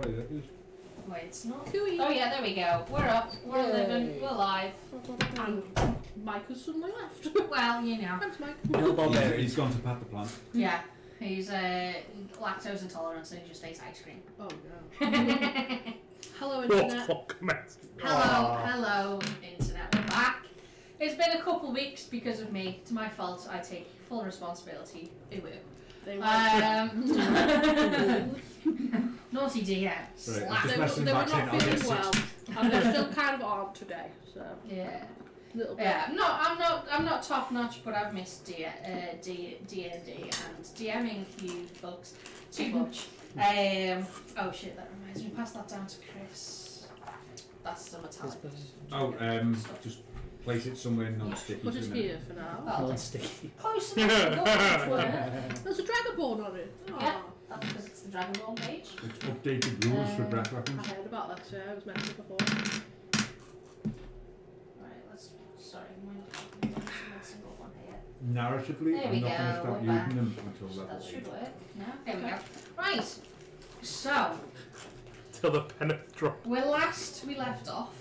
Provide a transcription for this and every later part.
Wait, it's not. Cooey. Oh yeah, there we go. We're up. We're living. We're alive. And Mike has suddenly left. Well, you know. Thanks, Mike. He's gone to pat the plant. Yeah. He's lactose intolerant, so he just ate ice cream. Oh no. Hello, internet. Hello, internet. We're back. It's been a couple weeks because of me. It's my fault. I take full responsibility. Naughty dear. Right, They were not feeling well, and they're still kind of armed today. So yeah. Little bit. Yeah, I'm not top notch, but I've missed D&D and DMing you folks too much. Oh shit, that reminds me. Pass that down to Chris. That's the metallic. Just place it somewhere non-sticky. Put it here for now. Non-sticky. Close enough. There's a dragonborn on it. Oh. Yeah, that's because it's the Dragonborn page. It's updated rules for breath I weapons. heard about that, so I was mentioned before. Right, sorry, I'm going to single one here. Narratively, There we I'm not going to go, start we're using back. them until level That should 8. work. No? There we go. Right, so Till the pen drop. where last we left off,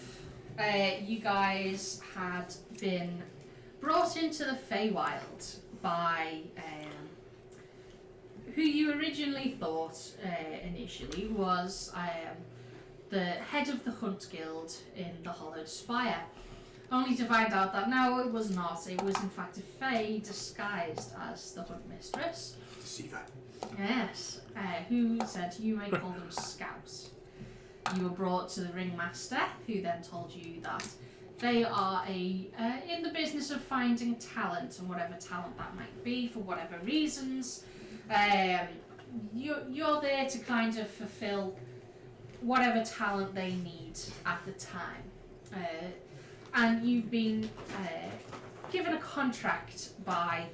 you guys had been brought into the Feywild by who you originally thought initially was the head of the Hunt Guild in the Hollowed Spire. Only to find out that no, it was not. It was in fact a Fey disguised as the Hunt Mistress. Deceiver. Yes, who said you may call them scouts. You were brought to the Ringmaster, who then told you that they are in the business of finding talent, and whatever talent that might be, for whatever reasons. You're there to kind of fulfill whatever talent they need at the time. And you've been given a contract by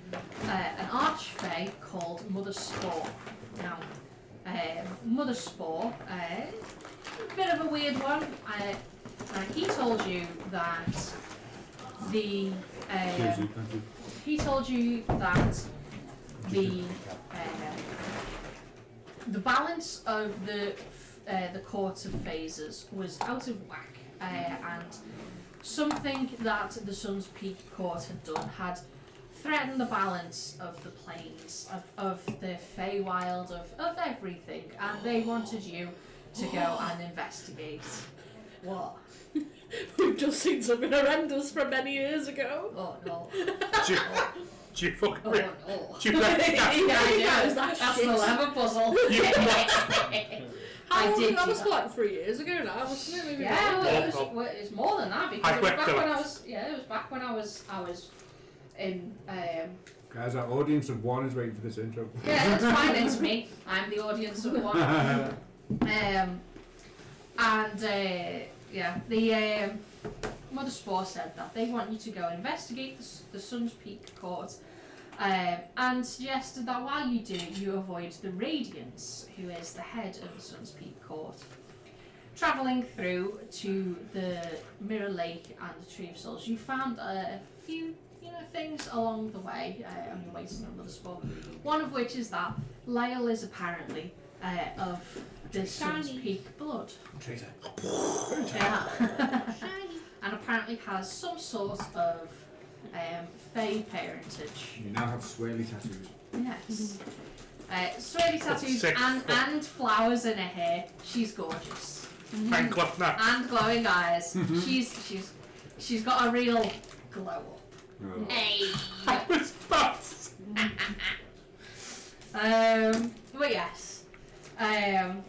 an archfey called Mother Spore. Now, Mother Spore, a bit of a weird one. He told you that the balance of the courts of phases was out of whack, and something that the Sun's Peak Court had done had threatened the balance of the planes, of the Feywild, of everything, and they wanted you to go and investigate. What? We've just seen something horrendous from many years ago. Oh no. Do you fucking Oh no. do you reckon Yeah, That's that's shit. the lever puzzle. How long did that do was that. like 3 years ago now, wasn't it? Maybe Yeah, more. well, it was more than that because it was back when I was. Yeah, it was back when I was in. Guys, our audience of one is waiting for this intro. Yeah, that's fine. It's me. I'm the audience of one. The Mother Spore said that they want you to go investigate the Sun's Peak Court, and suggested that while you do, you avoid the Radiance, who is the head of the Sun's Peak Court. Travelling through to the Mirror Lake and the Tree of Souls, you found a few things along the way on your way to the Mother Spore. One of which is that Lyle is apparently of the Sun's Peak blood. Traitor. Yeah. And apparently has some sort of Fey parentage. You now have swirly tattoos. Yes. Swirly tattoos and flowers in her hair. She's gorgeous. and glove that? And glowing eyes. She's got a real glow up. Oh. Hey. I was fast. But yes. And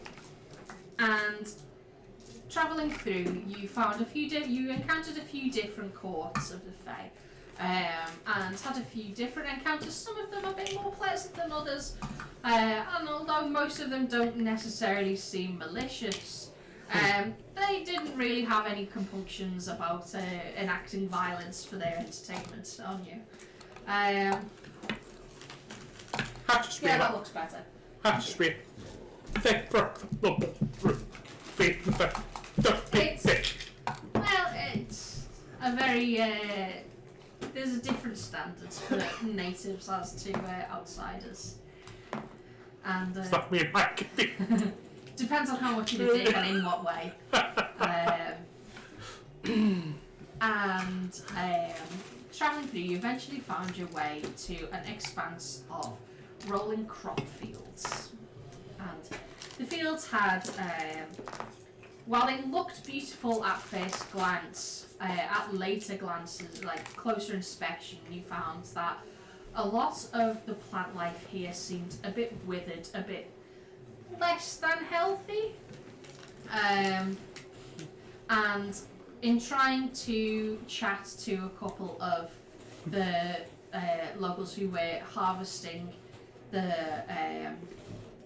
travelling through, you found you encountered a few different courts of the Fae, and had a few different encounters. Some of them a bit more pleasant than others, and although most of them don't necessarily seem malicious, they didn't really have any compunctions about enacting violence for their entertainment on you. Yeah, that looks better. Well, it's a very there's a different standards for natives as to outsiders, and Stop me in my Depends on how much of a dick and in what way. Travelling through, you eventually found your way to an expanse of rolling crop fields. And the fields had, while they looked beautiful at first glance, at later glances, like closer inspection, you found that a lot of the plant life here seemed a bit withered, a bit less than healthy. And in trying to chat to a couple of the locals who were harvesting the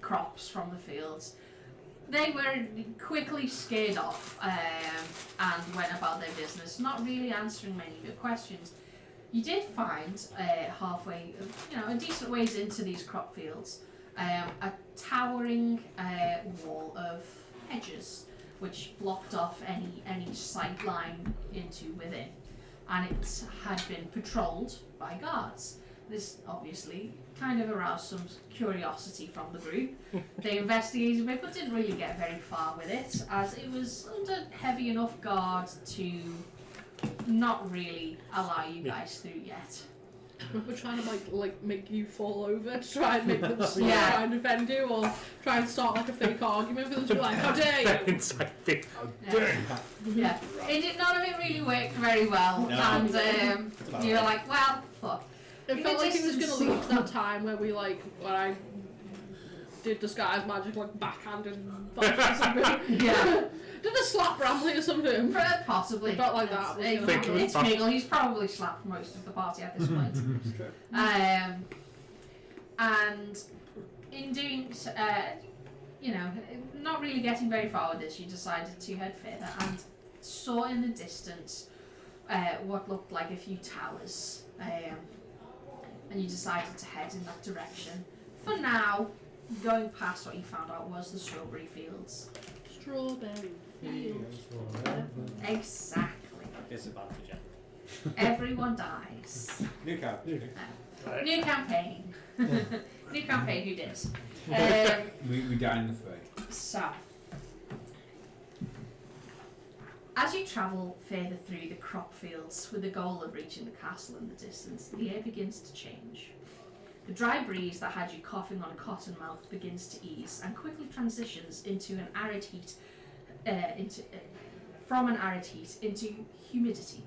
crops from the fields, they were quickly scared off and went about their business, not really answering many of your questions. You did find halfway, a decent ways into these crop fields, a towering wall of hedges which blocked off any sight line into within, and it had been patrolled by guards. This obviously kind of aroused some curiosity from the group. They investigated a bit but didn't really get very far with it, as it was under heavy enough guard to not really allow you guys through yet. We're trying to like make you fall over to try and make them Yeah. try and defend you, or try and start like a fake argument for them to be like, how dare you? Inside thing. Yeah, none of it really worked very well, No. and you were like, well, fuck. It felt like it was going to lead to that time where we when I did disguise magic, like backhanded or something. Yeah. Did a slap Bramley or something? Possibly. It felt like that. It's Miggle, he's probably slapped most of the party at this point. And in doing, not really getting very far with this, you decided to head further and saw in the distance what looked like a few towers. And you decided to head in that direction. For now, going past what you found out was the strawberry fields. Strawberry fields. Exactly. Disadvantage. Everyone dies. New card. New campaign. New campaign, who dis? We die in the fray. So, as you travel further through the crop fields with the goal of reaching the castle in the distance, the air begins to change. The dry breeze that had you coughing on Cottonmouth begins to ease and quickly transitions into an arid heat, from an arid heat into humidity,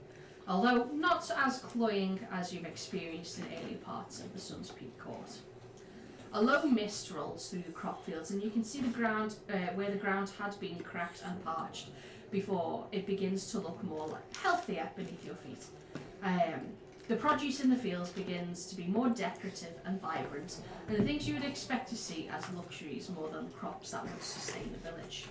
although not as cloying as you've experienced in earlier parts of the Sun's Peak Court. A low mist rolls through the crop fields, and you can see the ground where the ground had been cracked and parched before it begins to look more healthier beneath your feet. The produce in the fields begins to be more decorative and vibrant, and the things you would expect to see as luxuries more than crops that would sustain the village.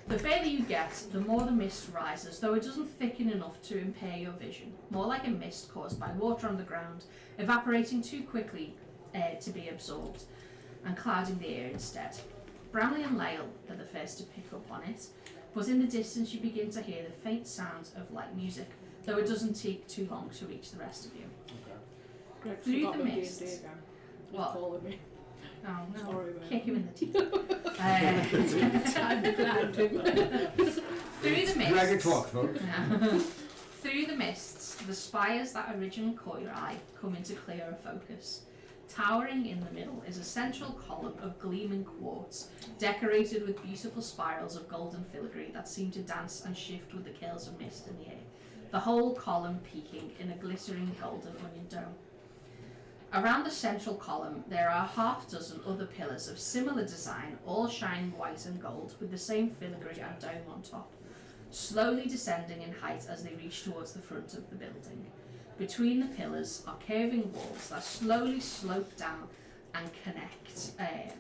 The further you get, the more the mist rises, though it doesn't thicken enough to impair your vision, more like a mist caused by water on the ground, evaporating too quickly to be absorbed, and clouding the air instead. Bramley and Lyle are the first to pick up on it, but in the distance you begin to hear the faint sounds of light music, though it doesn't take too long to reach the rest of you. Greg Through forgot the about mist. D&D again. He's What? calling me. Oh no, Sorry, mate. kick him in the teeth. Time to blind him. Through the mist. Drag a clock, folks. Through the mists, the spires that originally caught your eye come into clearer focus. Towering in the middle is a central column of gleaming quartz, decorated with beautiful spirals of golden filigree that seem to dance and shift with the curls of mist in the air, the whole column peaking in a glittering golden onion dome. Around the central column, there are half dozen other pillars of similar design, all shining white and gold, with the same filigree and dome on top, slowly descending in height as they reach towards the front of the building. Between the pillars are curving walls that slowly slope down and connect. I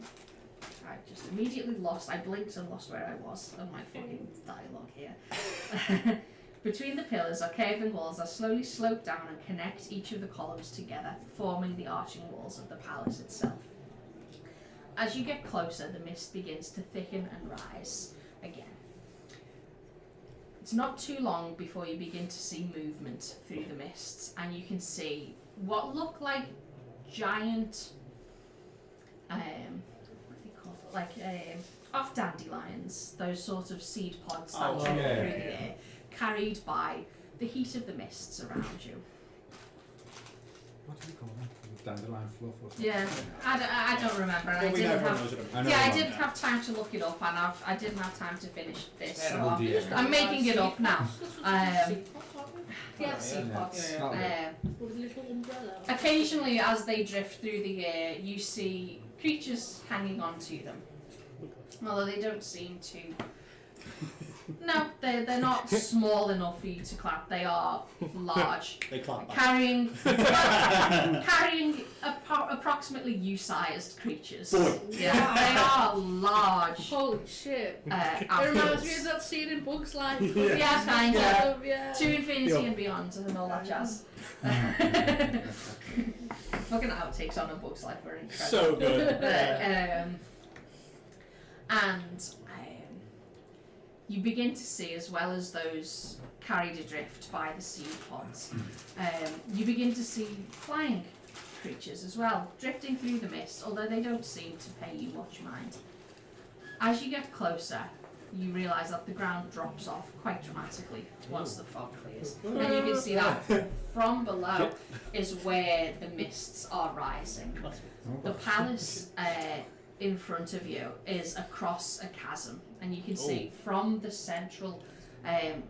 just immediately lost, I blinked and lost where I was on my fucking dialogue here. Between the pillars are curving walls that slowly slope down and connect each of the columns together, forming the arching walls of the palace itself. As you get closer, the mist begins to thicken and rise again. It's not too long before you begin to see movement through the mists, and you can see what look like giant, what are they called? of dandelions, those sort of seed pods that Oh, drift yeah. through the air, carried by the heat of the mists around you. What do you call that? Dandelion fluff or something? Yeah, I don't remember. And Well, I we didn't know everyone have. knows what I know Yeah, I one. didn't have time to look it up, and I didn't have time to finish this. So Oh dear. I'm making it up now. Yeah, Yeah, seed pods. Yeah. with a little umbrella. Occasionally, as they drift through the air, you see creatures hanging onto them. Although they don't seem to. No, they're not small enough for you to clap. They are large, They clap back. carrying approximately you-sized creatures. Boy. Yeah, they are large. Holy shit. It reminds Animals. me of that scene in Bugs Life. Yeah, kind of. Yeah. To infinity Yeah. and beyond and all that jazz. Fucking outtakes on a Bug's Life are incredible. So good. And you begin to see, as well as those carried adrift by the seed pods, you begin to see flying creatures as well, drifting through the mist, although they don't seem to pay you much mind. As you get closer, you realise that the ground drops off quite dramatically once the fog clears. And you can see that from below is where the mists are rising. The palace in front of you is across a chasm, and you can see from the central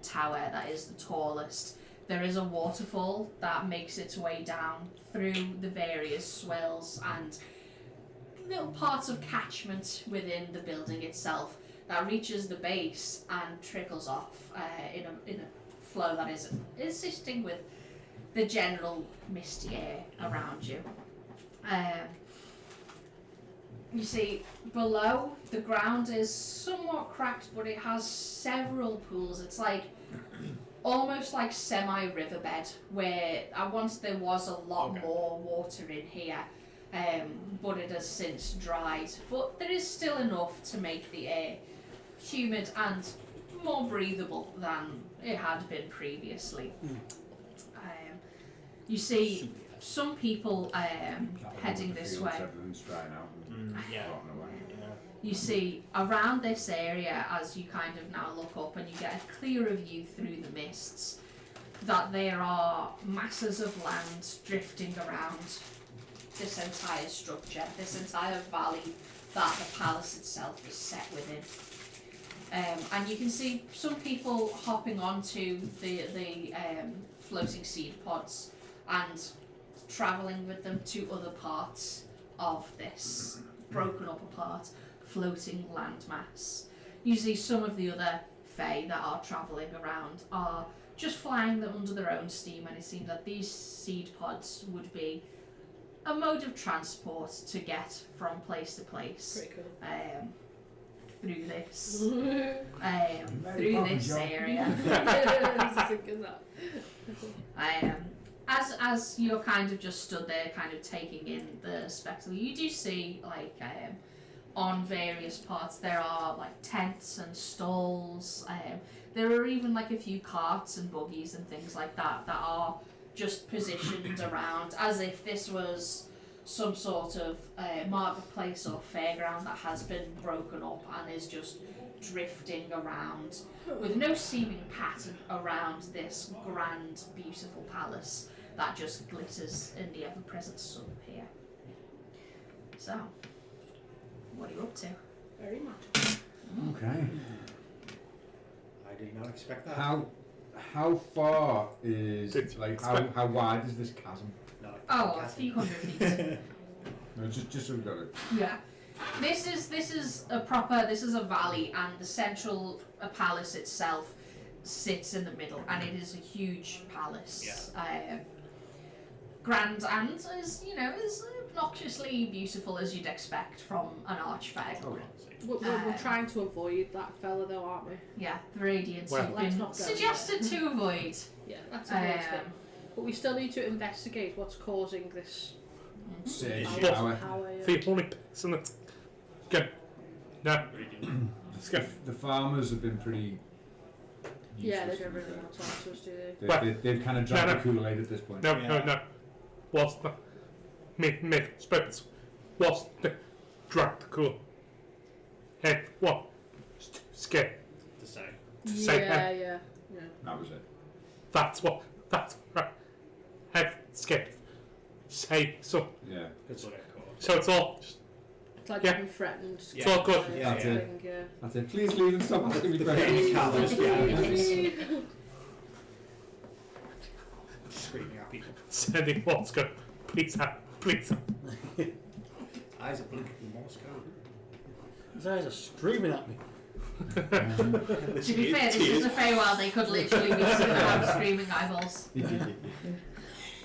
tower that is the tallest, there is a waterfall that makes its way down through the various swells and little parts of catchment within the building itself that reaches the base and trickles off in a flow that is assisting with the general misty air around you. You see, below, the ground is somewhat cracked, but it has several pools. It's like almost like semi-riverbed, where once there was a lot more water in here, but it has since dried. But there is still enough to make the air humid and more breathable than it had been previously. You see some people heading this way. Everyone's drying out and Yeah. rotting away. You see around this area, as you kind of now look up and you get a clearer view through the mists, that there are masses of land drifting around this entire structure, this entire valley that the palace itself is set within. And you can see some people hopping onto the floating seed pods and travelling with them to other parts of this broken up apart floating landmass. You see some of the other fae that are travelling around are just flying them under their own steam, and it seems that these seed pods would be a mode of transport to get from place to place. Pretty cool. Through this Very through proper this job. area. I was thinking that. As you're kind of just stood there kind of taking in the spectacle, you do see like on various parts there are like tents and stalls. There are even like a few carts and buggies and things like that that are just positioned around as if this was some sort of marketplace or fairground that has been broken up and is just drifting around with no seeming pattern around this grand, beautiful palace that just glitters in the ever-present sun here. So, what are you up to? Very much. Okay. I did not expect that. How far is It's- like it's how wide is this chasm? No, Oh, a few hundred feet. No, just so we've got it. Yeah. This is a valley, and the central palace itself sits in the middle, and it is a huge palace. Grand and as obnoxiously beautiful as you'd expect from an archfey. Oh, We're trying to avoid that fella though, aren't we? Yeah, the radiance Well, you've let's been not go suggested to avoid. Yeah, that's avoid him. Um, But we still need to investigate what's causing this Surge Yeah. power. power. The only person that can. No. Let's go. The farmers have been pretty. Yeah, they useless, don't to be really fair. want to talk to us, do they? They've kind of drank No, the Kool-Aid at this point. No, Yeah. no. What's the. Make spirits. What's the. Drag the cool. head, what? Skip. To say. Say Yeah. That was it. That's right. Head, skip. Say, so. Yeah. That's what I call it. So it's all just, It's like Yeah. being threatened. it's all good. Yeah, that's yeah. it. Yeah. That's it. Please leave and stop asking me The questions. colours behind screaming at people. Sending Morse code. Please have, please have. Eyes are blinking in Morse code. His eyes are screaming at me. To be fair, this is a Feywild. They could literally be screaming eyeballs.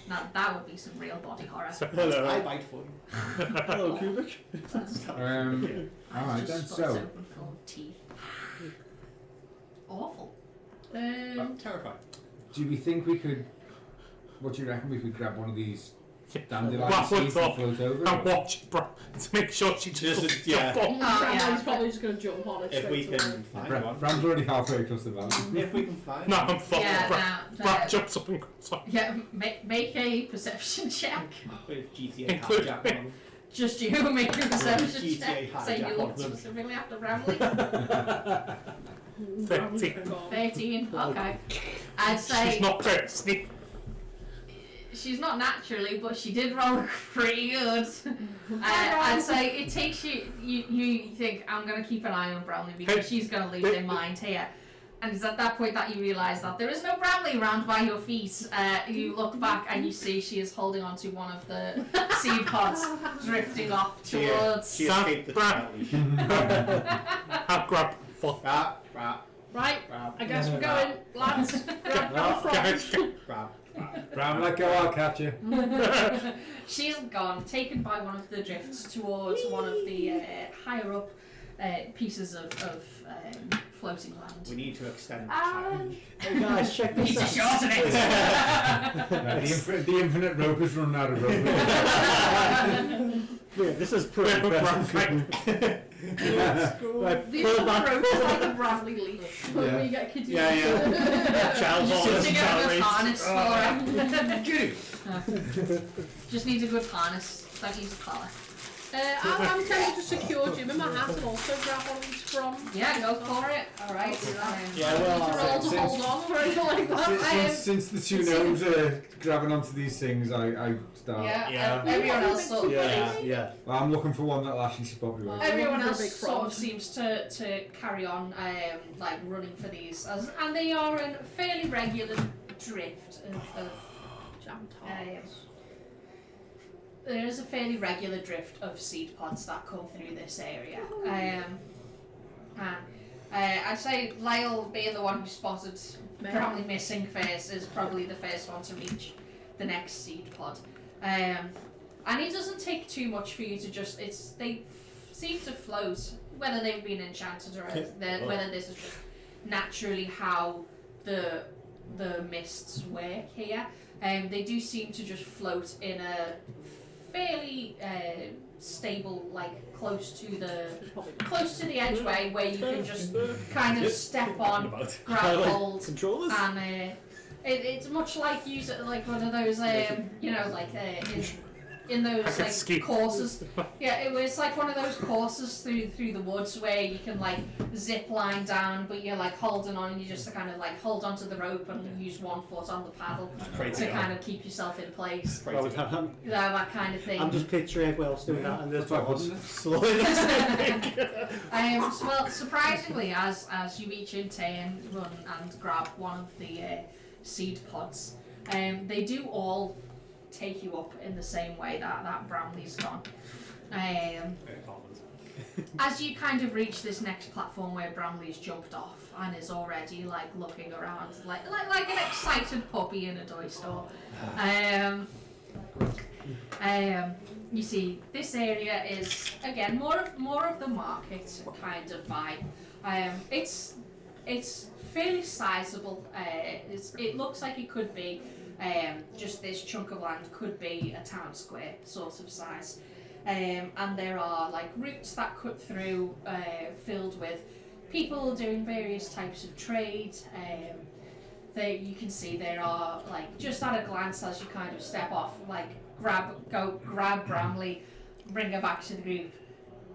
Now that would be some real body horror. So, Hello. I bite for you. Hello, Kubik. Alright then, Just got so. open full of teeth. Awful. I'm terrified. Do we think we could. What do you reckon? We could grab one of these dandelion Well, seeds what's and up? float over? and watch, bro, to make sure she just Just- doesn't yeah. jump off. yeah. He's probably just going to jump on it If we straight can away. find one. Bram's already halfway across the valley. If we can find No, one. I'm fucking. Yeah, Brad jumps up and goes off. Yeah, make a perception check. With GTA Include hijack me. on. Just you make a perception GTA check. So you hijack look on them. specifically after Bramley. 13. 13. Okay. I'd say She's not very sneaky. she's not naturally, but she did roll pretty good. I'd say it takes you think, I'm going to keep an eye on Bramley because she's going to lose her mind here. And it's at that point that you realise that there is no Bramley round by your feet. You look back and you see she is holding onto one of the seed pods, drifting off towards... She escaped the challenge. I'll grab fuck. Right, I guess we're going, lads. Grab the front. Guys, Bram, let go, I'll catch you. She's gone, taken by one of the drifts towards one of the higher up pieces of floating land. We need to extend the challenge. Hey guys, check Need this to out. shorten it. The infinite rope is running out of rope. Yeah, this is pretty impressive. Right, The pull it back. rope is like a Bradley leash. When Yeah. we get kids Yeah, yeah. Child Just bonus, need to get a child good race. harness for it. Just needs a good harness. Don't use a collar. I'm tempted to secure Jim in my hat and also grab one of these from. Yeah, go for it. Alright. Yeah, well, To roll to since- hold on or anything like that. Since the two gnomes are grabbing onto these things, I start. Yeah, Yeah. everyone else sort of Yeah. Well, I'm looking for one that'll actually support me. Right? Everyone Looking for a else big sort frog. of seems to carry on, like running for these, and they are a fairly regular drift of Jam tarts. there is a fairly regular drift of seed pods that come through this area. I'd say Lyle, being the one who spotted probably missing first, is probably the first one to reach the next seed pod. And it doesn't take too much for you to just, they seem to float, whether they've been enchanted or whether this is just naturally how the mists work here. They do seem to just float in a fairly stable, like close to the edgeway where you can just kind of step on, grab hold, Controllers? and it's much like like one of those in those I can like ski. courses. Yeah, it's like one of those courses through the woods where you can like zip line down, but you're like holding on, and you just kind of like hold onto the rope and use one foot on the paddle to kind of keep yourself in place. That kind of thing. I'm just picturing Wells doing that and there's That's why I one put it. slowing So, well, surprisingly, as you each in turn run and grab one of the seed pods, they do all take you up in the same way that Brownlee's gone. As you kind of reach this next platform where Bramley's jumped off and is already like looking around like an excited puppy in a toy store. You see, this area is again more of the market kind of vibe. It's fairly sizable. It looks like it could be just this chunk of land could be a town square sort of size. And there are like routes that cut through, filled with people doing various types of trade. You can see there are like just at a glance as you kind of step off, like grab Bramley, bring her back to the group.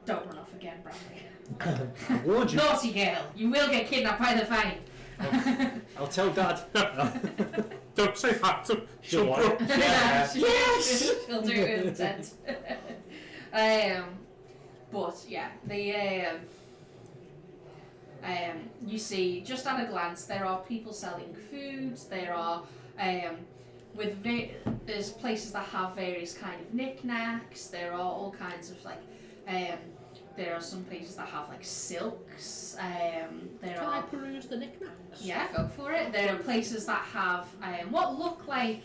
Don't run off again, Bradley. I warned you. Naughty girl, you will get kidnapped by the Fang. I'll tell Dad. Don't say that. She'll what? Yes! She'll do it with intent. But yeah, you see, just at a glance, there are people selling food. There are there's places that have various kind of knickknacks. There are all kinds of like there are some places that have like silks. Can I peruse the knickknacks? Yeah, go for it. There are places that have what look like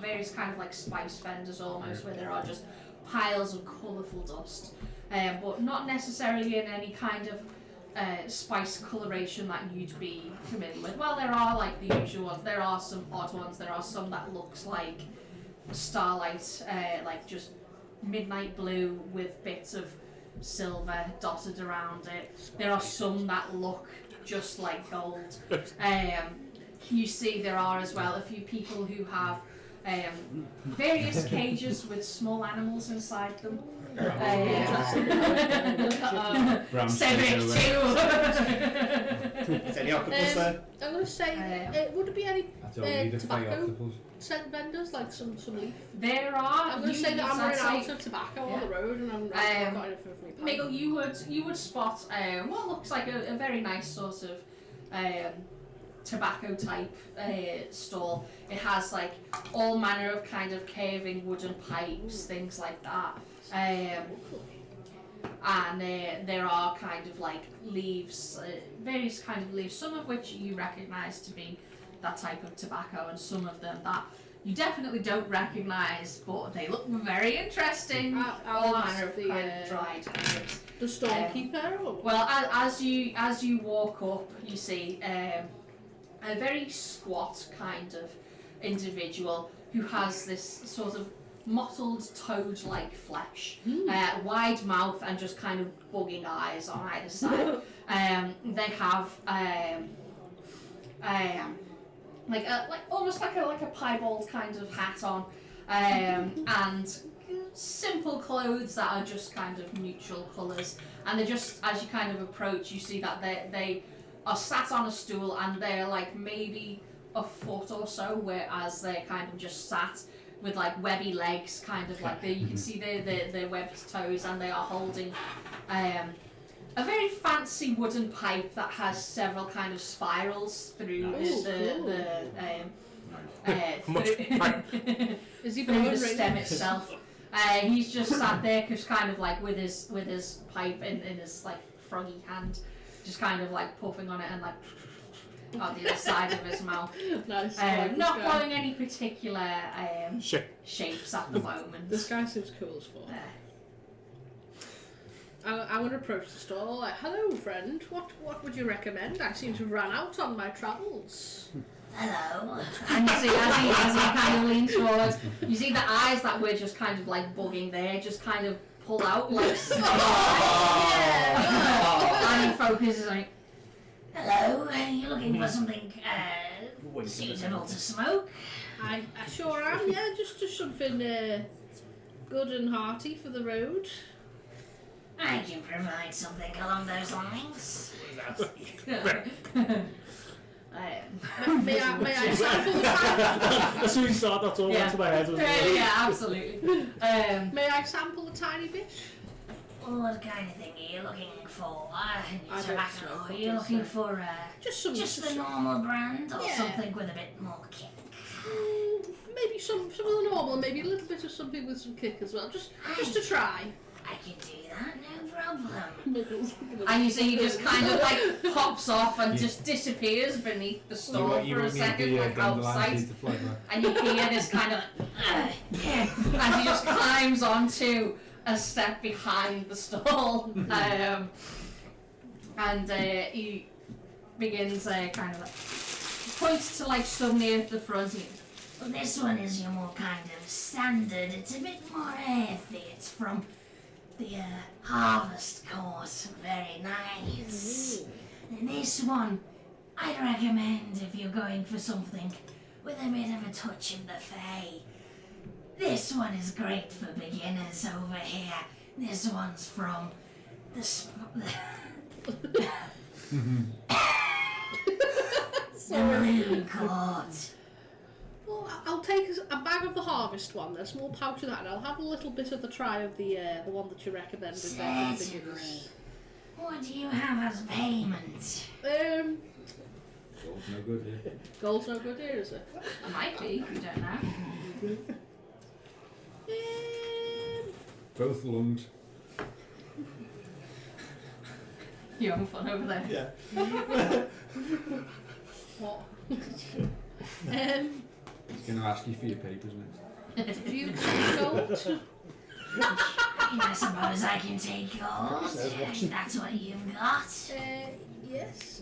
various kind of like spice vendors almost, where there are just piles of colourful dust, but not necessarily in any kind of spice coloration that you'd be familiar with. Well, there are like the usual ones. There are some odd ones. There are some that looks like starlight, like just midnight blue with bits of silver dotted around it. There are some that look just like gold. You see there are as well a few people who have various cages with small animals inside them. Cedric too. Is any octopus there? I'm going to say, would there be any That's all we need to fight tobacco octopus. scent vendors, like some leaf? There are. I'm going to say that I'm running I'd out say- of tobacco on the road and I've got anything for me. Miguel, you would spot what looks like a very nice sort of tobacco type stall. It has like all manner of kind of curving wooden pipes, things like that. And there are kind of like leaves, various kind of leaves, some of which you recognise to be that type of tobacco, and some of them that you definitely don't recognise, but they look very interesting. All manner of kind of dried herbs. The storekeeper? Well, as you walk up, you see a very squat kind of individual who has this sort of mottled toad-like flesh, wide mouth, and just kind of bugging eyes on either side. They have like almost like a piebald kind of hat on, and simple clothes that are just kind of neutral colours. And they just, as you kind of approach, you see that they are sat on a stool, and they're like maybe a foot or so, whereas they're kind of just sat with like webby legs, kind of like you can see their webbed toes, and they are holding a very fancy wooden pipe that has several kind of spirals through Is he through the stem itself. He's just sat there, just kind of like with his pipe in his like froggy hand, just kind of like puffing on it and like on the other side of his mouth. Nice. Not blowing any particular Shapes at the moment. This guy seems cool as fuck. I would approach the stall like, hello friend, what would you recommend? I seem to have run out on my travels. Hello. And you see, as he kind of leans forward, you see the eyes that were just kind of like bugging there, just kind of pull out like and he focuses on it. Hello, are you looking for something suitable to smoke? I sure am, yeah, just something good and hearty for the road. I can provide something along those lines. May I sample the tiny? As soon as you saw that, all went to my head. Yeah, absolutely. May I sample a tiny bit? What kind of thing are you looking for? I don't Tobacco? smoke, Are you looking for just the normal brand, or Yeah. something with a bit more kick? Maybe some of the normal, maybe a little bit of something with some kick as well, just to try. I can do that, no problem. And you see he just kind of like hops off and just disappears beneath the stall for a second, like out of sight. And you hear this kind of as he just climbs onto a step behind the stall, and he begins kind of like points to like some near the front. Well, this one is your more kind of standard. It's a bit more earthy. It's from the Harvest Court. Very nice. And this one, I'd recommend if you're going for something with a bit of a touch of the Fae. This one is great for beginners over here. This one's from balloon court. Well, I'll take a bag of the harvest one, a small pouch of that, and I'll have a little bit of the try of the one that you recommended there for the beginners. Certainly. What do you have as payment? Gold's no good here. Gold's no good here, is it? It might be, we don't know. Both lungs. You're having fun over there. Yeah. What? He's going to ask you for your papers next. Do you take gold? I suppose I can take yours. If that's what you've got. Yes.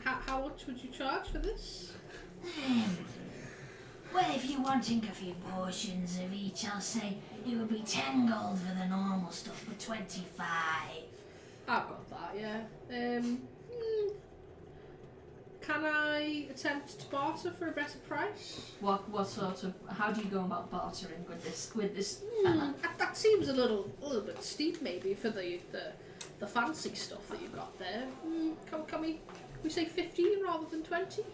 How much would you charge for this? Well, if you're wanting a few portions of each, I'll say it would be 10 gold for the normal stuff, but 25. I've got that, yeah. Can I attempt to barter for a better price? What sort of? How do you go about bartering with this fella? That seems a little bit steep, maybe, for the fancy stuff that you've got there. Can we say 15 rather than 20? It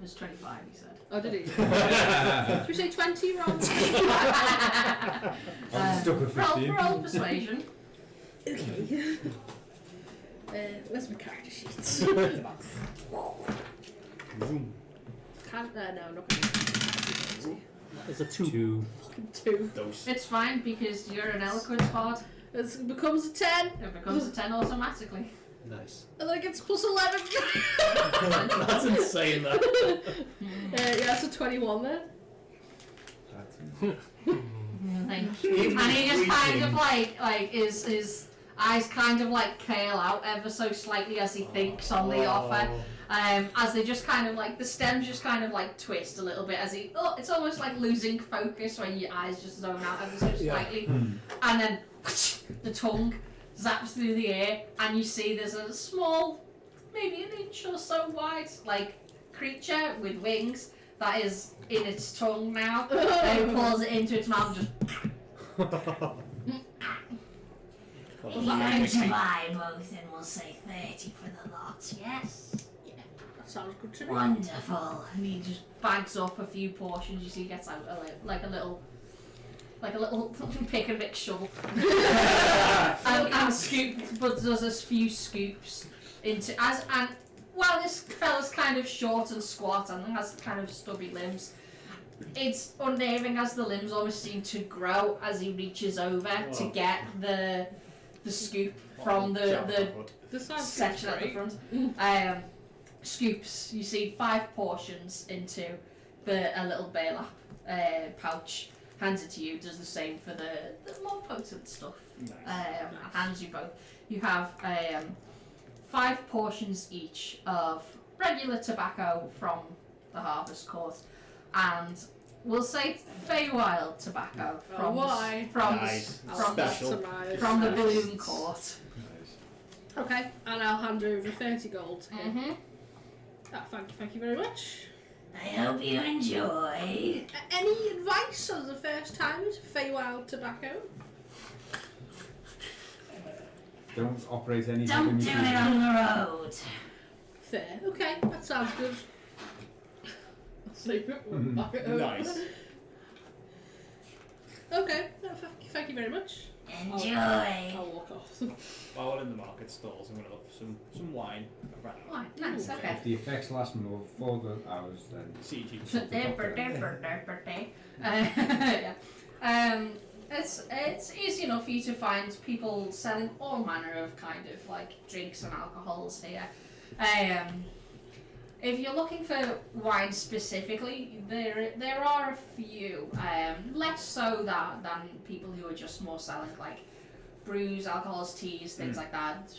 was 25, he said. Oh, did he? Should we say 20 rather than 25? I'm stuck with 15. Roll persuasion. Okay. Where's my character sheets? Zoom. No, I'm not going to. There's a 2. 2. Fucking 2. Dose. It's fine because you're an eloquence bard. It becomes a 10. It becomes a 10 automatically. Nice. And then it gets plus 11. That's insane, that. Yeah, it's a 21 then. And he just kind of like his eyes kind of like curl out ever so slightly as he thinks on the offer. As they just kind of like the stems just kind of like twist a little bit as it's almost like losing focus when your eyes just zone out ever so slightly, and then the tongue zaps through the air and you see there's a small, maybe an inch or so wide, like creature with wings that is in its tongue now. And pulls it into its mouth and just. If you're going to buy both, then we'll say 30 for the lot, yes? That sounds good to me. Wonderful. And he just bags up a few portions. You see, he gets out like a little pick and mix shovel, and scoop, but does a few scoops into and while this fella's kind of short and squat and has kind of stubby limbs, it's unnerving as the limbs almost seem to grow as he reaches over to get the scoop from the This sounds section at the front. Scoops. You see 5 portions into a little burlap pouch. Hands it to you. Does the same for the more potent stuff. Nice. Hands you both. You have 5 portions each of regular tobacco from the Harvest Court, and we'll say Feywild tobacco from Nice. Special. from the Balloon Court. Okay, and I'll hand over 30 gold to him. Mm-hmm. Thank you very much. I hope you enjoy. Any advice on the first time with Feywild tobacco? Don't operate anything. Don't do it on the road. Fair. Okay, that sounds good. I'll save it. Back it over. Nice. Okay, thank you very much. Enjoy. I'll walk off. While we're in the market stalls, I'm going to look for some wine around. Right, nice, okay. If the effects last more for the hours, then CG. Yeah. It's easy enough for you to find people selling all manner of kind of like drinks and alcohols here. If you're looking for wine specifically, there are a few, less so than people who are just more selling like brews, alcohols, teas, things like that.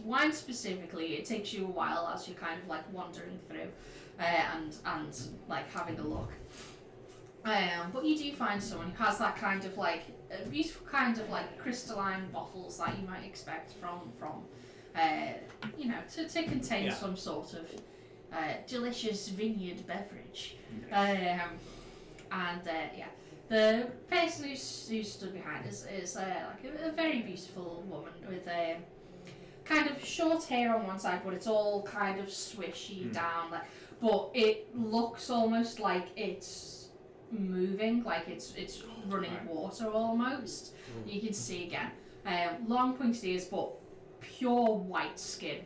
Wine specifically, it takes you a while as you're kind of like wandering through and like having a look. But you do find someone who has that kind of like beautiful kind of like crystalline bottles that you might expect from to contain some sort of delicious vineyard beverage. The person who stood behind is like a very beautiful woman with kind of short hair on one side, but it's all kind of swishy down. Like, but it looks almost like it's moving, like it's running water almost. You can see again. Long pointed ears, but pure white skin.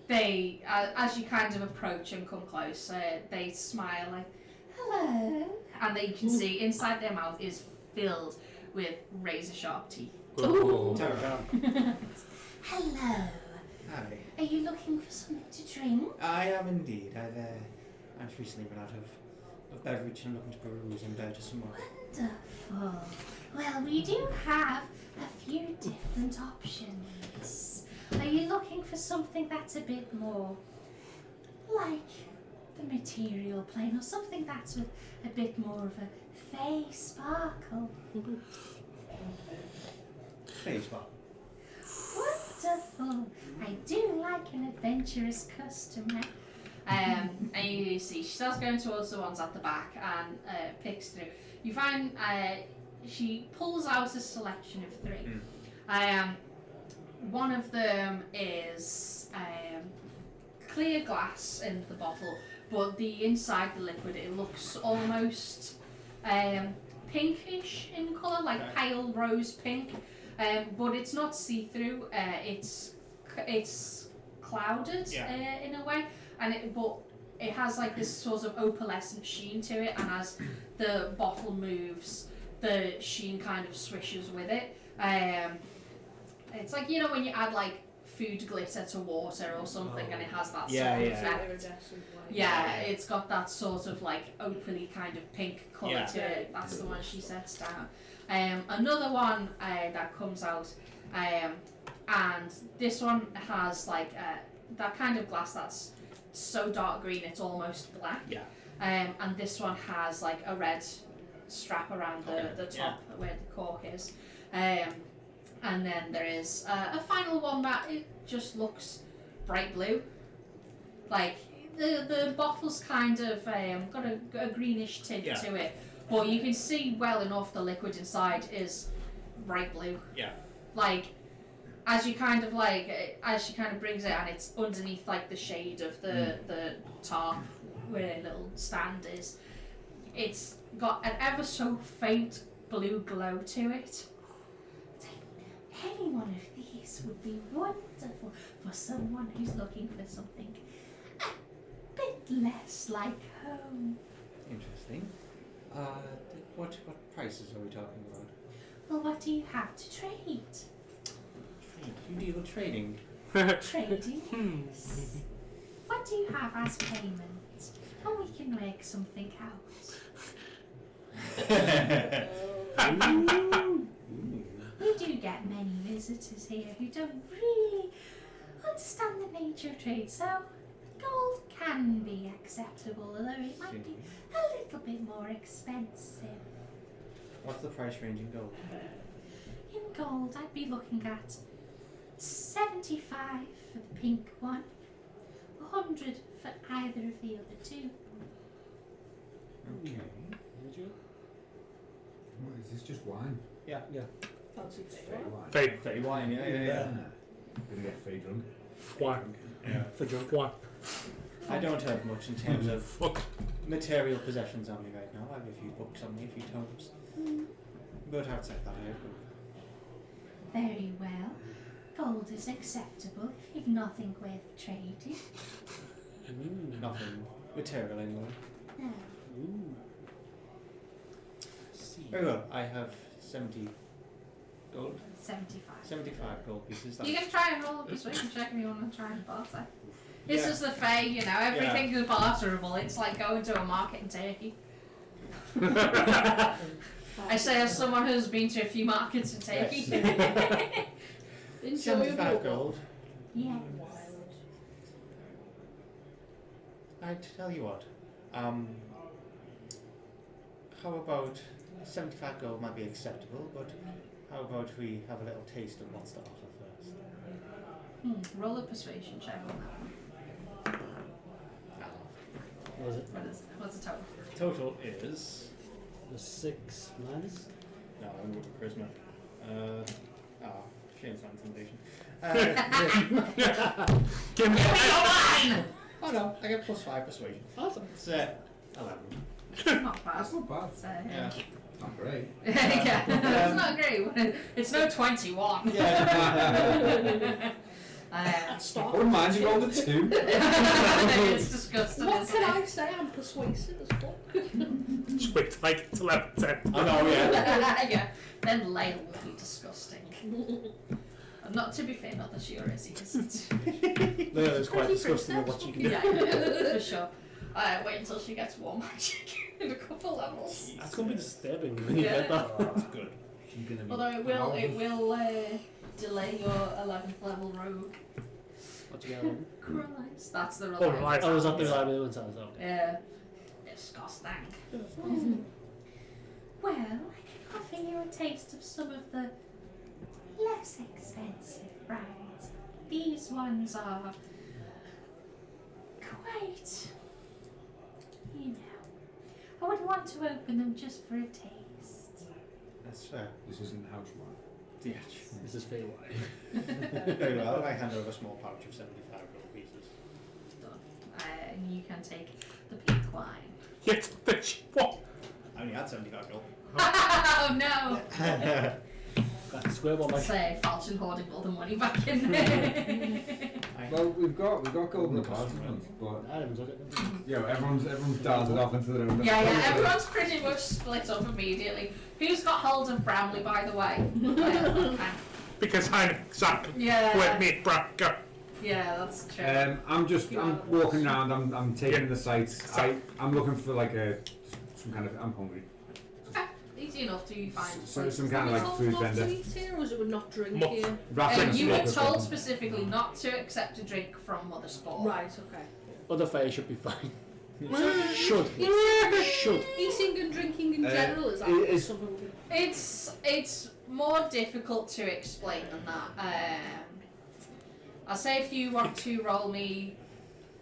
They, as you kind of approach and come close, they smile like, hello. And you can see inside their mouth is filled with razor sharp teeth. Oh. Hello. Hi. Are you looking for something to drink? I am indeed. I've recently run out of beverage and looking to peruse and digest some more. Wonderful. Well, we do have a few different options. Are you looking for something that's a bit more like the material plane, or something that's with a bit more of a fey sparkle? Face bar. Wonderful. I do like an adventurous customer. And you see, she starts going towards the ones at the back and picks through. You find she pulls out a selection of 3. One of them is clear glass in the bottle, but the inside the liquid, it looks almost pinkish in colour, like pale rose pink. But it's not see-through. It's clouded in a way, but it has like this sort of opalescent sheen to it, and as the bottle moves, the sheen kind of swishes with it. It's like, you know, when you add like food glitter to water or something, and it has that sort of effect. Yeah, it's got that sort of like opaly kind of pink colour to it. That's the one she sets down. Another one that comes out, and this one has like that kind of glass that's so dark green it's almost black. And this one has like a red strap around the top where the cork is. And then there is a final one that it just looks bright blue. Like the bottle's kind of got a greenish tint to it, but you can see well enough the liquid inside is bright blue. Like as you kind of as she kind of brings it, and it's underneath like the shade of the tarp where a little stand is. It's got an ever so faint blue glow to it. Any one of these would be wonderful for someone who's looking for something a bit less like home. Interesting. What prices are we talking about? Well, what do you have to trade? Trade. You deal with trading. Trading, yes. What do you have as payment? And we can make something out. We do get many visitors here who don't really understand the nature of trade, so gold can be acceptable, although it might be a little bit more expensive. What's the price range in gold? In gold, I'd be looking at 75 for the pink one, 100 for either of the other 2. Okay. What, is this just wine? Yeah. Fancy Fey wine, yeah. Gonna get fey drunk. wine. Yeah. For drunk wine. I don't have much in terms of material possessions on me right now. I have a few books on me, a few tomes. But outside that, I have gold. Very well. Gold is acceptable if you've nothing worth trading. Nothing material anyway. No. Very well. I have 70 gold. 75. 75 gold pieces. You can try and roll a persuasion check if you want to try and barter. This Yeah. is the Fae, you know, everything is barterable. It's like going to a market in Turkey. I say as someone who's been to a few markets in Turkey. Yes. 75 gold. Yeah. I tell you what. How about 75 gold might be acceptable, but how about we have a little taste of what's to offer first? Roll a persuasion check on that one. What was it? What's the total? Total is... The 6 minus? No, I'm with charisma. Oh, shame's not intimidation. Give me Oh no, I get +5 persuasion. Awesome. It's 11. Not bad. That's not bad. So, Yeah. Not great. yeah, it's not great. It's no 21. Yeah. Stop. I wouldn't mind you rolled a 2. It's disgusting. What isn't can it? I say? I'm persuasive as fuck. Just wait till I get to level 10. I know, yeah. Yeah. Then Lyle will be disgusting. Not to be fair, not that she already isn't. No, it's quite Pretty disgusting with what you can do. Yeah, for sure. Wait until she gets war magic in a couple levels. That's gonna be disturbing when you Yeah. get that. Oh, that's good. She's gonna be Although it will delay your 11th level rogue. What you get on? Christ, that's the Oh, reliability. right. Oh, was that the reliability side? Okay. Yeah. Disgusting. Well, I can offer you a taste of some of the less expensive brands. These ones are quite, you know, I would want to open them just for a taste. That's fair. This isn't house wine. Yeah. This is fair wine. Very well. I hand over a small pouch of 75 gold pieces. Done. And you can take the pink wine. Yet, what? I only had 75 gold. Oh no! That's a square one, like. Say, Falchion hoarding all the money back in there. Well, we've got gold in the party ones, but I haven't looked at them. everyone's darted off into their own. Yeah, everyone's pretty much split up immediately. Who's got hold of Bramley, by the way? Okay. Because I know exactly where Yeah, me Brad go. yeah, that's true. I'm walking around. I'm taking the sights. I'm looking for like some kind of. I'm hungry. Easy enough to find. Some kind of Were we like told food not vendor. to eat here, or was it we not drink Muff. here? Rattling You were smoke or told something. specifically not to accept a drink from Mother Sport. Right, okay. Other fire should be fine. Should. Should. Eating and drinking in general is that is- something? It's more difficult to explain than that. I'll say if you want to roll me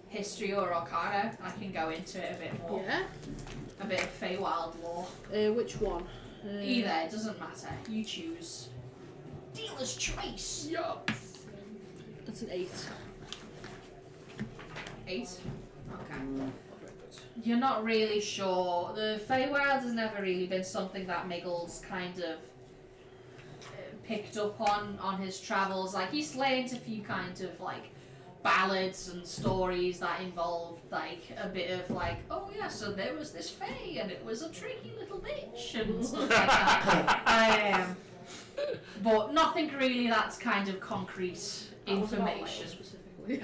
history or Arcana, I can go into it a bit more. Yeah. A bit of Feywild lore. Which one? Either, it doesn't matter. You choose. Dealer's choice. Yup. That's an 8. 8. Okay. You're not really sure. The Feywild has never really been something that Miggles kind of picked up on his travels. Like, he's learned a few kind of like ballads and stories that involved like a bit of like, oh yeah, so there was this Fey and it was a tricky little bitch and stuff like that. But nothing really that's kind of concrete information. Specifically.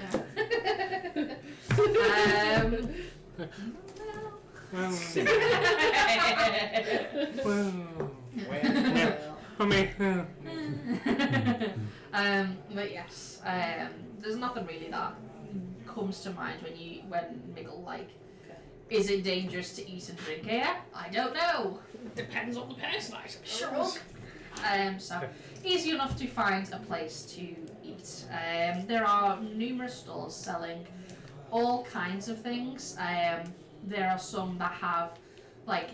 Well, Well, I mean, But yes, there's nothing really that comes to mind when Miggle like, is it dangerous to eat and drink here? I don't know. Depends on the person, I suppose. Sure. So easy enough to find a place to eat. There are numerous stores selling all kinds of things. There are some that have like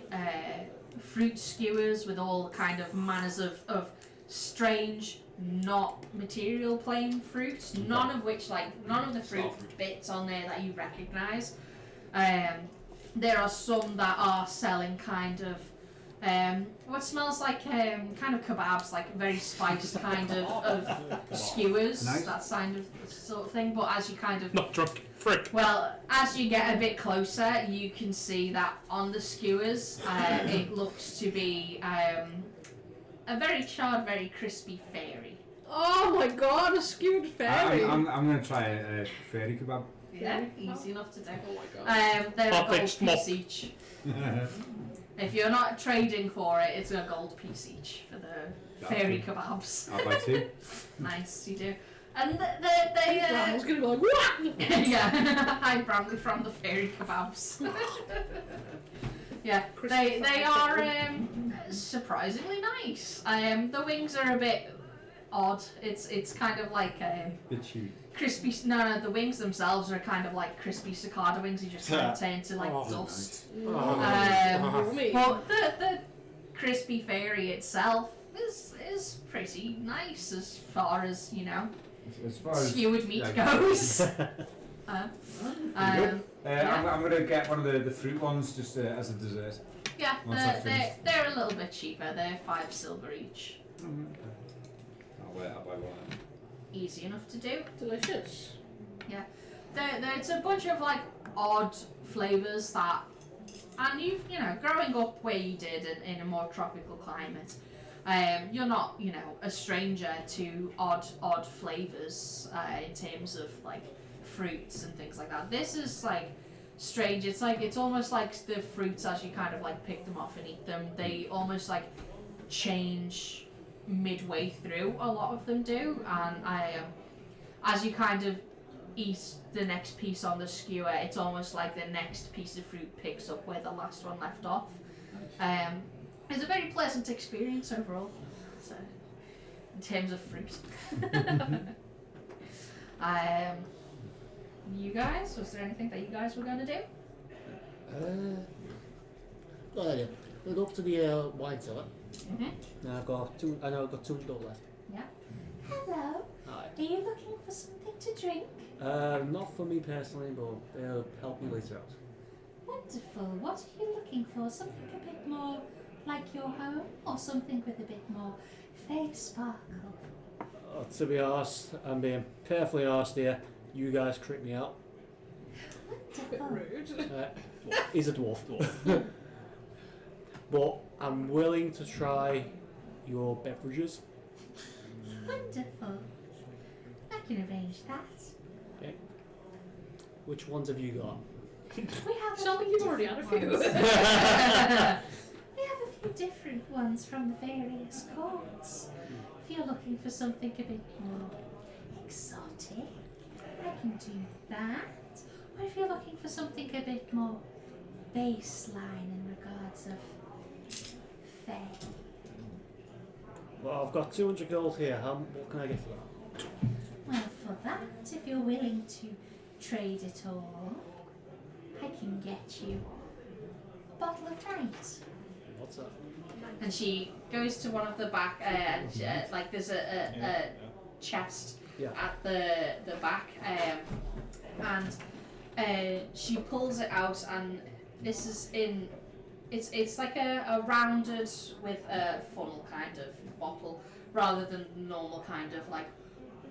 fruit skewers with all kind of manners of strange, not material plain fruit. None of the fruit bits on there that you recognise. There are some that are selling kind of what smells like kind of kebabs, like very spiced kind of skewers, Nice. that kind of sort of thing. But as you kind of not drunk. Frick. well, as you get a bit closer, you can see that on the skewers, it looks to be a very charred, very crispy fairy. Oh my god, a skewered fairy! I'm gonna try a fairy kebab. Yeah, easy enough to do. Oh my god. They're a Pop gold it, small. piece each. If you're not trading for it, it's a gold piece each for the fairy kebabs. I'll buy 2. Nice, you do. And I was gonna be like, what? yeah, hi Bramley from the fairy kebabs. Yeah, they are surprisingly nice. The wings are a bit odd. It's kind of like Bit chewy. crispy. No, the wings themselves are kind of like crispy cicada wings. You just kind of turn to like dust. Yummy. But the crispy fairy itself is is pretty nice as far as, you know, As far as skewered meat like- goes. Pretty good. I'm going to get one of the fruit ones just as a dessert. Yeah, Once I've finished. they're a little bit cheaper. They're 5 silver each. I'll buy one. Easy enough to do. Delicious. It's a bunch of like odd flavours that, and you know, growing up where you did in a more tropical climate, you're not, you know, a stranger to odd flavours in terms of like fruits and things like that. This is like strange. It's almost like the fruits, as you kind of like pick them off and eat them, they almost like change midway through. A lot of them do, and as you kind of eat the next piece on the skewer, it's almost like the next piece of fruit picks up where the last one left off. It's a very pleasant experience overall, so in terms of fruit. You guys, was there anything that you guys were going to do? Good idea. We'll go up to the wine cellar. Mm-hmm. Now I've got two. I know I've got 2 to go left. Hello, Alright. are you looking for something to drink? Not for me personally, but they'll help me later out. Wonderful, what are you looking for? Something a bit more like your home, or something with a bit more face sparkle? To be honest, I'm being perfectly honest here. You guys creep me out. Rude. He's a dwarf. But I'm willing to try your beverages. Wonderful. I can arrange that. Okay. Which ones have you got? We have Sound like you've already had a few. We have a few different ones from the various courts. If you're looking for something a bit more exotic, I can do that. Or if you're looking for something a bit more baseline in regards of fae. Well, I've got 200 gold here. What can I get for that? Well, for that, if you're willing to trade it all, I can get you a bottle of night. What's that? And she goes to one of the back, like there's a chest Yeah. at the back, and she pulls it out, and this is in, it's like a rounded with a funnel kind of bottle, rather than normal kind of like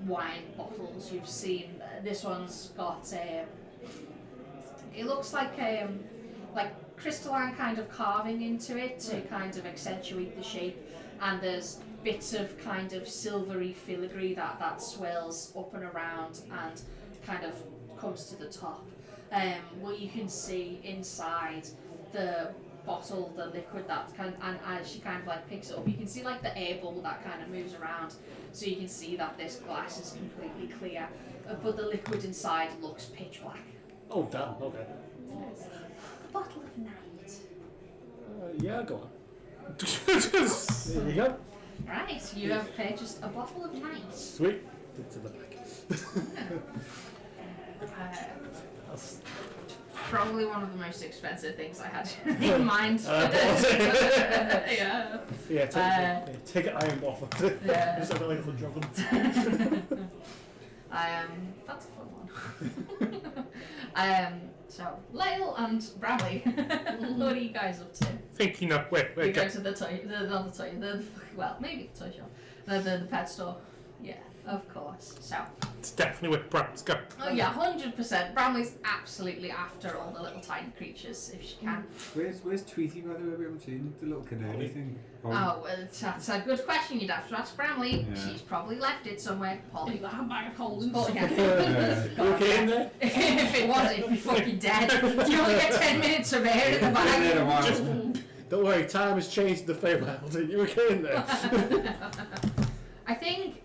wine bottles you've seen. This one's got it looks like crystalline kind of carving into it to kind of accentuate the shape, and there's bits of kind of silvery filigree that swells up and around and kind of comes to the top. What you can see inside the bottle, the liquid that kind, and as she kind of like picks it up, you can see like the air bubble that kind of moves around, so you can see that this glass is completely clear, but the liquid inside looks pitch black. Oh, damn. Okay. Bottle of night. Yeah, go on. There you go. Right, you have purchased a bottle of night. Sweet. To the back. That's probably one of the most expensive things I had in mind. Yeah. Yeah, take an iron bottle. Yeah. Just like a little dragon. That's a fun one. So, Lyle and Bradley, what are you guys up to? Thinking of wait, You go to the toy, not the toy, well, maybe the toy shop, the pet store. Yeah, of course. So. it's definitely where Bram's go. Oh yeah, 100%. Bramley's absolutely after all the little tiny creatures if she can. Where's Tweety, by the way? We haven't seen the little canary thing. Oh, well, that's a good question. You'd have to ask Bramley. Yeah. She's probably left it somewhere. Polly. The handbag of holes and Oh, stuff. yeah. You okay in there? If it was, it'd be fucking dead. You only get 10 minutes of air in the bag. Don't worry, time has changed the Feywild. You okay in there? I think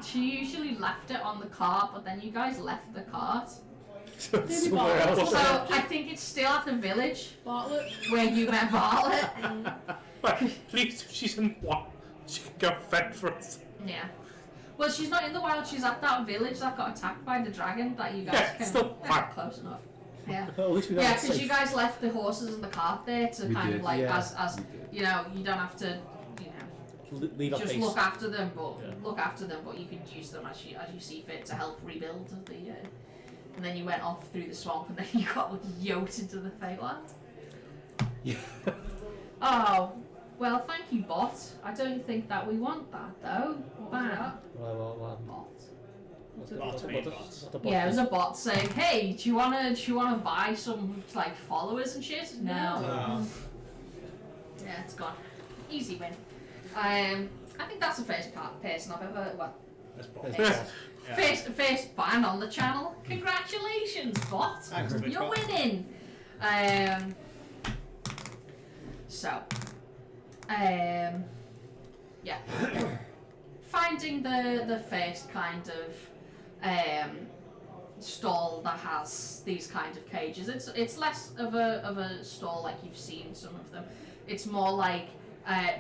she usually left it on the cart, but then you guys left the cart. Somewhere else. So I think it's still at the village Bartlett. where you met Bartlett. But at least if she's in one, she can go fend for us. Yeah. Well, she's not in the wild. She's at that village that got attacked by the dragon that you guys Yeah, can. still fine. Close enough. Yeah. At least we know Yeah, it's because safe. you guys left the horses in the cart there to We kind did, of like yeah. as We did. you know, you don't have to, you know, leave a Just base. look after them, Yeah. but you can use them as you see fit to help rebuild the. And then you went off through the swamp, and then you got yoked into the Feyland. Yeah. Oh, well, thank you, bot. I don't think that we want that though. What was that? Well, Bot. what the Yeah, it was a bot saying, "Hey, do you wanna buy some like followers and shit?" No. Yeah, it's gone. Easy win. I think that's the first person I've ever first ban on the channel. Congratulations, bot. Thanks, Twitch You're bot. winning. Yeah. Finding the first kind of stall that has these kind of cages. It's less of a stall like you've seen some of them. It's more like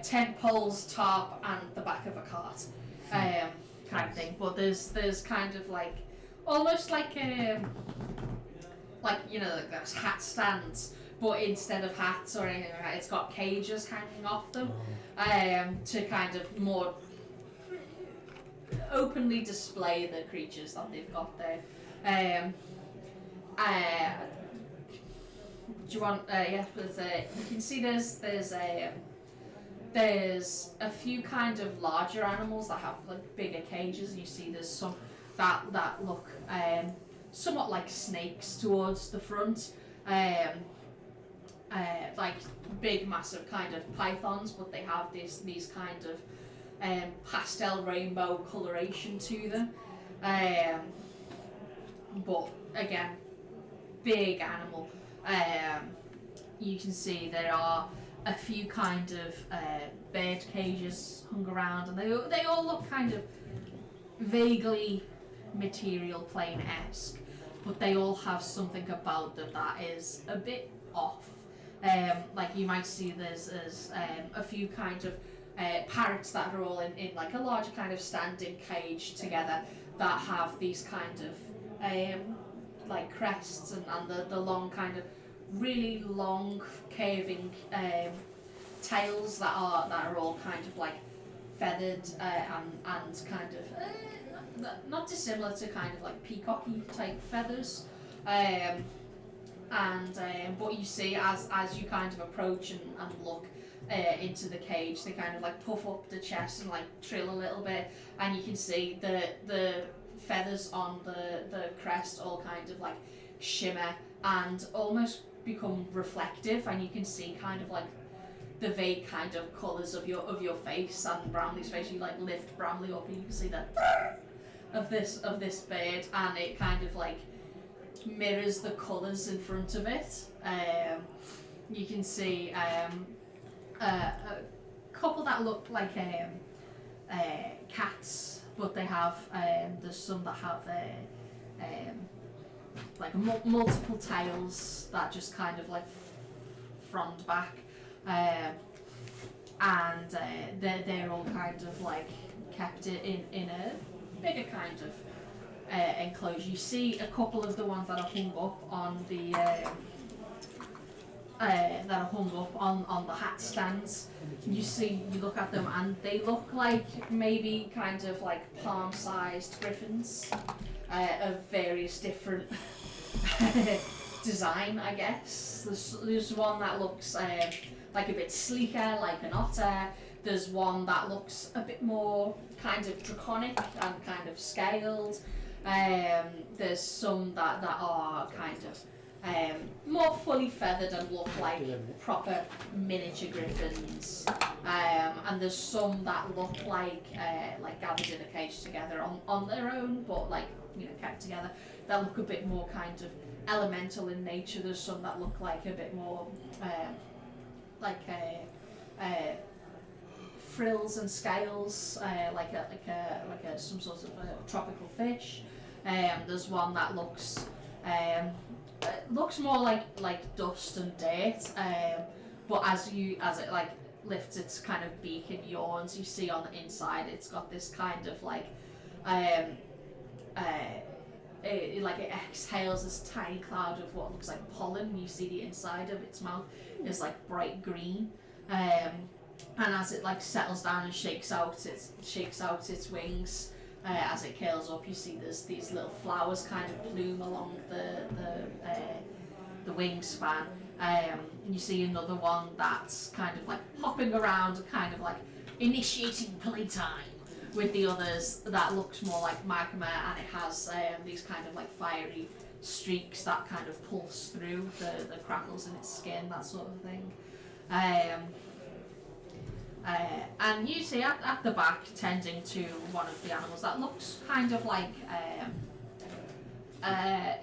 tent poles, tarp, and the back of a cart, kind of thing. But there's kind of like almost like like there's hat stands, but instead of hats or anything like that, it's got cages hanging off them, to kind of more openly display the creatures that they've got there. Do you want? Yeah, you can see there's a few kind of larger animals that have like bigger cages. You see there's some that look somewhat like snakes towards the front, like big massive kind of pythons, but they have these kind of pastel rainbow coloration to them. But again, big animal. You can see there are a few kind of bird cages hung around, and they all look kind of vaguely material plane-esque, but they all have something about them that is a bit off. Like you might see there's a few kind of parrots that are all in like a larger kind of standing cage together that have these kind of like crests and the long kind of really long curving tails that are all kind of like feathered and kind of not dissimilar to kind of like peacocky type feathers, but you see as you kind of approach and look into the cage, they kind of like puff up the chest and like trill a little bit, and you can see the feathers on the crest all kind of like shimmer and almost become reflective, and you can see kind of like the vague kind of colours of your face and Bramley's face. You like lift Bramley up and you can see the of this bird, and it kind of like mirrors the colours in front of it. You can see a couple that look like cats, but they have there's some that have like multiple tails that just kind of like front back, and they're all kind of like kept in a bigger kind of enclosure. You see a couple of the ones that are hung up on the on the hat stands. You look at them and they look like maybe kind of like palm-sized griffins of various different design, I guess. There's one that looks like a bit sleeker, like an otter. There's one that looks a bit more kind of draconic and kind of scaled. There's some that are kind of more fully feathered and look like proper miniature griffins. And there's some that look like gathered in a cage together on their own, but like, you know, kept together, that look a bit more kind of elemental in nature. There's some that look like a bit more like frills and scales, like some sort of tropical fish. There's one that looks more like dust and dirt, but as it like lifts its kind of beak and yawns, you see on the inside it's got this kind of like it exhales this tiny cloud of what looks like pollen. You see the inside of its mouth is like bright green, and as it like settles down and shakes out its wings, as it curls up, you see there's these little flowers kind of bloom along the wingspan. And you see another one that's kind of like hopping around, kind of like initiating playtime with the others. That looks more like magma, and it has these kind of like fiery streaks that kind of pulse through the crackles in its skin, that sort of thing. And you see at the back, tending to one of the animals that looks kind of like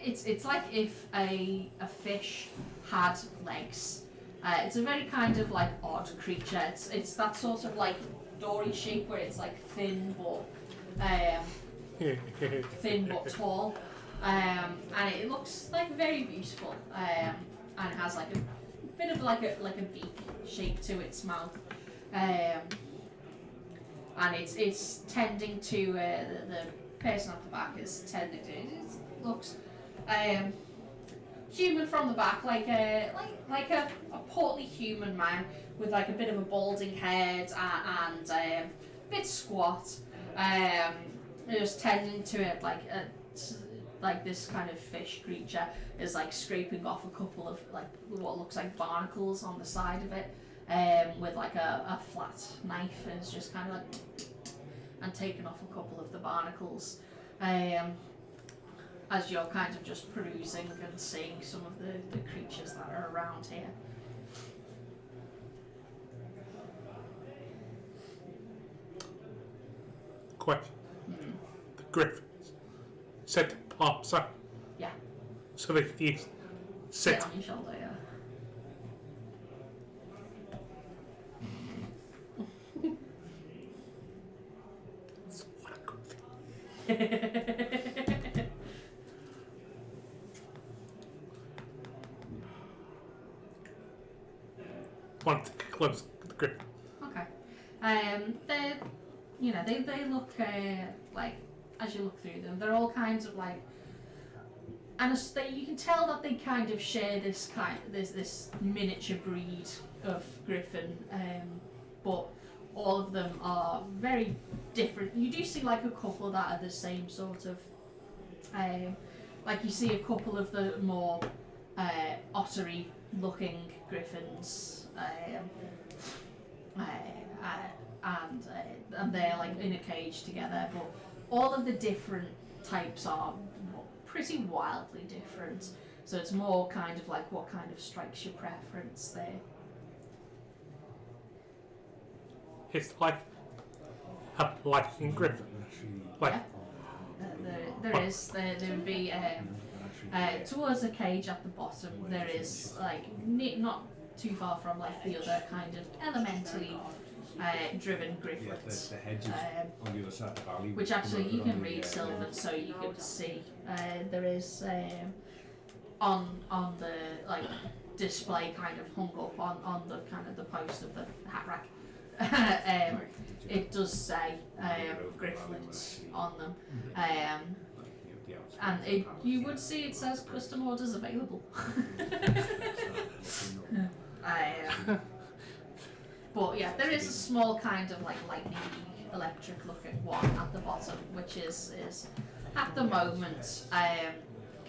it's like if a fish had legs. It's a very kind of like odd creature. It's that sort of like dory shape where it's like thin but tall, and it looks like very beautiful, and it has like a bit of like a beak shape to its mouth, and it's tending to the person at the back is tending to it looks human from the back, like a portly human man with like a bit of a balding head and a bit squat, just tending to it like this kind of fish creature is like scraping off a couple of like what looks like barnacles on the side of it, with like a flat knife, and it's just kind of like and taking off a couple of the barnacles, as you're kind of just perusing and seeing some of the creatures that are around here. Question. The griffins set the palms up. Yeah. So they can use Sit sit. on your shoulder, yeah. What a griffin. Want to get close to the griffin. Okay. They look like, as you look through them, they're all kinds of like, and you can tell that they kind of share this miniature breed of griffin, but all of them are very different. You do see like a couple that are the same sort of, like you see a couple of the more ottery looking griffins, and they're like in a cage together, but all of the different types are pretty wildly different, so it's more kind of like what kind of strikes your preference there. It's like a lightning griffin. Like There would be towards a cage at the bottom. There is like not too far from like the other kind of elementally driven griffins, The hedges on the other side of the valley. which actually you can read Sylvan, so you could see there is on the like display kind of hung up on the kind of the post of the hat rack. It does say griffins on them, and you would see it says custom orders available. But yeah, there is a small kind of like lightning electric looking one at the bottom, which is at the moment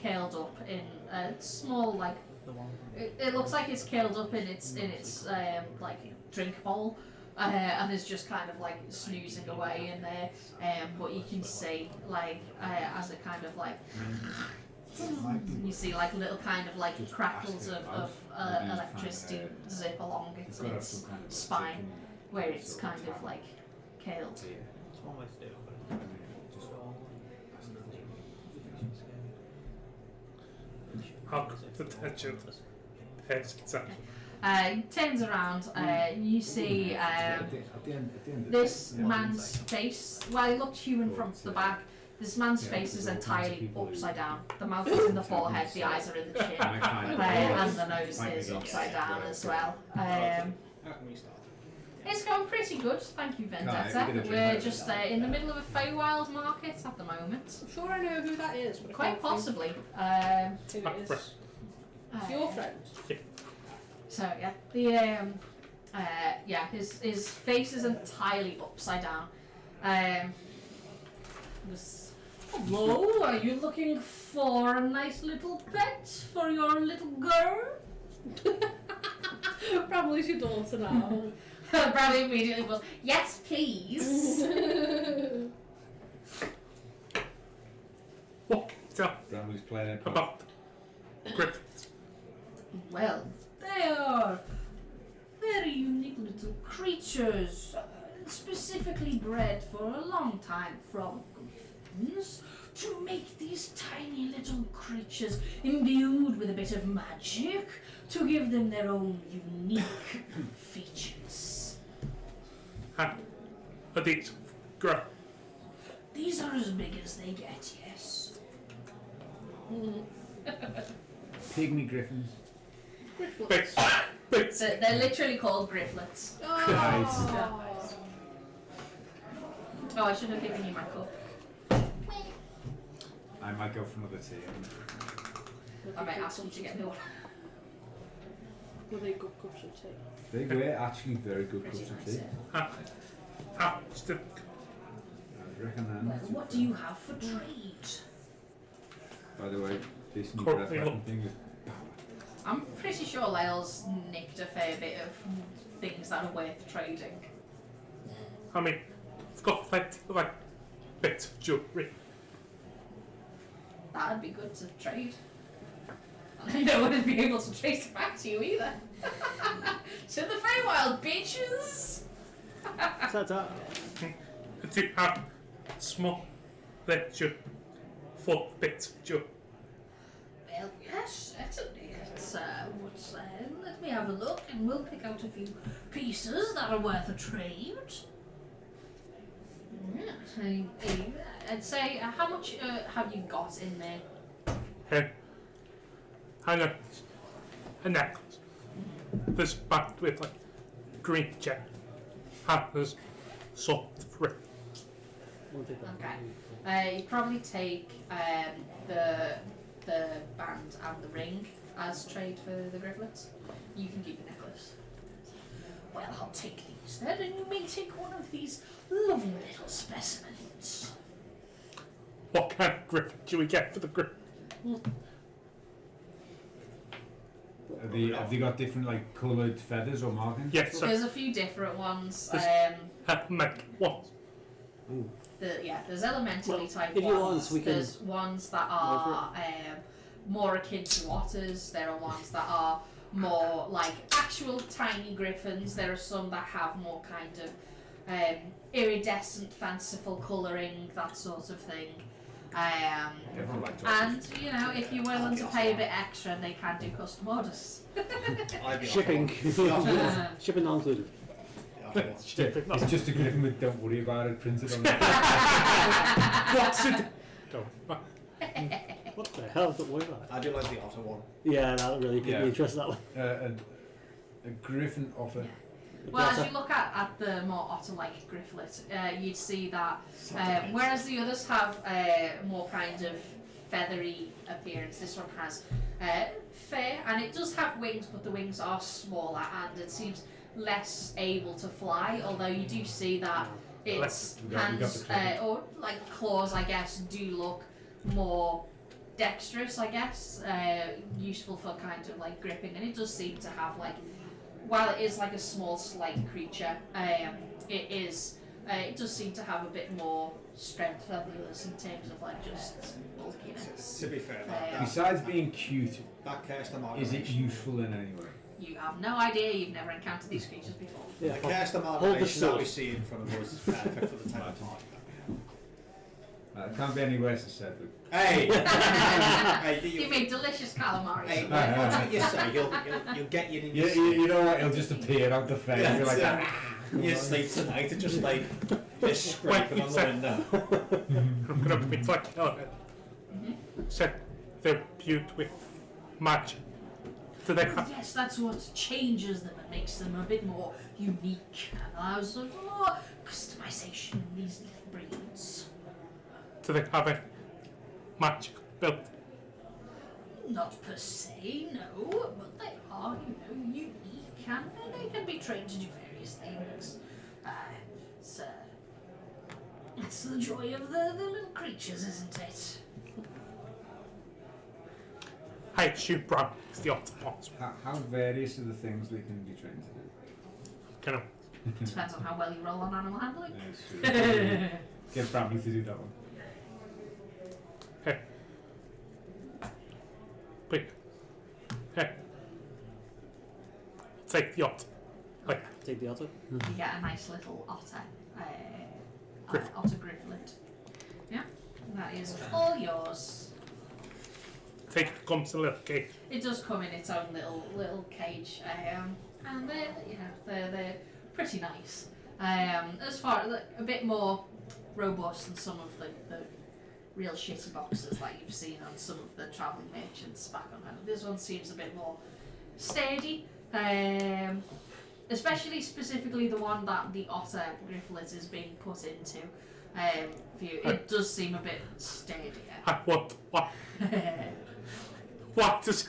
curled up in a small like it looks like it's curled up in its like drink bowl, and is just kind of like snoozing away in there, but you can see like as it kind of like you see like little kind of like crackles of electricity zip along its spine where it's kind of like curled. It's one way to do it. how the tension heads itself. Turns around, you see this man's face. Well, he looked human from the back. This man's face is entirely upside down. The mouth is in the forehead, the eyes are in the chin, and the nose is upside down as well. It's going pretty good, thank you, Vendetta. We're just in the middle of a Feywild market at the moment. I'm sure I know who that is. But I Quite can't possibly. think who it is. It's your friend. So yeah, the Yeah, his face is entirely upside down. Hello, are you looking for a nice little pet for your little girl? Bramley's your daughter now. Bradley immediately goes, yes, please. What can you tell Bramley's playing it. about griffins? Well, they are very unique little creatures, specifically bred for a long time from griffins to make these tiny little creatures imbued with a bit of magic to give them their own unique features. Are these grow? These are as big as they get, yes. Pygmy griffins. Bits. Bits. They're literally called grifflets. Oh. Oh, I should have given you my cup. I might go for another tea. I might ask you to get me one. Were they good cups of tea? They were actually very good cups Pretty of nice, tea. yeah. Still. I'd recommend. Well, what do you have for trade? By the way, this new Cool. breath weapon thing is. I'm pretty sure Lyle's nicked a fair bit of things that are worth trading. I mean, I've got plenty of like bits of jewellery. That'd be good to trade. And I wouldn't be able to trace it back to you either. To the Feywild, bitches! Ta-ta. I do have small ledger full of bits of jewellery. Well, yes, certainly. Let me have a look and we'll pick out a few pieces that are worth a trade. Yes, I'd say, how much have you got in there? Hang on. A necklace. There's backed with like green gem. And there's salt free. Okay. You probably take the band and the ring as trade for the grifflets. You can keep the necklace. Well, I'll take these then, and you may take one of these lovely little specimens. What kind of griffin do we get for the griffin? Have they got different like coloured feathers or markings? Yes, sir. There's a few different ones. Make one. There's elementally type if you ones. want, we can There's ones that are more akin to otters. There are ones that are more like actual tiny griffins. There are some that have more kind of iridescent, fanciful colouring, that sort of thing. Everyone likes And you know, if you're willing to pay a bit extra, they can do custom orders. Shipping. Shipping not included. It's just a griffin with "Don't worry about it" printed on it. What's it? Go. What the hell? Don't worry about it. I do like the otter one. Yeah, that'll really pique Yeah. me interest, that one. A griffin otter. Well, as you look at the more otter-like grifflet, you'd see that whereas the others have more kind of feathery appearance, this one has fair, and it does have wings, but the wings are smaller and it seems less able to fly, although you do see that its We got hands, the claw. or like claws, I guess, do look more dexterous, I guess, useful for kind of like gripping, and it does seem to have like, while it is like a small, slight creature, it does seem to have a bit more strength than the others in terms of like just bulkiness. To be fair, Besides being cute, that cursed is it amalgamation. useful in any way? You have no idea, you've never encountered these creatures before. Yeah, The cursed hold the amalgamation that sword. we see in front of us is perfect for the type of party. It can't be any worse, I said. Hey! Hey, You made delicious calamari. Hey, Right, watch right. what you say. You'll get you in You, your you know what? He'll just appear out the face. Yeah, You're like, yeah. You sleep tonight and just like just scraping on the window. I'm gonna be fucking on it. Said they're imbued with magic. Do they have? Yes, that's what changes them and makes them a bit more unique and allows them for more customization in these little breeds. Do they have a magic built? Not per se, no, but they are, unique, and they can be trained to do various things. It's the joy of the little creatures, isn't it? I assume Brown is the octopus. How various are the things they can be trained to do? Kind of. Depends on how well you roll on animal handling. Yeah, it's true. Get Bradley to do that one. Hey. Wait. Hey. Take the otter. Like, Take the otter. You get a nice little otter. Griff. Otter grifflet. Yeah, that is all yours. take it comes a little cage. It does come in its own little cage, and they're pretty nice. As far as a bit more robust than some of the real shitty boxes that you've seen on some of the travelling merchants back on home. This one seems a bit more sturdy, especially specifically the one that the otter grifflet is being put into. For you, it does seem a bit sturdier. What does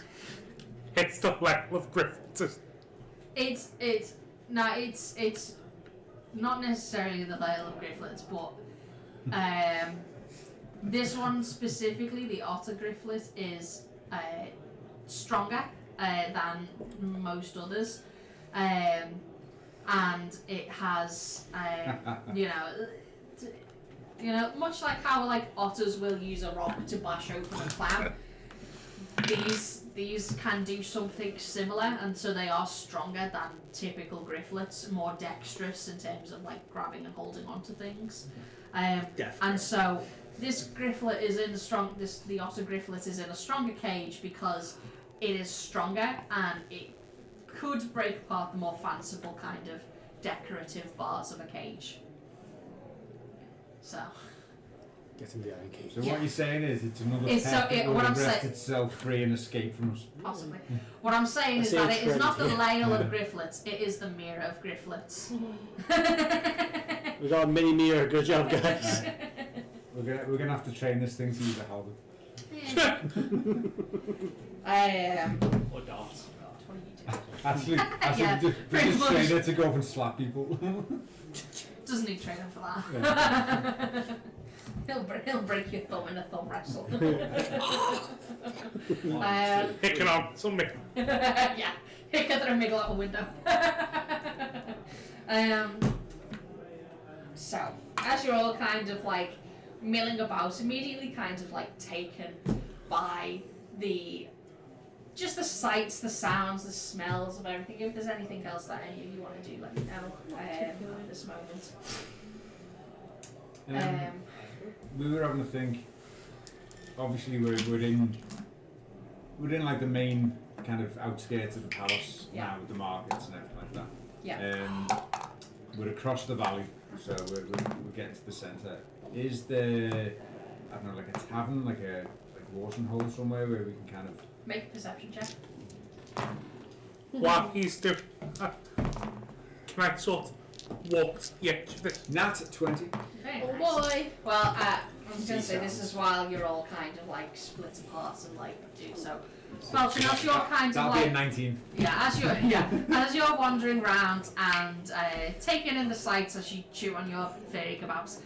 it's the level of griffins? It's not necessarily the level of grifflets, but this one specifically, the otter grifflet, is stronger than most others, and it has much like how otters will use a rock to bash open a clam. These can do something similar, and so they are stronger than typical grifflets, more dexterous in terms of grabbing and holding onto things. And so this grifflet is in the otter grifflet is in a stronger cage because it is stronger and it could break apart the more fanciful kind of decorative bars of a cage. So. Get in the iron cage. So what you're saying is it's another It's pet that will what I'm rest saying- itself free and escape from us. Possibly. What I'm saying is that it is not the Lail of grifflets, it is the mirror of grifflets. We got a mini mirror. Good job, guys. We're gonna have to train this thing to use a halberd. Or darts. What are you doing? Actually, Yeah, just pretty much. train it to go up and slap people. Doesn't need training for that. He'll break your thumb in a thumb wrestle. Picking on something. Yeah, hick at a miggle out a window. So, as you're all kind of milling about, immediately kind of taken by the sights, the sounds, the smells of everything. If there's anything else that any of you want to do, let me know at this moment. We were having to think. Obviously, we're in the main kind of outskirts of the palace now, with the markets and everything like that. Yeah. We're across the valley, so we're getting to the centre. Is there, I don't know, a tavern, a watering hole somewhere where we can kind of Make a perception check. While he's doing can I sort of walk to the edge of this? Nat 20. Very Oh nice. boy. Well, I was going to say this is while you're all kind of split apart and do so. Falcon, as you're kind That'll of be a 19. as you're wandering around and taking in the sights as you chew on your fairy kebabs,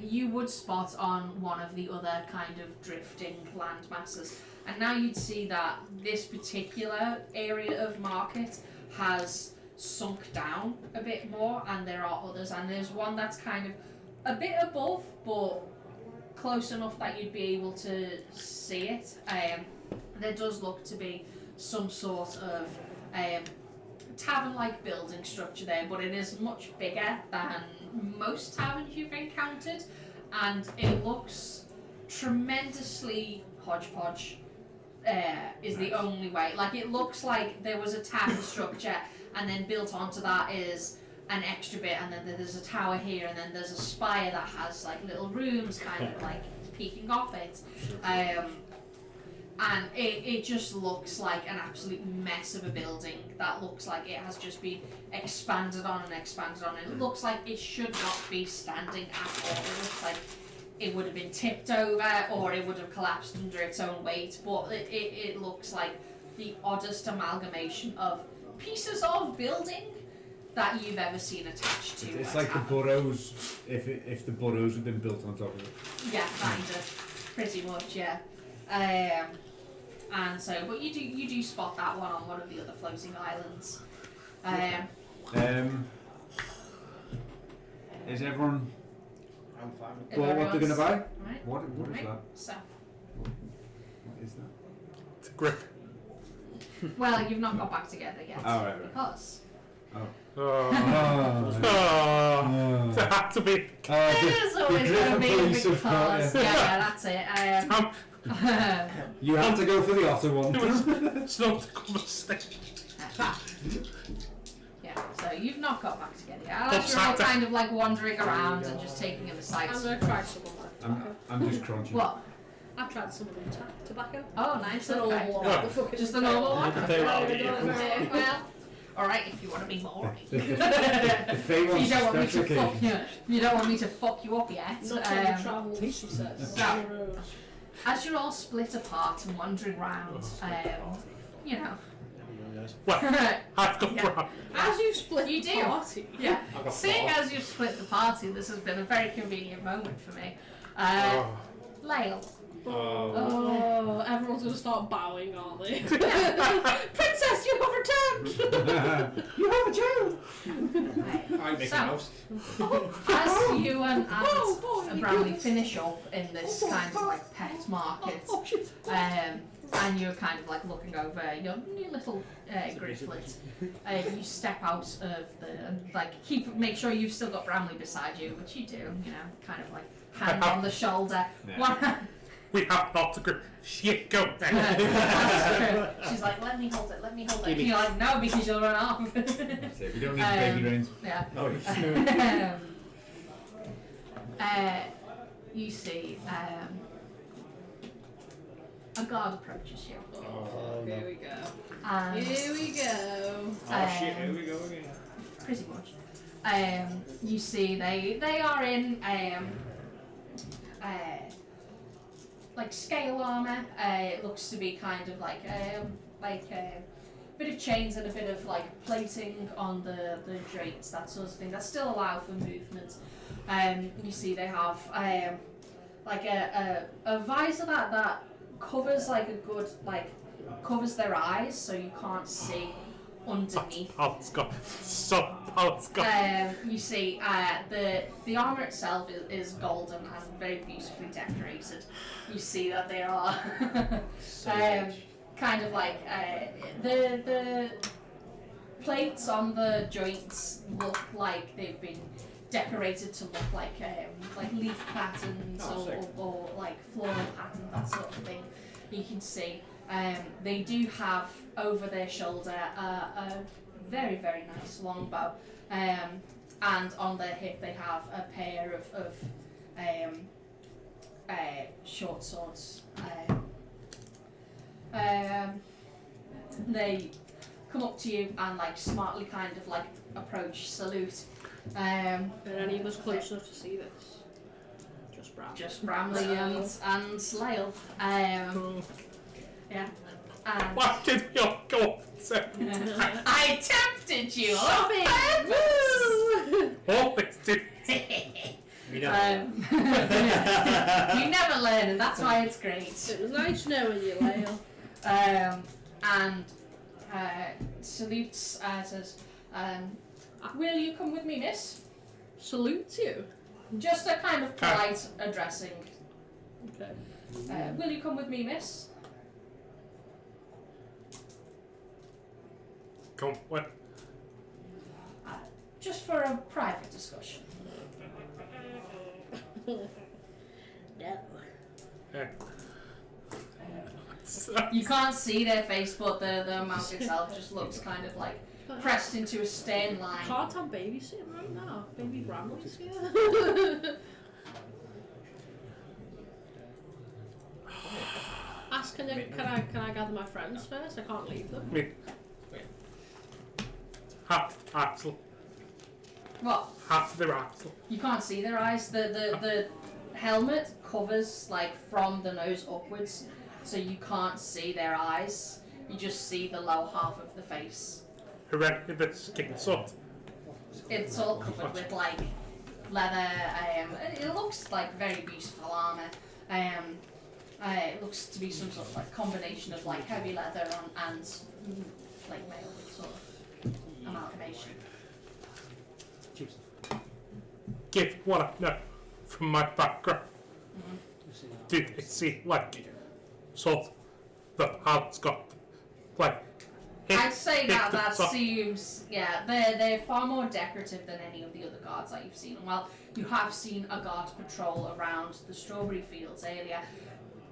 you would spot on one of the other kind of drifting land masses, and now you'd see that this particular area of market has sunk down a bit more, and there are others, and there's one that's kind of a bit above but close enough that you'd be able to see it. There does look to be some sort of tavern-like building structure there, but it is much bigger than most taverns you've encountered, and it looks tremendously hodgepodge. Is the only way. It looks like there was a tavern structure, and then built onto that is an extra bit, and then there's a tower here, and then there's a spire that has little rooms kind of peeking off it. And it just looks like an absolute mess of a building that looks like it has just been expanded on and expanded on. And it looks like it should not be standing at all. It looks like it would have been tipped over or it would have collapsed under its own weight, but it looks like the oddest amalgamation of pieces of building that you've ever seen attached to. It's like the burrows, if the burrows had been built on top of it. Yeah, kind of, pretty much, yeah. And so, but you do spot that one on one of the other floating islands. Is everyone I'm fine. bought what they're going to buy? Right. What is Right. that? So, What is that? It's a griffin. well, you've not got back together yet. Oh, right. Because Oh. Oh. It had to be. there's always going to be a police have got because. you. Yeah, that's it. You have to go for the otter one. It was it's not a conversation. Yeah, so you've not got back together yet. Unless you're all kind of like wandering around and just taking in the sights. I'm going to try some of that. I'm just crunching. What? I've tried some of the tobacco. Oh, nice. The Okay. normal one. Yeah. The fucking Just the normal one? Yeah. Well, alright, if you want to be more. The Fae If you wants don't want me to special fuck occasions. you don't want me to fuck you up yet. Not on the travel, she says. so- On the road. As you're all split apart and wandering around, you know. Well, I've got Yeah. brown. As you split You the do. party. Yeah. I've got Seeing four. as you've split the party, this has been a very convenient moment for me. Oh. Lael. Oh, everyone's going to start bowing, aren't they? Princess, you have returned! You have a child. I make So- a house. As you and Oh, Bramley finish up in this kind of like pet market, Oh, shit. and you're kind of like looking over your new little grifflet, you step out of the like make sure you've still got Bramley beside you, which you do, you know, kind of like hand on the shoulder. Yeah. One hand. We have not a grip. Shit, go then. She's like, let me hold it, let me hold it. Give me- And you're like, no, because you'll run off. That's it. We don't need baby reins. Yeah. Oh, You see, a guard approaches you. Oh, here we go. And, Here we go. oh shit, here we go again. pretty much. You see, they are in like scale armor. It looks to be kind of like a bit of chains and a bit of like plating on the joints, that sort of thing. That still allow for movement. You see, they have like a visor that covers like a good covers their eyes, so you can't see underneath. Paul's got. So Paul's got. You see, the armor itself is golden and very beautifully decorated. You see that they are kind of like the plates on the joints look like they've been decorated to look like leaf patterns or like floral patterns, that sort of thing. You can see they do have over their shoulder a very, very nice longbow, and on their hip they have a pair of short swords. They come up to you and like smartly kind of like approach, salute. Are any of us close enough to see this? Just Bram. Just Bramley and Lael. Yeah. And Why did we all go? I tempted you. Stop it! Always did. We know. You never learn, and that's why it's great. It was nice knowing you, Lael. And salutes, says, will you come with me, miss? Salutes you. Just a kind of polite addressing. Okay. Will you come with me, miss? Come what? Just for a private discussion. No. You can't see their face, but the mouth itself just looks kind of like pressed into a stern line. Can't have baby sitting right now. Baby Bramley's here. Ask, can I gather my friends first? I can't leave them. Me. Hat, Axel. What? Hat their Axel. You can't see their eyes. The helmet covers like from the nose upwards, so you can't see their eyes. You just see the lower half of the face. Around the skin sort. It's all covered with like leather. It looks like very beautiful armor. It looks to be some sort of like combination of like heavy leather and like mail sort of amalgamation. Give what I know from my background. Did it seem like sort of the heart's got like I'd say that hit the top. seems, yeah, they're far more decorative than any of the other guards that you've seen. And while you have seen a guard patrol around the strawberry fields earlier,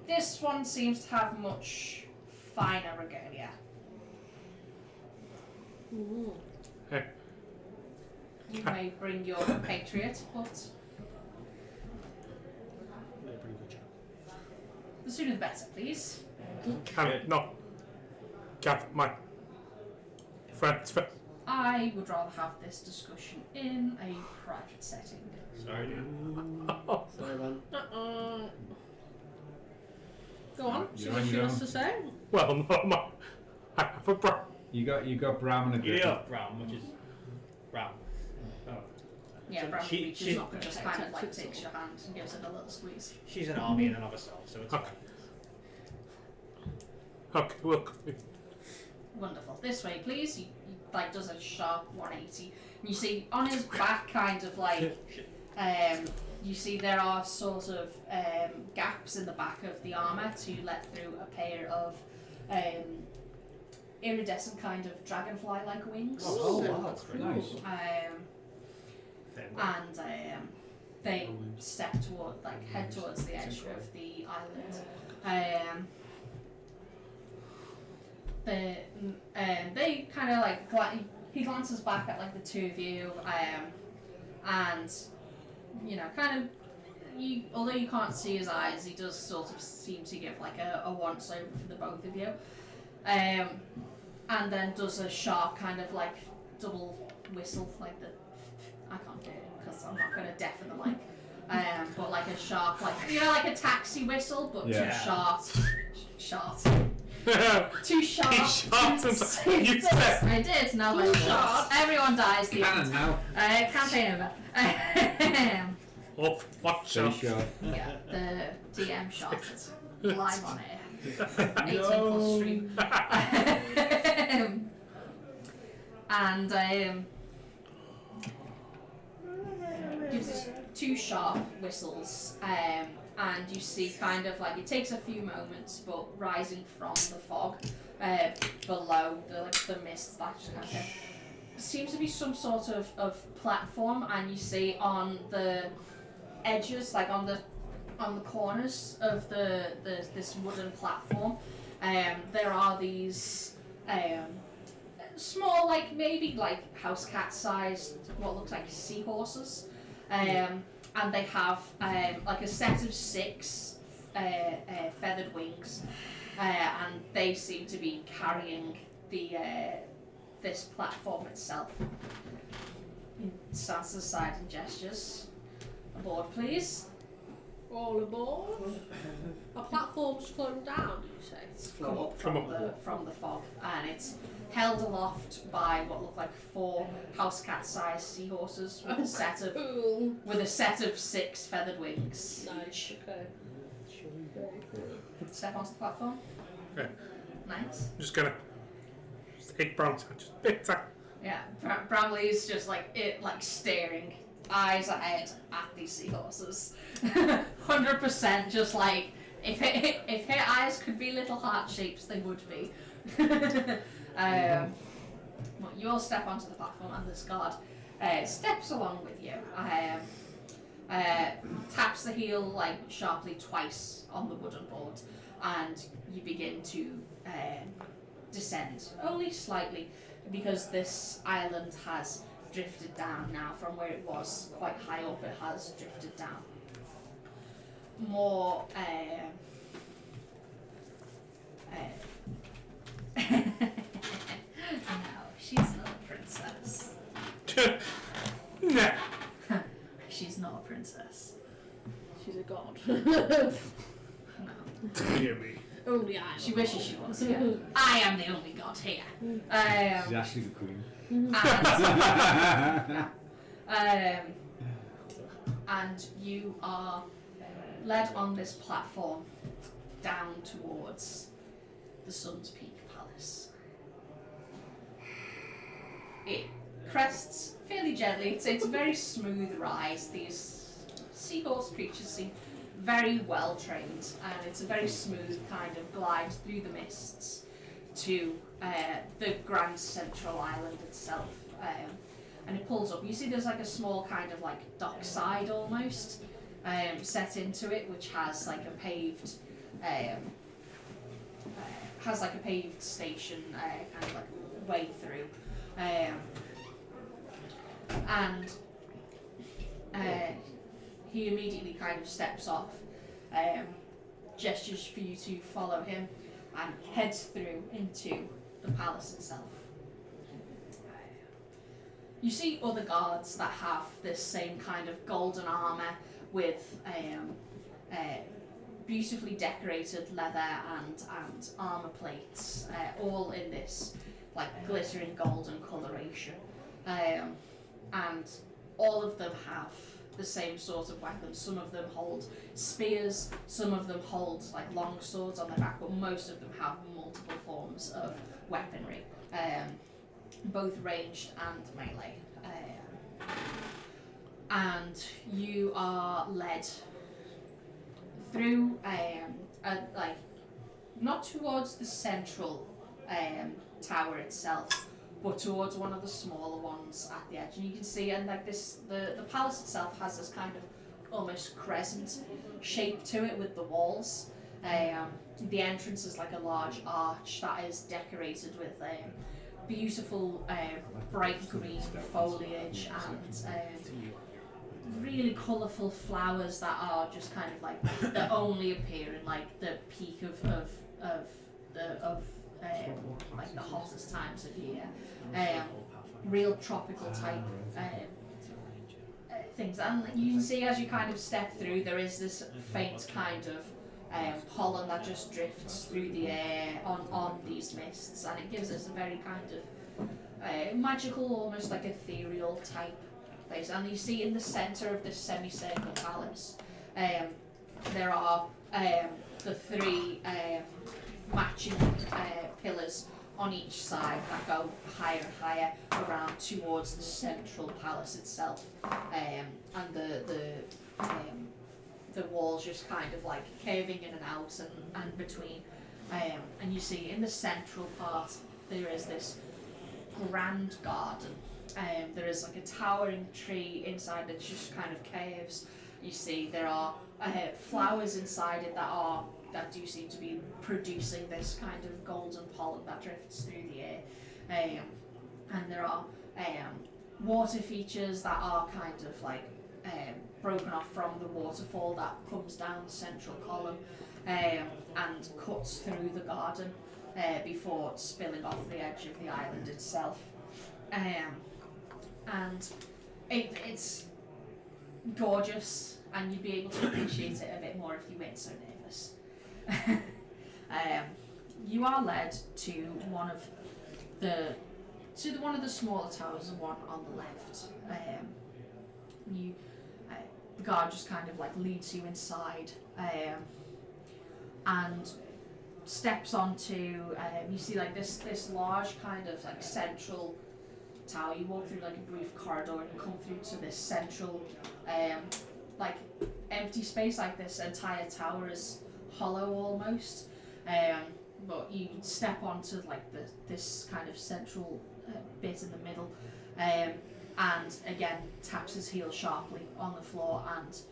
this one seems to have much finer regalia. Ooh. Hey, You may bring your compatriot, but the sooner the better, please. can not gather my friends first. I would rather have this discussion in a private setting. Sorry, dude. Sorry, man. Go on. See You're what on she your has own. to say. Well, no, I have a bro. You got Bram and a Yeah, Griffin. Brown, which is Brown. Oh. Yeah, So Bradley she- Beach she- is not just kind of like takes your hand and gives it a little squeeze. She's an army in and of herself, so it's Okay. fine. Okay, well, come in. Wonderful. This way, please. He like does a sharp 180. And you see on his back, kind of like, you see there are sort of gaps in the back of the armor to let through a pair of iridescent kind of dragonfly-like wings. Oh, wow, that's very Nice. And they step toward, like, head towards the edge of the island. They kind of like he glances back at like the two of you, and you know, kind of. Although you can't see his eyes, he does sort of seem to give like a once over for the both of you, and then does a sharp kind of like double whistle, like the. I can't do it because I'm not going to deafen the mic. But like a sharp, like like a taxi whistle, but Yeah. too short. Too sharp. He shot him. You said. I did. Now let shot. Everyone dies. The Cannon end. now. Campaign over. Oh, what Stay shot? sure. Yeah, the DM shot it live on air. 18 plus stream. And gives us two sharp whistles, and you see kind of like it takes a few moments, but rising from the fog below the mist that just kind of seems to be some sort of platform, and you see on the edges, like on the corners of this wooden platform, there are these small, like maybe like house cat sized, what looks like seahorses, and they have like a set of 6 feathered wings, and they seem to be carrying this platform itself. He stands aside and gestures. Aboard, please. All aboard. A platform's flown down, did you say? It's come up from the fog, and it's held aloft by what look like 4 house cat sized seahorses with a set of 6 feathered wings. Nice. Okay. Step onto the platform. Okay. Nice. I'm just gonna take Brown's hand just a bit. Yeah, Bramley's just like staring, eyes ahead at these seahorses. 100% just like if her eyes could be little heart shapes, they would be. Well, you all step onto the platform, and this guard steps along with you. Taps the heel like sharply twice on the wooden board, and you begin to descend only slightly, because this island has drifted down now from where it was quite high up. It has drifted down more. No, she's not a princess. Nah. She's not a princess. She's a Only I. She wishes she was. Yeah. I am the only god here. She's actually the queen. And you are led on this platform down towards the Sun's Peak Palace. It crests fairly gently. It's a very smooth rise. These seahorse creatures seem very well trained, and it's a very smooth kind of glide through the mists to the Grand Central Island itself. And it pulls up. You see there's like a small kind of like dockside almost set into it, which has like a paved station kind of like way through. And he immediately kind of steps off, gestures for you to follow him, and heads through into the palace itself. You see other guards that have this same kind of golden armour with beautifully decorated leather and armour plates, all in this like glittering golden coloration. And all of them have the same sort of weapons. Some of them hold spears, some of them hold like long swords on their back, but most of them have multiple forms of weaponry, both ranged and melee. And you are led through, like, not towards the central tower itself, but towards one of the smaller ones at the edge. And you can see, and like this, the palace itself has this kind of almost crescent shape to it with the walls. The entrance is like a large arch that is decorated with beautiful bright green foliage and really colourful flowers that are just kind of like that only appear in like the peak of like the hottest times of year. Real tropical type things, and you can see as you kind of step through, there is this faint kind of pollen that just drifts through the air on these mists, and it gives us a very kind of magical, almost like ethereal type place. And you see in the centre of this semicircle palace, there are the three matching pillars on each side that go higher and higher around towards the central palace itself, and the walls just kind of like curving in and out and between, and you see in the central part there is this grand garden. There is like a towering tree inside that just kind of caves. You see there are flowers inside it that do seem to be producing this kind of golden pollen that drifts through the air. And there are water features that are kind of like broken off from the waterfall that comes down the central column and cuts through the garden before spilling off the edge of the island itself. And it's gorgeous, and you'd be able to appreciate it a bit more if you weren't so nervous. You are led to one of the smaller towers, the one on the left. The guard just kind of like leads you inside, and steps onto. You see like this large kind of like central tower. You walk through like a brief corridor and you come through to this central like empty space. Like this entire tower is hollow almost, but you step onto like this kind of central bit in the middle, and again taps his heel sharply on the floor, and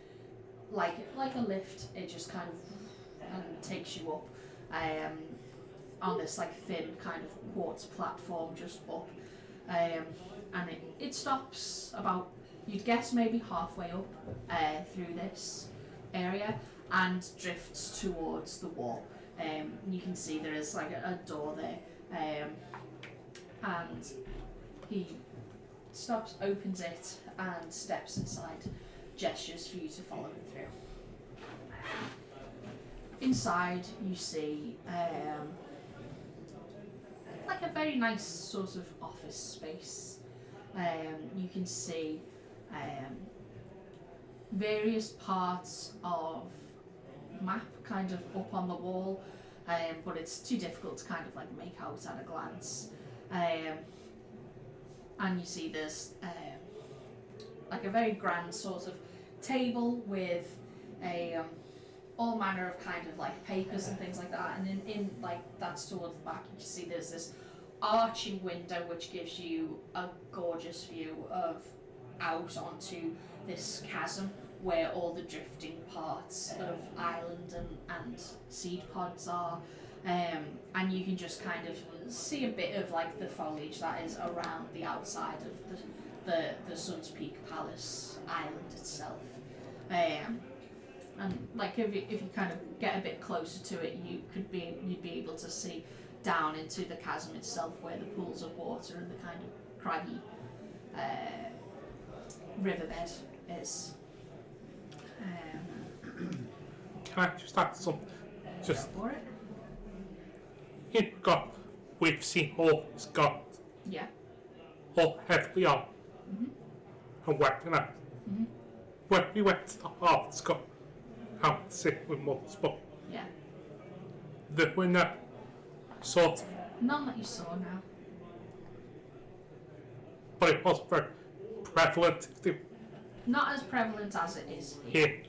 like a lift, it just kind of takes you up on this like thin kind of quartz platform just up, and it stops about, you'd guess maybe halfway up through this area, and drifts towards the wall. You can see there is like a door there, and he stops, opens it, and steps inside, gestures for you to follow him through. inside you see like a very nice sort of office space. You can see various parts of map kind of up on the wall, but it's too difficult to kind of like make out at a glance. And you see there's like a very grand sort of table with all manner of kind of like papers and things like that, and in like that's towards the back you can see there's this arching window which gives you a gorgeous view of out onto this chasm where all the drifting parts of island and seed pods are, and you can just kind of see a bit of like the foliage that is around the outside of the Sun's Peak Palace island itself. And like if you kind of get a bit closer to it, you'd be able to see down into the chasm itself where the pools of water and the kind of craggy riverbed is. Can I just add something? Just Go for it. in God, we've seen all his God, Yeah. all heavily armed and weaponized. When we went to the Harvard School, out sick with multiple, Yeah. there were no sort of, None that you saw now. but it was very prevalent Not as prevalent as it is here. here.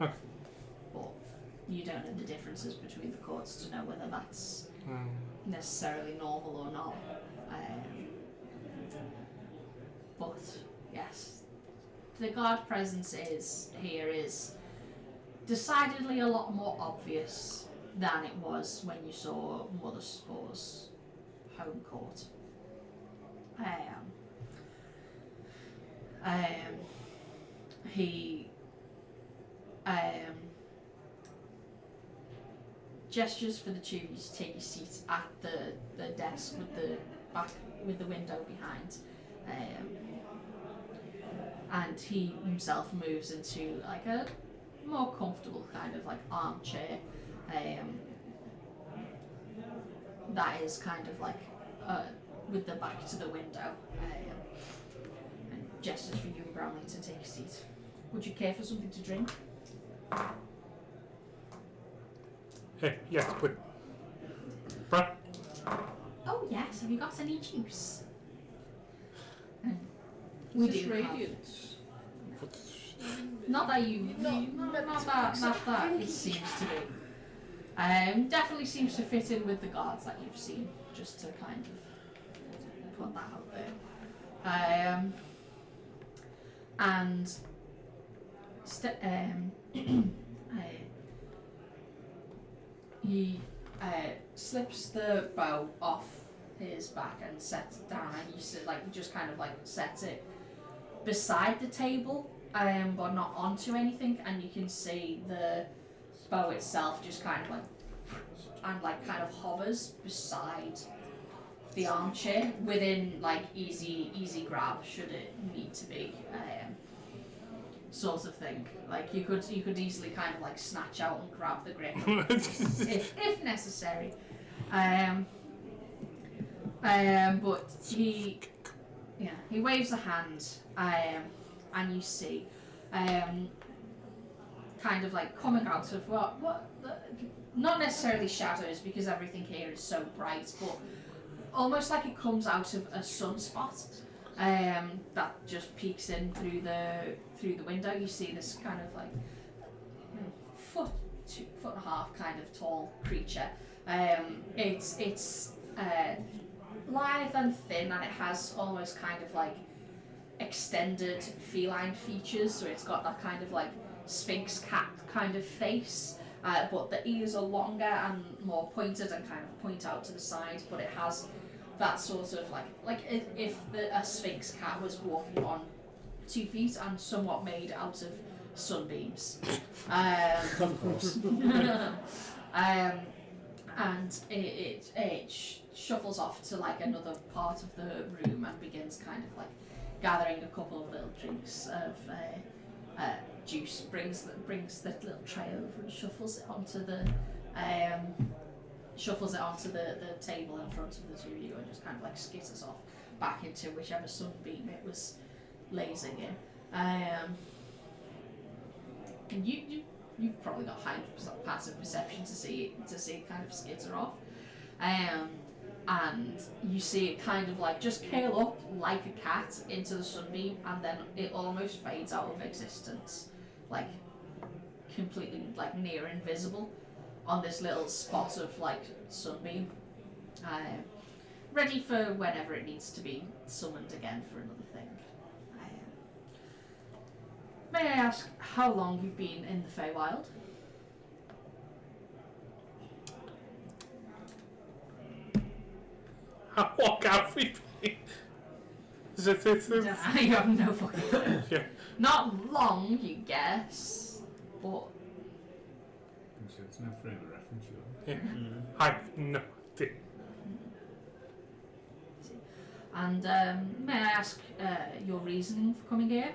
Okay. But you don't know the differences between the courts to know whether that's necessarily normal or not. But yes, the guard presence here is decidedly a lot more obvious than it was when you saw Mother Spore's home court. He gestures for the two of you to take your seats at the desk with the window behind, and he himself moves into like a more comfortable kind of like armchair that is kind of like with the back to the window, and gestures for you and Brownlee to take a seat. Would you care for something to drink? Yes, but but Oh yes, have you got any juice? We Is this do have. Radiance? Not that you, not that it seems to be. Definitely seems to fit in with the guards that you've seen, just to kind of put that out there. And he slips the bow off his back and sets it down, and you sit like you just kind of like set it beside the table, but not onto anything, and you can see the bow itself just kind of like kind of hovers beside the armchair within like easy grab should it need to be, sort of thing. Like you could easily kind of like snatch out and grab the grip if necessary. But he waves a hand, and you see kind of like coming out of not necessarily shadows because everything here is so bright, but almost like it comes out of a sunspot that just peeks in through the window. You see this kind of like foot and a half kind of tall creature. It's lithe and thin, and it has almost kind of like extended feline features, so it's got that kind of like Sphinx cat kind of face, but the ears are longer and more pointed and kind of point out to the side, but it has that sort of like if a Sphinx cat was walking on 2 feet and somewhat made out of sunbeams. Of course. And it shuffles off to like another part of the room and begins kind of like gathering a couple of little drinks of Juice brings the little tray over and shuffles it onto the table in front of the two of you, and just kind of like skitters off back into whichever sunbeam it was lasing in. And you've probably got high passive perception to see it kind of skitter off. And you see it kind of like just curl up like a cat into the sunbeam, and then it almost fades out of existence, like completely like near invisible on this little spot of like sunbeam, ready for whenever it needs to be summoned again for another thing. May I ask how long you've been in the Feywild? How long have we been? Is it? You have no fucking clue. Yeah. Not long, you guess, but So it's no frame of reference, you Yeah. I no idea. And may I ask your reasoning for coming here?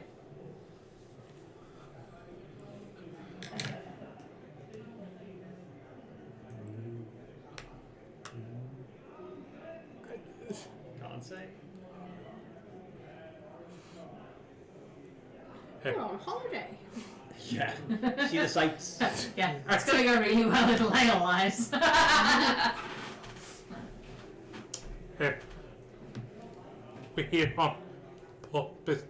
Can't say. We're on holiday. Yeah. See the sights. Yeah, it's going to go really well with Lale Lies. We're here on purpose.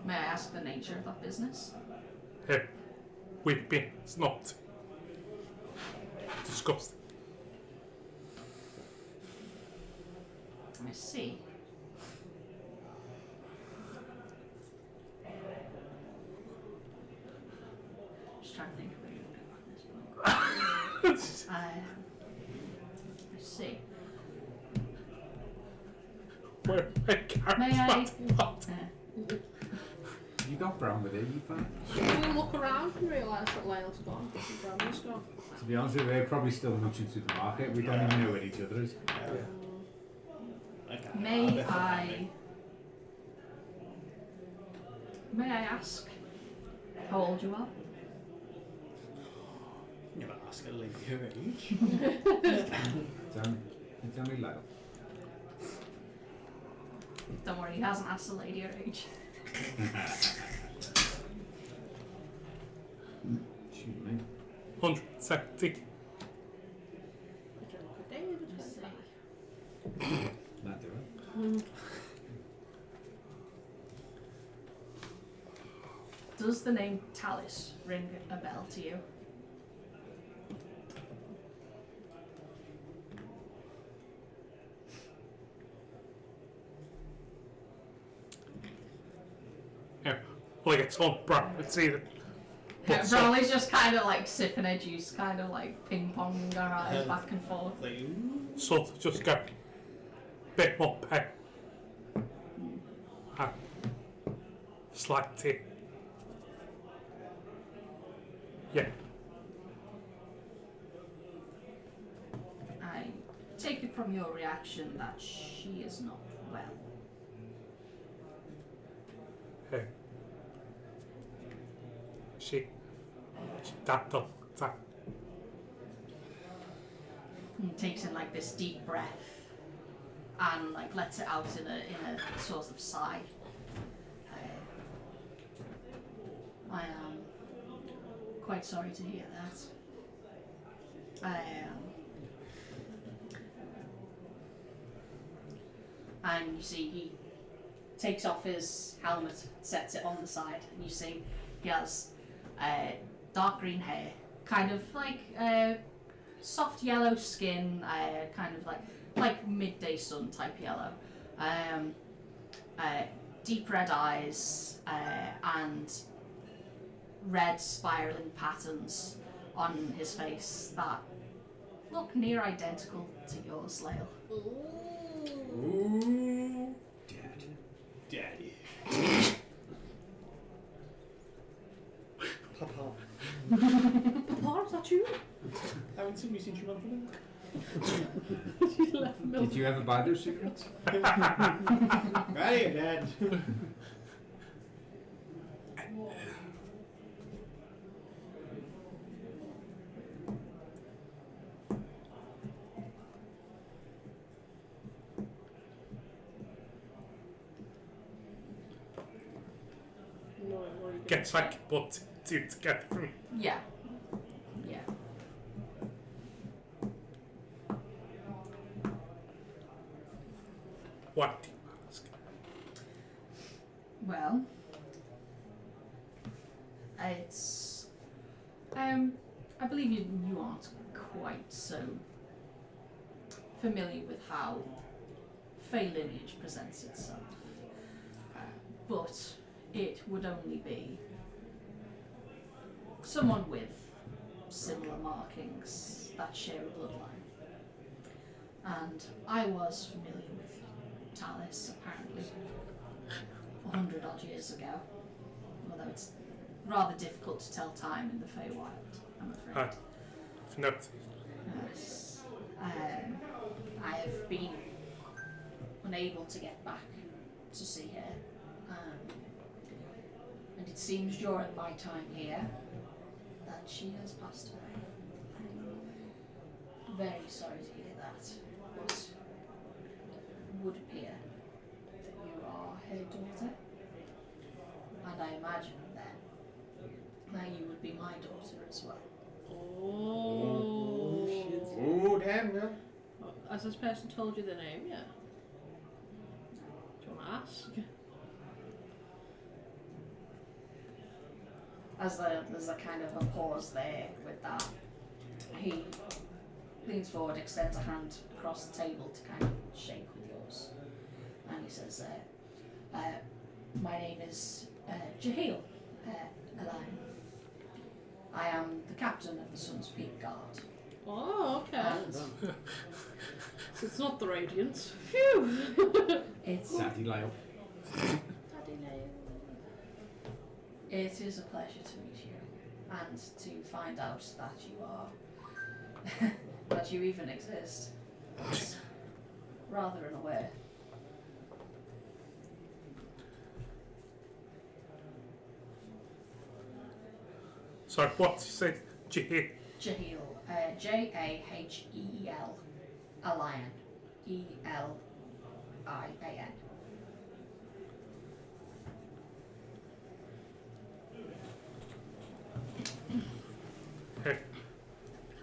May I ask the nature of that business? We've been not discussed. I see. Just trying to think of where you're going at this point. I see. Where May I? You got Brown with it, you fine? We'll look around and realise that Lyle's gone. Brandon's gone. To be honest with you, they're probably still mooching through the market. We don't even know where each other is. Okay. May I ask how old you are? Never ask a lady her age. It's only Lyle. Don't worry, he hasn't asked the lady her age. Shoot me. 170. Let's see. Not do it. Does the name Talis ring a bell to you? Yeah. Like it's on brown. It's either. But Broly's just kind of like sipping her juice, kind of like ping-ponging her eyes back and forth. Like, ooh. sort of just go bit more pay. Slight tea. Yeah. I take it from your reaction that she is not well. Hey. She that done that. And takes in like this deep breath and like lets it out in a sort of sigh. I am quite sorry to hear that. And you see he takes off his helmet, sets it on the side, and you see he has dark green hair, kind of like soft yellow skin, kind of like midday sun type yellow, deep red eyes, and red spiraling patterns on his face that look near identical to yours, Lale. Ooh. Daddy. Papa. Papa, is that you? Haven't seen me since you went for them. She left me. Did you ever buy those cigarettes? Right, Dad. gets like put together for me. Yeah. Yeah. What do you ask? Well, it's I believe you aren't quite so familiar with how Fey lineage presents itself, but it would only be someone with similar markings that share a bloodline. And I was familiar with Talis, apparently, 100 odd years ago, although it's rather difficult to tell time in the Feywild, I'm afraid. I've noticed. Yes. I have been unable to get back to see her, and it seems during my time here that she has passed away. I'm very sorry to hear that, but it would appear that you are her daughter, and I imagine then that you would be my daughter as well. Oh. Oh, damn, no. Has this person told you the name yet? Do you want to ask? As there's a kind of a pause there with that, he leans forward, extends a hand across the table to kind of shake with yours, and he says, my name is Jahil Elian. I am the captain of the Sun's Peak Guard. Oh, okay. And So it's not the Radiance. Phew! it's Daddy Lyle. Daddy Lyle. It is a pleasure to meet you, and to find out that you are, that you even exist. It's rather unaware. Sorry, what did you say? Jahil. Jahil, Jaheel, Elian, Elian. Hey,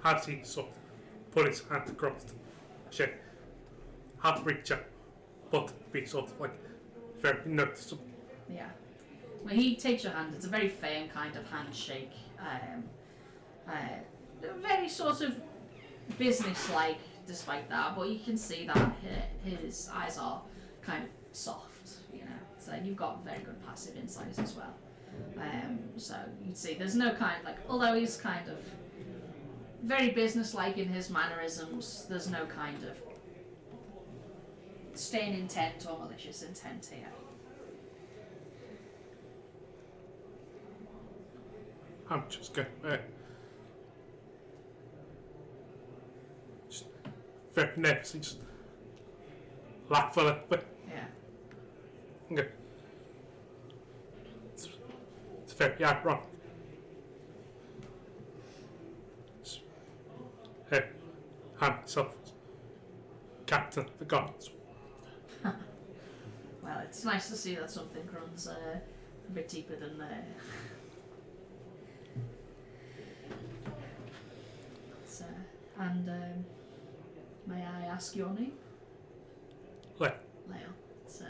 has he sort of put his hand across the shed? Half reach out, but be sort of like very noticeable. Yeah. When he takes your hand, it's a very firm kind of handshake. Very sort of business-like, despite that. But you can see that his eyes are kind of soft, you know. So you've got very good passive insight as well. So you'd see there's no kind like, although he's kind of very business-like in his mannerisms, there's no kind of staying intent or malicious intent here. I'm just going just very nervously just laugh a little bit. Yeah. Okay. It's very ironic. Hey, I'm myself as captain of the guards. Well, it's nice to see that something runs a bit deeper than and may I ask your name? Leo. Leo. It's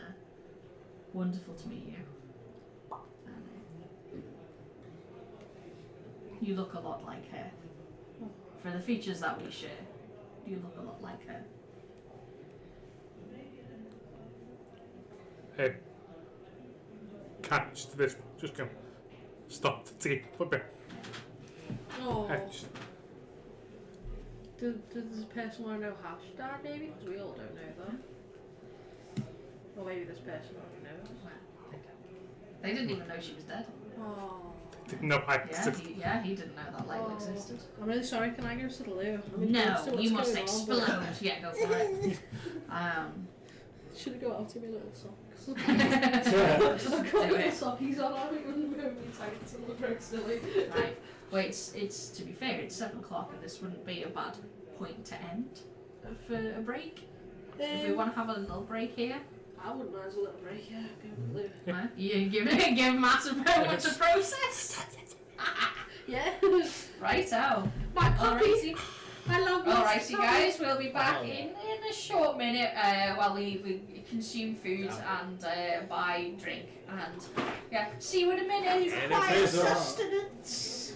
wonderful to meet you. And, you look a lot like her. For the features that we share, you look a lot like her. Hey, catch this. Just gonna stop the tea for a bit. Oh. Hey, just, Does this person want to know how she died, maybe? Because we all don't know that. Or maybe this person already knows. Well, they didn't even know she was dead. Oh. didn't know I Yeah, existed. he didn't know that label existed. I'm really sorry, can I go to the loo? No, you must explode. Yeah, go for it. Should have got out of my little socks. Do I've got little it. sockies on, I wouldn't move me tight until the break silly. Right. Well, it's to be fair, it's 7 o'clock, and this wouldn't be a bad point to end for a break. If we want to have a little break here, I wouldn't mind a little break, yeah. Huh? You give Matt a moment to process. Yeah. Righto. My puppy. Alrighty. I love my Alrighty, puppy. guys, we'll be back in a short minute while we consume food and buy drink. And yeah, see you in a minute. Quiet sustenance.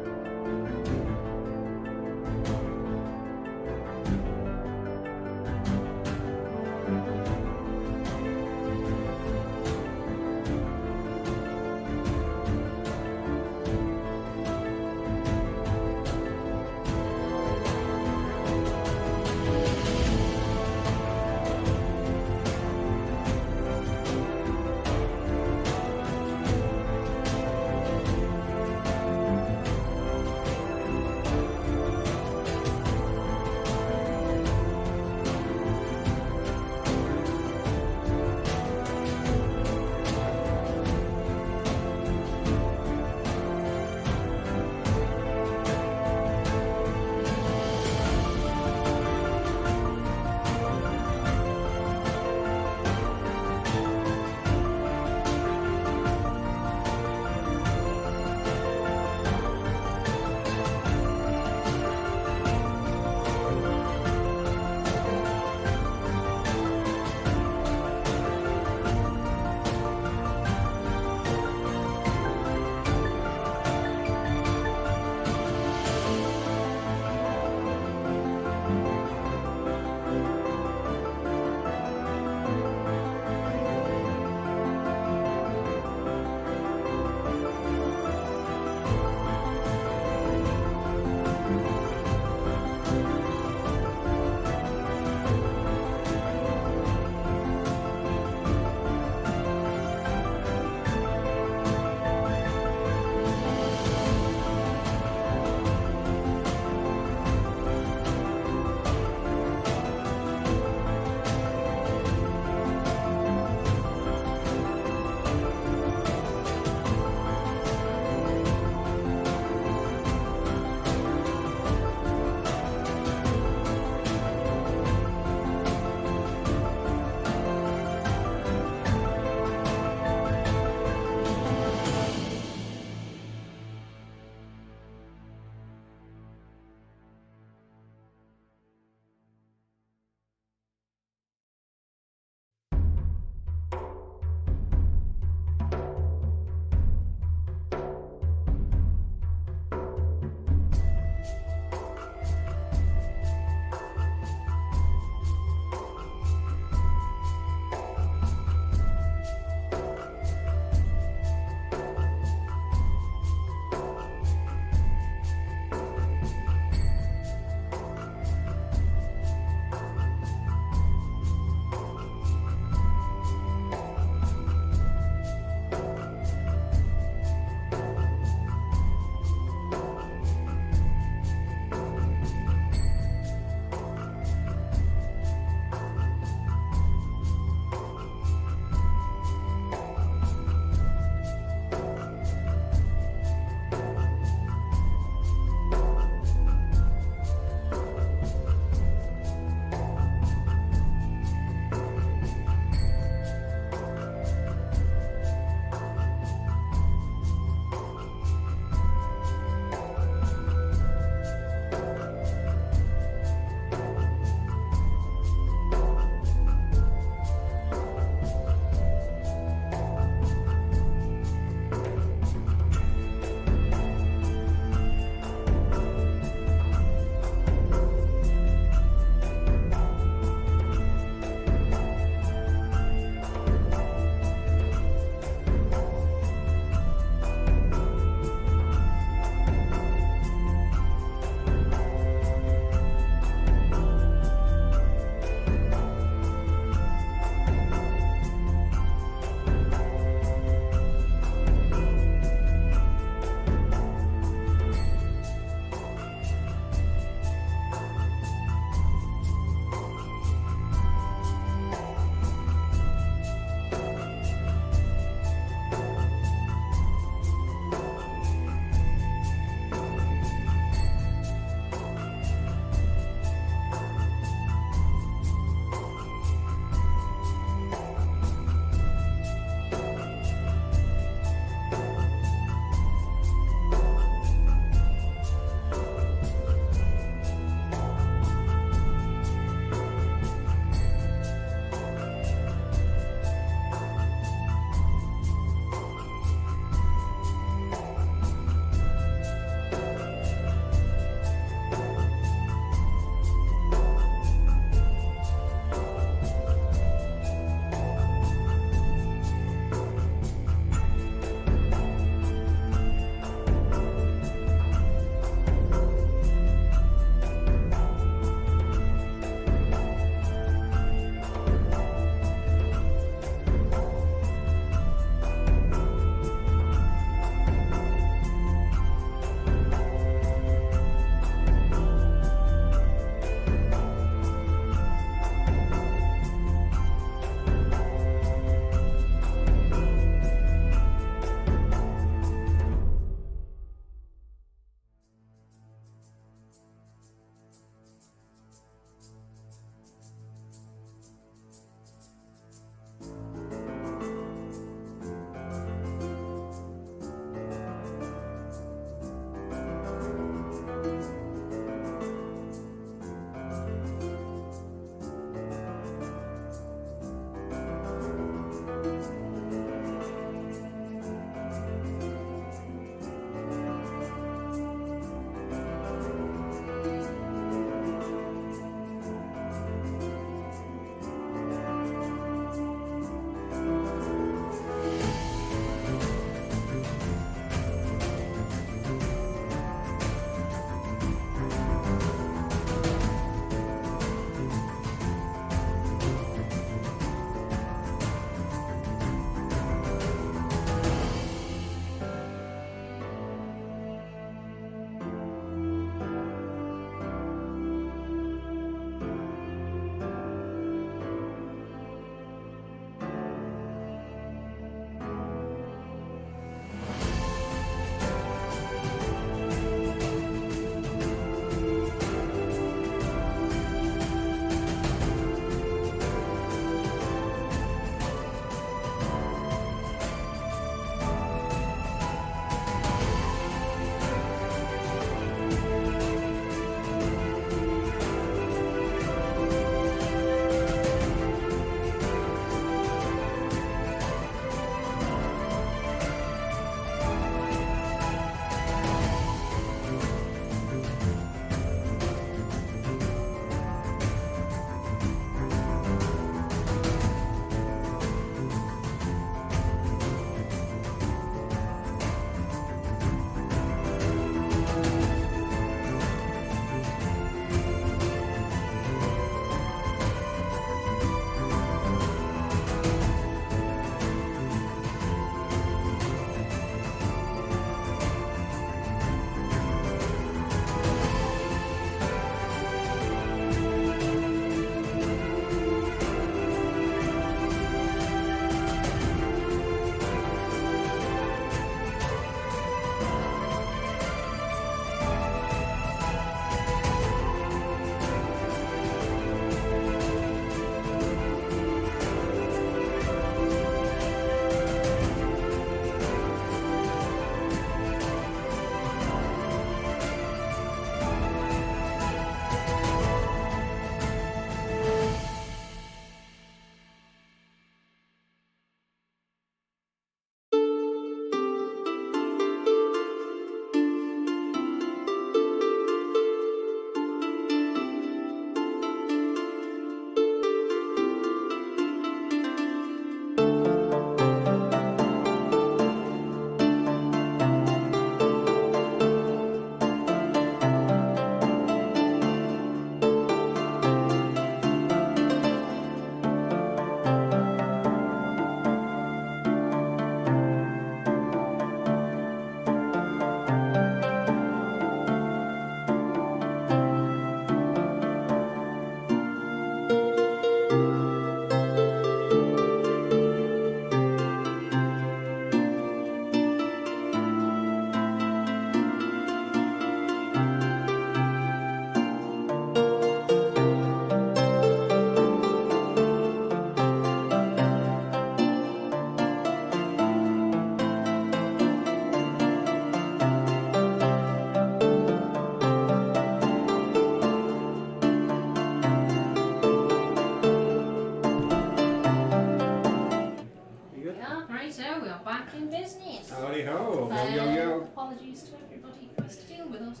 back in business. Howdy ho. Yo. Apologies to everybody who has to deal with us.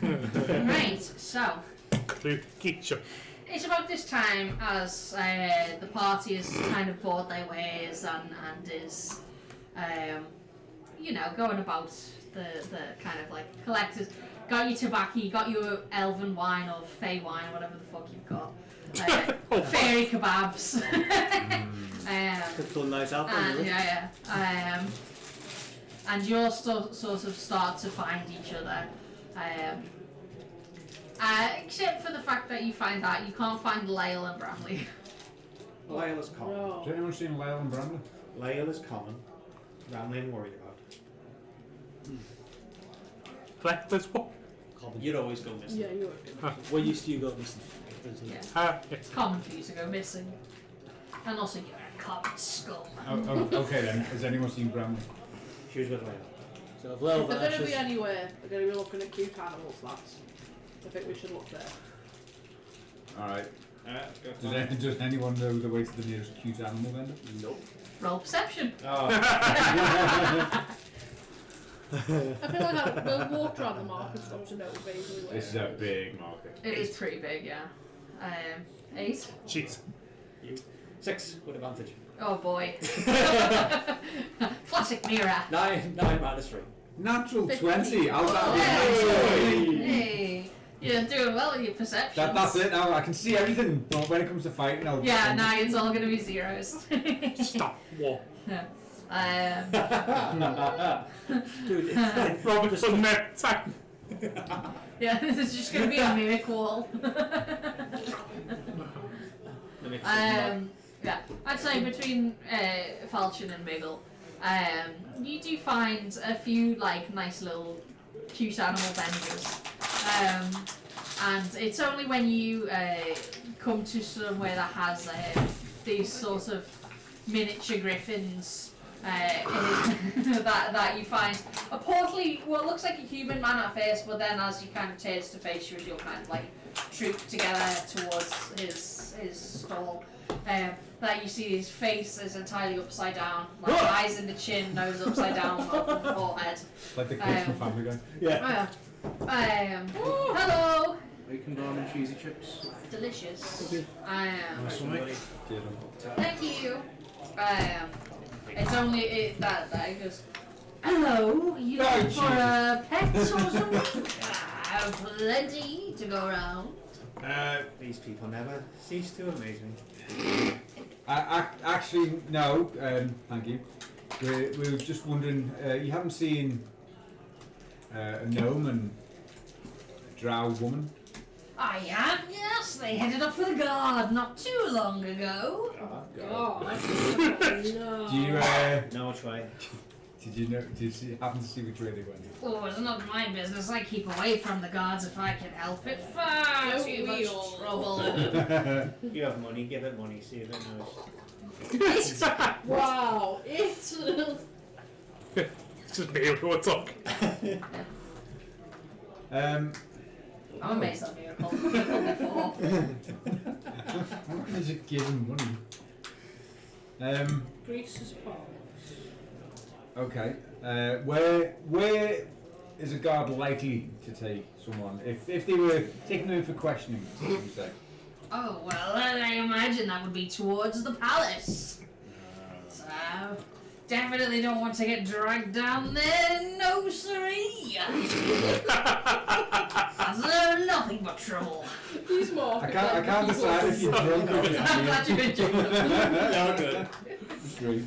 Right, so Keisha. it's about this time as the party has kind of bought their ways and is, going about the kind of like collectors. Got your tobacco, you got your elven wine or fey wine, whatever the fuck you've got. Fairy kebabs. Typical night out. And you all sort of start to find each other. Except for the fact that you find that you can't find Lyle and Bramley. Lyle is common. No. Has anyone seen Lyle and Bramley? Lyle is common. Ramley I'm worried about. Collectors what? You'd always go missing. Yeah, you are. Where used to you go missing? Yeah. Yes. It's common for you to go missing. And also you're a common scum. Okay then. Has anyone seen Bramley? She was with Lyle. So, well, If they're going to be anywhere, they're going to be looking at cute animals, lads. I think we should look there. Alright. Does anyone know the way to the nearest cute animal vendor? Nope. Roll perception. Oh. I feel like we'll walk around the market stop to know vaguely where. This is a big market. It is pretty big, yeah. 8. Jeez. 6 with advantage. Oh boy. Classic Mira. 9 minus 3. Natural 50. 20. How's that? Hey. You're doing well with your perception. That's it now. I can see everything, but when it comes to fighting, I'll. Yeah, now it's all going to be zeros. Stop. What? Dude, it's Robert from that time. Yeah, this is just going to be a mimic wall. Yeah, I'd say between Falchion and Miggle, you do find a few like nice little cute animal vendors, and it's only when you come to somewhere that has these sort of miniature griffins that you find a portly, what looks like a human man at first, but then as you kind of turns to face you, you'll kind of like troop together towards his stall. That you see his face is entirely upside down, like eyes in the chin, nose upside down, mouth and forehead. Like the kids from Family Guy. yeah. Hello. Bacon, bun and cheesy chips. Delicious. Nice one, mate. Thank you. It's only that it goes. Hello, you looking for a pet or something? Plenty to go around. These people never cease to amaze me. Actually, no. Thank you. We were just wondering. You haven't seen a gnome and drow woman? I am, yes. They headed up for the guard not too long ago. God. No. Do you? No try. Did you know? Did you happen to see which way they went? Oh, it's not my business. I keep away from the guards if I can help it. Far Don't too we much all? trouble. You have money, give it money, see if it knows. Wow. It's. It's just me who would talk. I'm amazed at miracle. Before. How is it giving money? Grease's palms. Okay. Where is a guard likely to take someone if they were taking them in for questioning? What would you say? Oh, well, I imagine that would be towards the palace. So, definitely don't want to get dragged down there, no siree. That's nothing but trouble. He's more. I can't decide if you're drunk or if I'm glad you've been joking. No good. Great.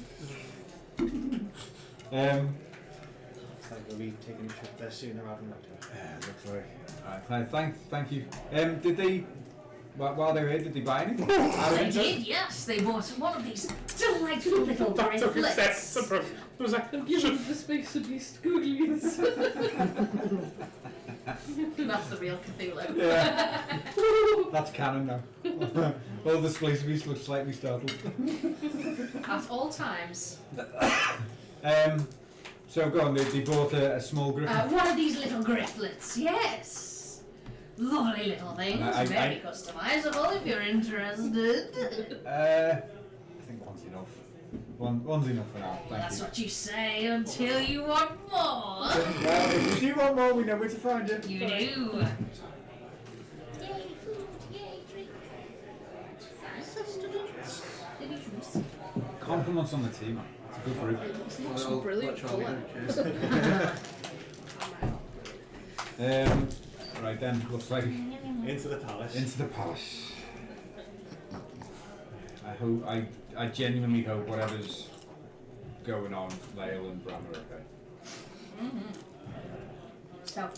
It's like we'll be taking a trip there sooner rather than later. Looks like. Thank you. Did they? While they were here, did they buy anything? They did, yes. They bought one of these delightful little That's a bracelets. It was like, And give him the space to be scooglies. That's the real Cthulhu. Yeah. That's canon now. All the space beasts look slightly startled. At all times. So go on. They bought a small griffin. One of these little grifflets, yes. Lovely little things, very customizable if you're interested. I think one's enough. One's enough for now. Well, Thank that's you. what you say until you want more. Well, if you do want more, we know where to find you. You do. Yay, food, yay, drink. Sustenance. Delicious. Compliments on the tea, man. It's a good group. It looks a brilliant colour. Right then, looks like Into the palace. into the palace. I genuinely hope whatever's going on, Lael and Bram are okay. So,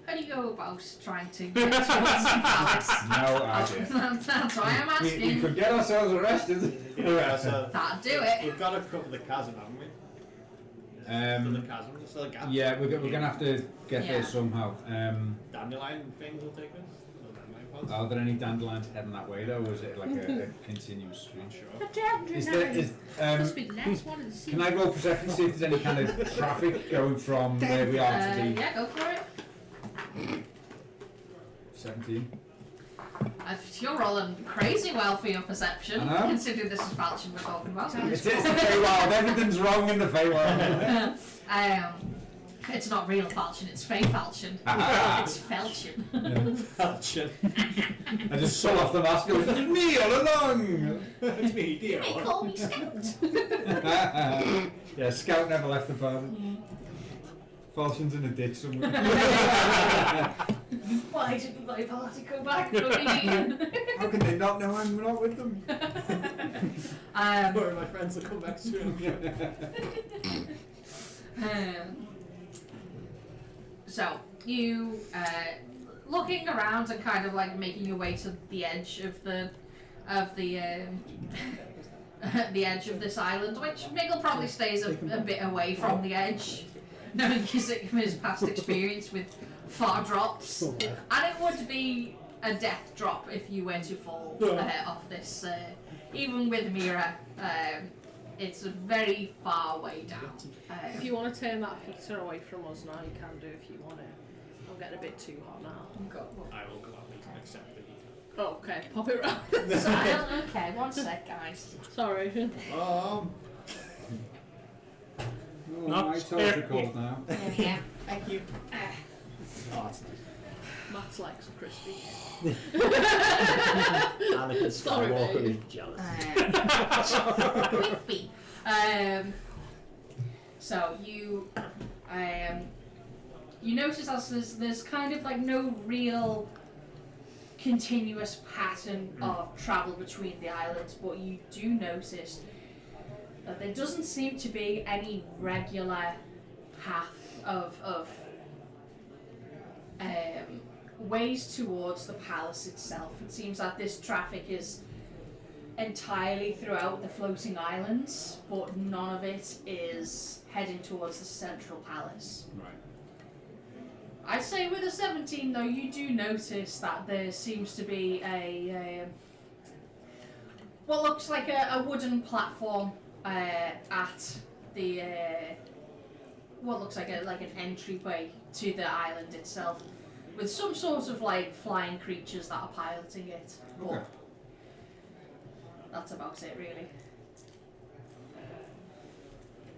how do you go about trying to get towards the palace? No idea. That's why I'm We asking. could get ourselves arrested. Yeah, so That'd do it. we've got to cover the chasm, haven't we? The chasm, there's still a gap. Yeah, we're gonna have to get there Yeah. somehow. Dandelion things will take us. The dandelion pods. Are there any dandelions heading that way though, or is it like a continuous stream? Sure. Is there, Must be the next one in the can I roll perception to see if there's any kind of traffic going from where we are to the Yeah, go for it. 17? You're rolling crazy well for your perception, I know. considering this is falchion we're talking about. It is the Feywild, everything's wrong in the Feywild. It's not real falchion, it's fey falchion. Ah. It's falchion. Falchion. I just saw off the mask and it was me all along! It's me, You may dear. call me Scout. Yeah, Scout never left the party. Falchion's in a ditch somewhere. Why didn't my party come back for me? How can they not know I'm not with them? Sorry, my friends will come back soon. So you looking around and kind of like making your way to the edge of the the edge of this island, which Miggle probably stays a bit away from the edge, knowing his past experience with far drops, and it would be a death drop if you were to fall off this. Even with Mira, it's a very far way down. If you want to turn that pizza away from us now, you can do if you want it. I'm getting a bit too hot now. I will gladly accept the heat. Oh, okay, pop it round. Okay, one sec, guys. Sorry. Oh, Not my toes are scary. cold now. Yeah. Thank you. Oh, that's nice. Matt's legs are crispy. Anakin Sorry, Skywalker mate. is jealous. Creepy. So you you notice as there's kind of like no real continuous pattern of travel between the islands, but you do notice that there doesn't seem to be any regular path of ways towards the palace itself. It seems that this traffic is entirely throughout the floating islands, but none of it is heading towards the central palace. Right. I'd say with a 17 though, you do notice that there seems to be a what looks like a wooden platform at the what looks like an entryway to the island itself, with some sort of like flying creatures that are piloting it. Okay. But that's about it, really.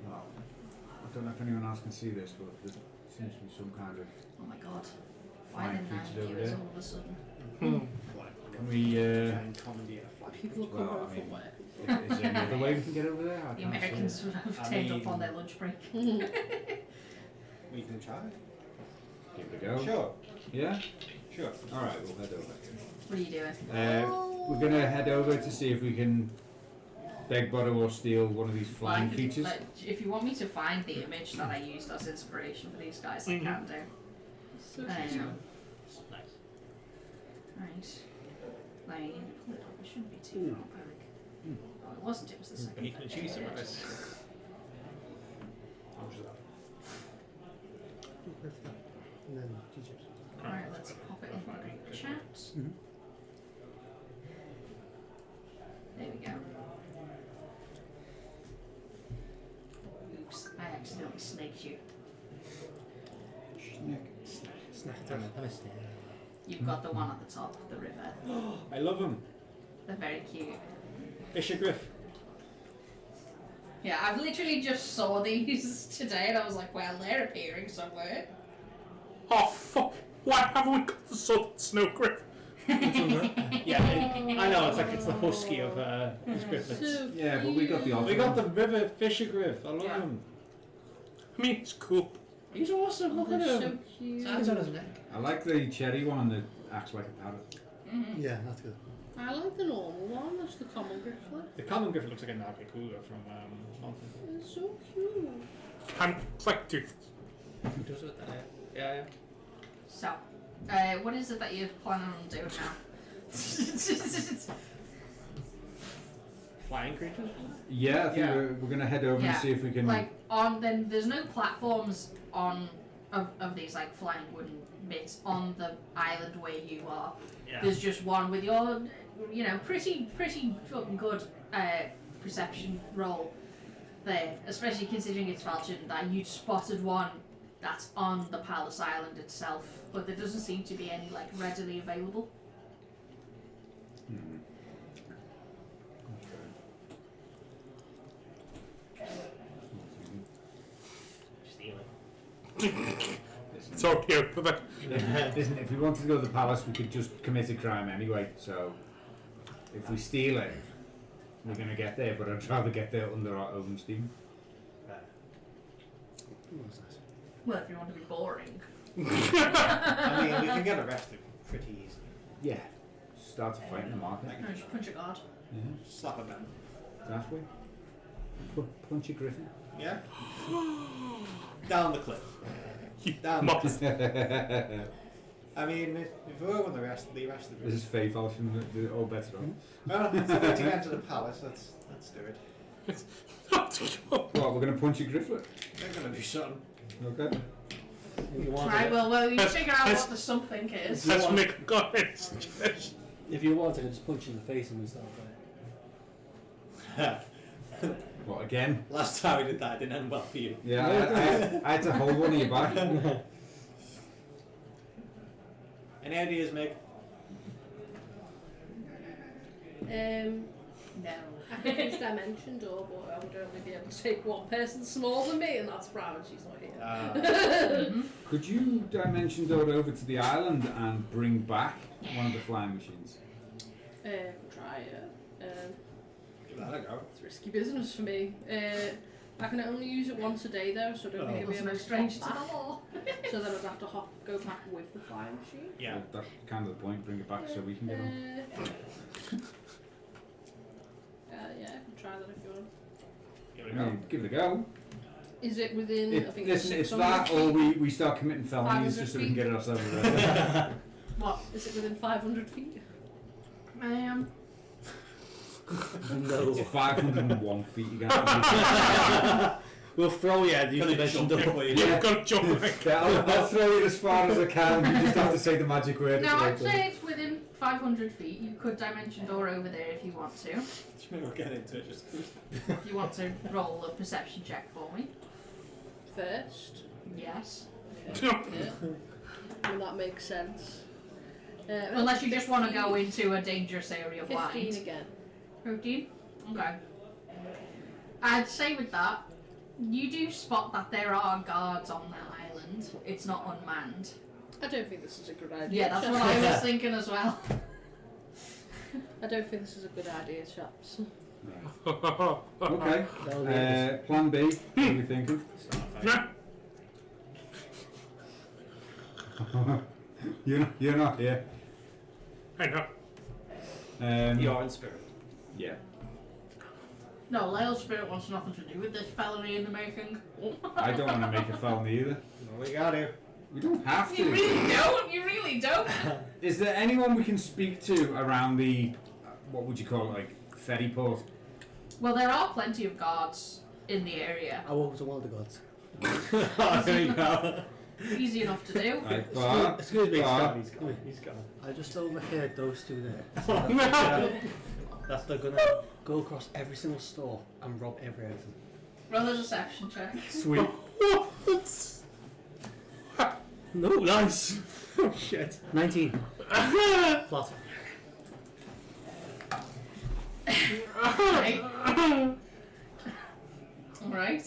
Well, I don't know if anyone else can see this, but there seems to be some kind of. Oh my god. Flying Flying creatures over viewers there. all of a sudden. Can we? Try and commandeer a flag. People come Well, over I mean- from where? Is there any other way we can get over there? I The can't see Americans it. would have I turned up mean- on their lunch break. We can try. Give it a go. Sure. Yeah. Sure. All right, we'll head over. What are you doing? We're gonna head over to see if we can beg, borrow, or steal one of these Well, flying creatures. like, if you want me to find the image that I used as inspiration for these guys, I can do. Right. Like, it shouldn't be too far back. Oh, it wasn't, it was the second. Beef and cheese third. surprise. How much is that? And then teachers. Alright, let's pop it in the group chat. There we go. Oops, I accidentally snaked you. Snack time. Have a snack. You've got the one at the top of the river. I love them. They're very cute. Fisher Griff. Yeah, I've literally just saw these today and I was like, well, they're appearing somewhere. Oh fuck! Why haven't we got the snow griff? Yeah, I know. It's the husky of his griffins. So Yeah, but we got the other We got one. the river fisher griff. I love Yeah. him. I mean, it's cool. He's awesome. Look at they're him. so cute. Eyes on his neck. I like the cherry one that acts like a parrot. Mm-hmm. Yeah, that's good. I like the normal one. That's the common griffler. The common griffin looks like a Nargacuga from Mountain. It's so cute. And like tooth. Who does it? Yeah. So, what is it that you're planning on doing now? Flying creatures. Yeah, I think Yeah. we're going to head over Yeah, and see if we can. like then there's no platforms of these like flying wooden bits on the island where you are. Yeah. There's just one with your, pretty fucking good perception roll there, especially considering it's Falchion, that you'd spotted one that's on the Palace Island itself, but there doesn't seem to be any like readily available. Hmm. Steal it. It's okay, but that, Listen, if we wanted to go to the palace, we could just commit a crime anyway. So, if we steal it, we're going to get there. But I'd rather get there under our own steam. What's that? Well, if you want to be boring. I mean, we can get arrested pretty easy. Yeah. Start a fight in the market. No, just punch a guard. Yeah. Slap him down. That way. Punch a griffin. Yeah. Down the cliff. Down the cliff. I mean, if we're going to arrest the This griffin. is Faye Falchion, all bets are on. Well, it's a way to get to the palace. Let's do it. What, we're going to punch a griffin? They're going to do something. Okay. If you want Right, it, well, you Let's- figure out let's- what the something is. let's make a comment suggestion. if you want, I can just punch you in the face and we start fighting. What, again? Last time we did that, it didn't end well for you. Yeah, I had to hold one of you back. Any ideas, Meg? No. I could use Dimension Door, but I would only be able to take one person smaller than me, and that's Bram, and she's not here. Could you dimension door over to the island and bring back one of the flying machines? Try it. Give that a go. It's risky business for me. I can only use it once a day though, so I don't think It it'll be was no able to stranger to hop the back. law. So then I'd have to go back with the flying machine. Yeah. Well, that's kind of the point. Bring it back so we can get on. Yeah, I can try that if you want. Give I it a go. mean, give it a go. Is it within? I think Listen, it's 600 that, or feet? we start committing felonies 500 just so we feet. can get it ourselves arrested. What? Is it within 500 feet? No. It's 501 feet. You got We'll throw you at the Gonna dimension jump door. before you You've do it. got to jump like Yeah, I'll throw it as far as I can. You just have to say the magic word. No, I'd at the right say it's within 500 feet. You could dimension door over there if you want to. We'll get into it just. If you want to roll a perception check for me. First. Yes. Yeah. Well, that makes sense. Unless you just want to go into a dangerous area 15 blind. again. 15? Okay. I'd say with that, you do spot that there are guards on that island. It's not unmanned. I don't think this is a good idea. Yeah, that's what I was thinking as well. I don't think this is a good idea, chaps. Okay. That'll be it. Plan B. What do you think of? Nah. You're not here. I know. You're in spirit. Yeah. No, Lyle Spirit wants nothing to do with this felony in the making. I don't want to make a felony either. No, we got to. We don't have You to. really don't. You really don't. Is there anyone we can speak to around the, what would you call it, like ferry port? Well, there are plenty of guards in the area. I walk to one of the gods. Oh, there you go. Easy enough to do. Like, bar, Excuse me, bar. He's gone. He's gone. I just overheard those two there. That they're gonna go across every single store and rob every item. Roll a deception check. Sweet. No, nice. Oh shit. 19. Flat. Right. Right.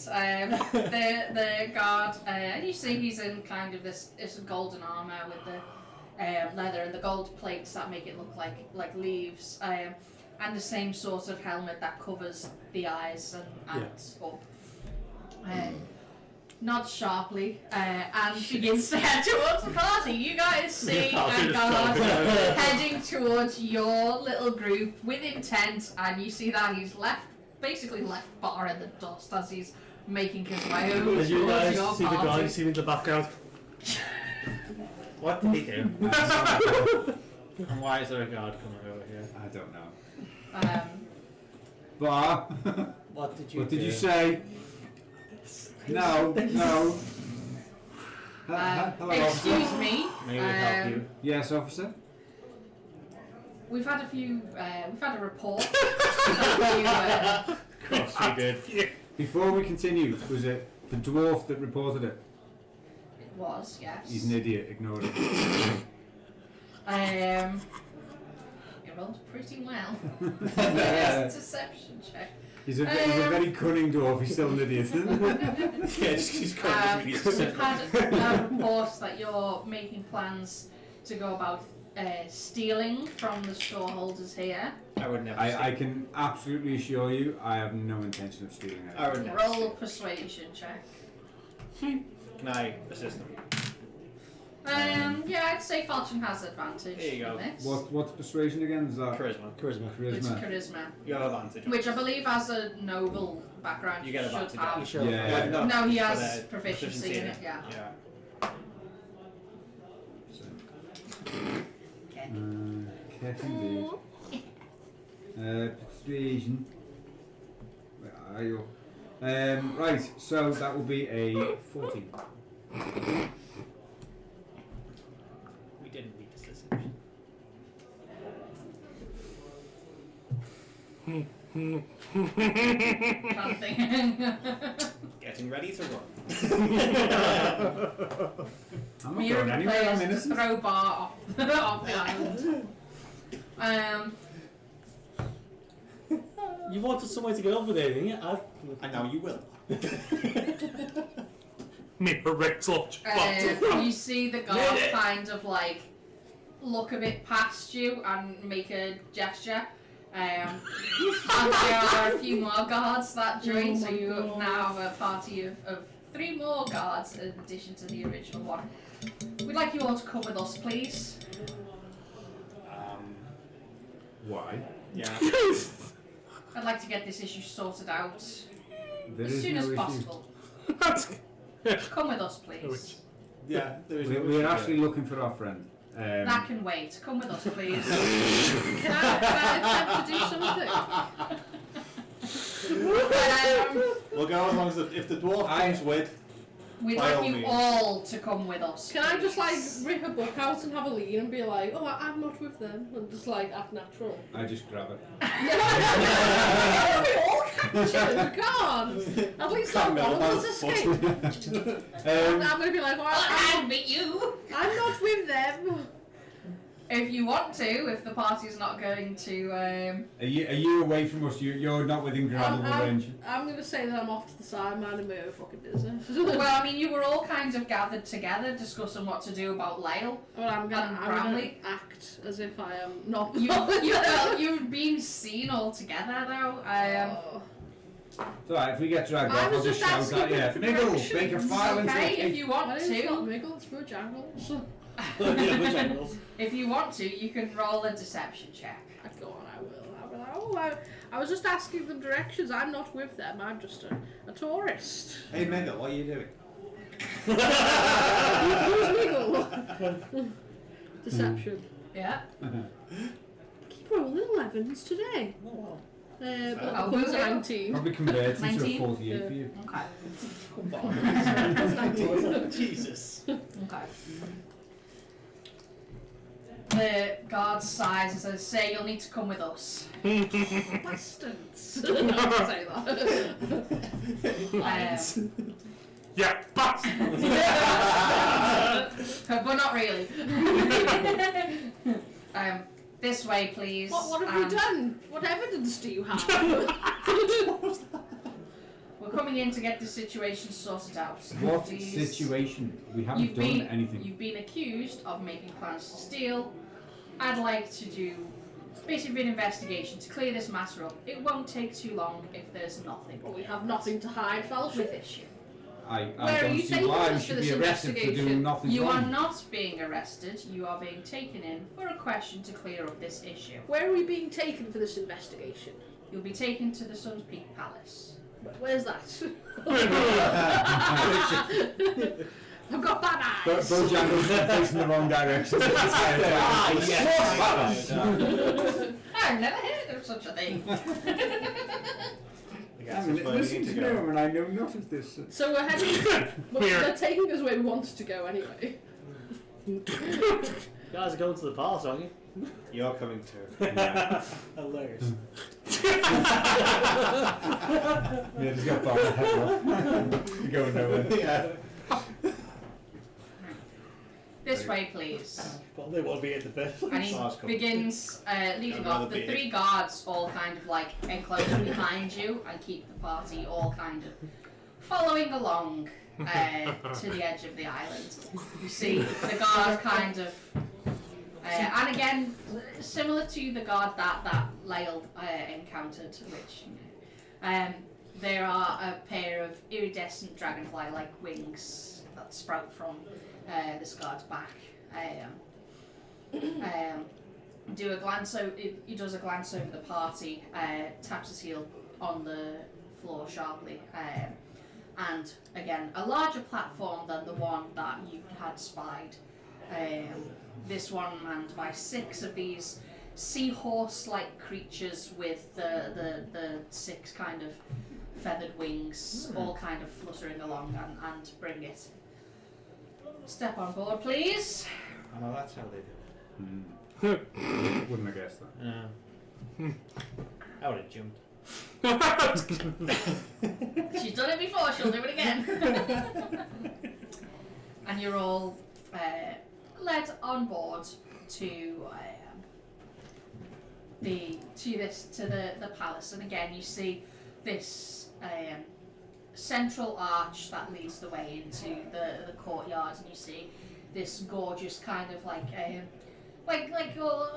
The guard, and you see he's in kind of this golden armour with the leather and the gold plates that make it look like leaves, and the same sort of helmet that covers the eyes and up. Nods sharply and begins to head towards the party. You guys see a guard heading towards your little group with intent, and you see that he's basically left bar in the dust as he's making his way over towards You guys your see the party. guy you see in the background. What did he do? And why is there a guard coming over here? I don't know. Um, Bar. What did you What do? did you say? No. Hello, officer. excuse me. May we help you? Yes, officer. We've had a report. that Of course we did. Before we continue, was it the dwarf that reported it? it was, yes. He's an idiot. Ignore it. You rolled pretty well. Yeah. Yes, deception check. He's a very cunning dwarf. He's still an idiot. Yeah, she's quite We've had a report that you're making plans to go about stealing from the storeholders here. I would never. I can absolutely assure you, I have no intention of stealing it. I would never. Roll persuasion check. Can I assist them? Yeah, I'd say fortune has advantage. There you go. in this. What's persuasion again? Is that Charisma. It's charisma? charisma, You have advantage. on which I it. believe as a noble background You get should advantage. have. You should. Yeah. No, No, he for has the proficiency in it. Yeah. Yeah. Okay. Cat indeed. Persuasion. Where are you? Right, so that will be a 14. We didn't beat this decision. Something. Getting ready to run. I'm not Mere going anywhere, I'm players to innocent. throw bar off the island. You wanted somewhere to go over there, didn't you? And now you will. Me, a red torch. You see the guard kind of like look a bit past you and make a gesture. And there are a few more guards that join, so you now have a party of 3 more guards in addition to the original one. We'd like you all to come with us, please. Why? Yeah. I'd like to get this issue sorted out There as is soon no as issue. possible. Come with us, please. Yeah. There is. We're actually looking for our friend. That can wait. Come with us, please. Can I attempt to do something? We'll go as long as if the dwarf comes with. We'd By like all you means. all to come with us. Can I just like please. rip a book out and have a lean and be like, oh, I'm not with them, and just like act natural? I just grab it. We all captured. God. At least not one of us escaped. And I'm gonna be like, well, I'll meet you. I'm not with them. If you want to, if the party's not going to. Are you away from us? You're not within grabbable range. I'm gonna say that I'm off to the side, minding my own fucking business. Well, I mean, you were all kind of gathered together discussing what to do about Lyle. Well, I'm gonna Bradley? act as if I am not. You're being seen all together, though. It's alright, if we get dragged I off, was I'll just just shout asking at you. for Niggle, directions. make a file into Okay, the if you want My name's not to. Miggle, it's for Jangles. If you want to, you can roll a deception check. Go on, I will. I was just asking them directions. I'm not with them. I'm just a tourist. Hey Mega, what are you doing? Who's Miggle? Deception. Yeah. Keep rolling 11s today. I'll But move it. 19. Probably convert into a 19? 48 for you. Okay. Jesus. Okay. The guard sighs and says, "Say you'll need to come with us." Bastards. No, don't say that. Yeah, bastard. But not really. This way, please. What have you done? What evidence do you have? We're coming coming in to get this situation sorted out. What Please. situation? We haven't done anything. You've been accused of making plans to steal. I'd like to do basically an investigation to clear this matter up. It won't take too long if there's nothing. We have nothing to hide, with fellowship. issue. I Where are don't you see taking why we us for should this be arrested for doing investigation? nothing You are wrong. not being arrested. You are being taken in for a question to clear up this issue. Where are we being taken for this investigation? You'll be taken to the Sun's Peak Palace. Where's that? I've got bad eyes. Bojangles facing the wrong direction. I've never heard of such a thing. Listen to him and I know not of this. So we're heading. They're taking us where we wanted to go anyway. You guys are going to the palace, aren't you? You're coming too. Yeah, Hilarious. just got part of the head off. You're going nowhere. Yeah. This way, please. Probably won't be at the best. And he Last couple. begins leading I'd off. rather The be three it. guards all kind of like enclose behind you and keep the party all kind of following along to the edge of the island. You see the guard kind of, and again, similar to the guard that Lael encountered, which there are a pair of iridescent dragonfly-like wings that sprout from this guard's back. Do a glance over. He does a glance over the party, taps his heel on the floor sharply, and again a larger platform than the one that you had spied. This one manned by 6 of these seahorse-like creatures with the 6 kind of feathered wings, all kind of fluttering along, and bring it. Step on board, please. Oh, that's how they do Wouldn't have guessed that. it. I would have jumped. She's done it before, she'll do it again. And you're all led on board to the palace, and again you see this central arch that leads the way into the courtyard, and you see this gorgeous kind of like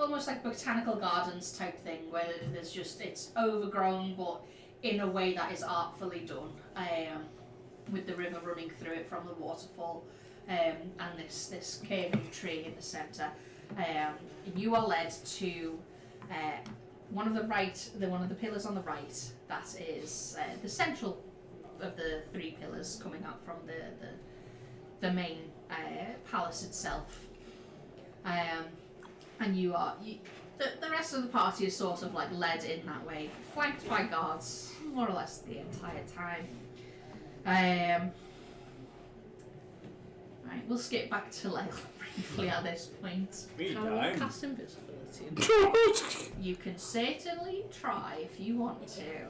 almost like botanical gardens type thing, where there's just, it's overgrown but in a way that is artfully done, with the river running through it from the waterfall, and this curving tree in the centre. You are led to one of the pillars on the right. That is the central of the 3 pillars coming up from the main palace itself. And the rest of the party is sort of like led in that way, flanked by guards more or less the entire time. Right, we'll skip back to Lael briefly at this point. Can I cast invisibility? You can certainly try if you want to.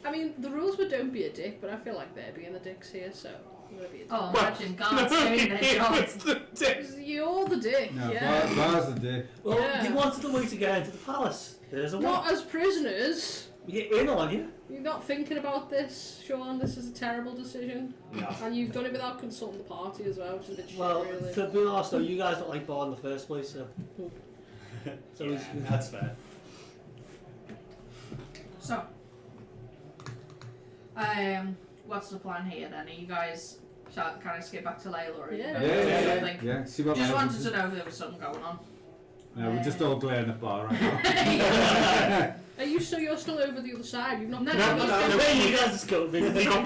I mean, the rules were don't be a dick, but I feel like they're being the dicks here, so I'm gonna be a dick. Oh, imagine guards doing their job. You're the dick, No, yeah. bars the day. Well, Yeah. you wanted a way to get into the palace. There's a way. Not as prisoners. We get in on you. You're not thinking about this, Sean. This is a terrible decision. No. And you've done it without consulting the party as well, which is a bit shit, Well, really. to be honest though, you guys don't like bar in the first place, so. So Yeah, that's fair. So, what's the plan here then? Are you guys, can I skip back to Lael, or are you Yeah. guys Yeah. something? Yeah, see what Just Lael wanted does. to know if there was something going on. No, we're just all glaring at bar right now. Are you so you're still over the other side? You've not No, come no, out no, this no. way? You guys just go big. All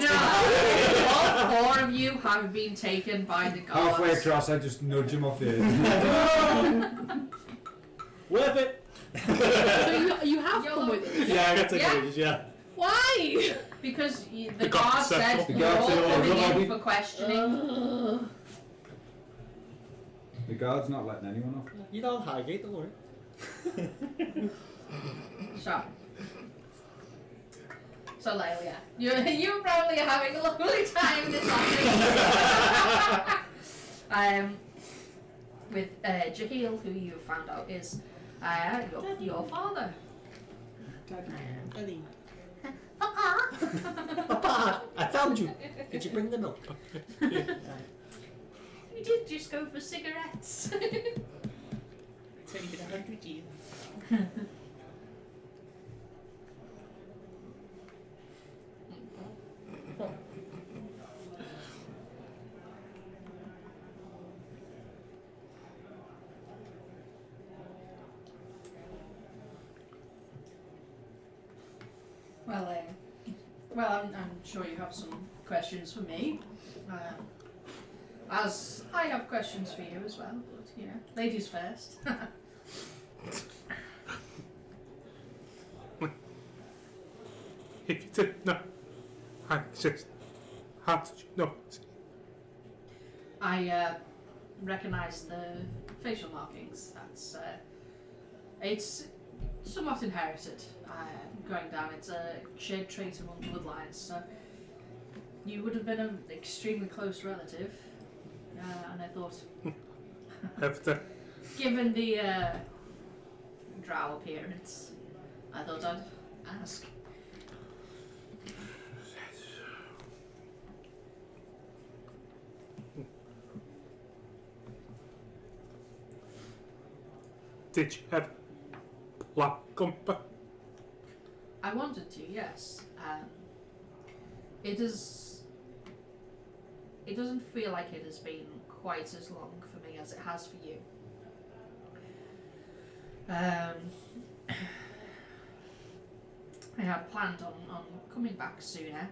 4 of you have been taken by the guards. Halfway across, I just nudge him off the edge. Worth it. So you have You're come the- with us? Yeah, I got to Yeah. go, yeah. Why? Because the The guard guards said said- The you're guard all said, coming "Oh, in no, for questioning. The guard's not letting anyone off. You know Highgate, don't worry. So Lael, yeah. You probably are having a lovely time this afternoon. With Jahil, who you found out is your father. Papa, I found you. Did you bring the milk? You did just go for cigarettes. It's only been 100 years. Well, I'm sure you have some questions for me. As I have questions for you as well, but you know, ladies first. If you didn't know I exist, how did you know? I recognise the facial markings. It's somewhat inherited. Going down, it's a shared trait among bloodlines. So you would have been an extremely close relative, and I thought, After given the drow appearance, I thought I'd ask. did you have black compa? I wanted to, yes. It doesn't feel like it has been quite as long for me as it has for you. I had planned on coming back sooner.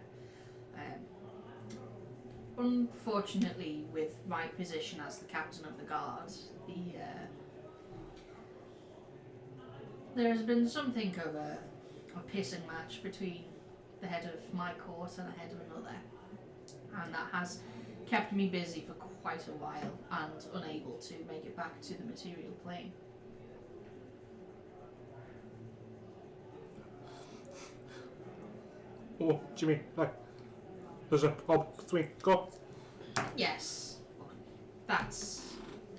Unfortunately, with my position as the captain of the guard, there has been something of a pissing match between the head of my court and the head of another, and that has kept me busy for quite a while and unable to make it back to the material plane. What do you mean? Like, there's a problem between God? Yes, that's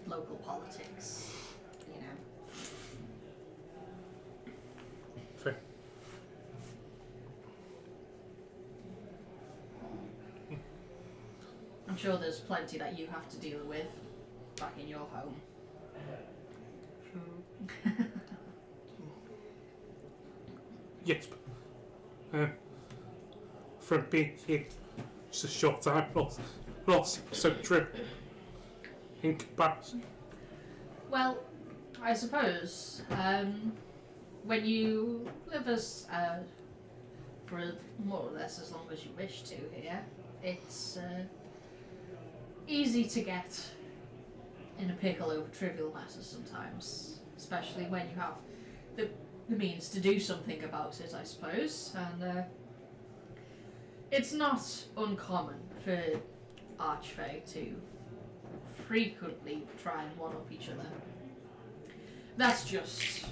local politics, you know. Fair. I'm sure there's plenty that you have to deal with back in your home. Yes, but from being here just a short time, not so true in comparison. Well, I suppose when you live as for more or less as long as you wish to here, it's easy to get in a pickle over trivial matters sometimes, especially when you have the means to do something about it, I suppose. And it's not uncommon for Archfey to frequently try and one-up each other. That's just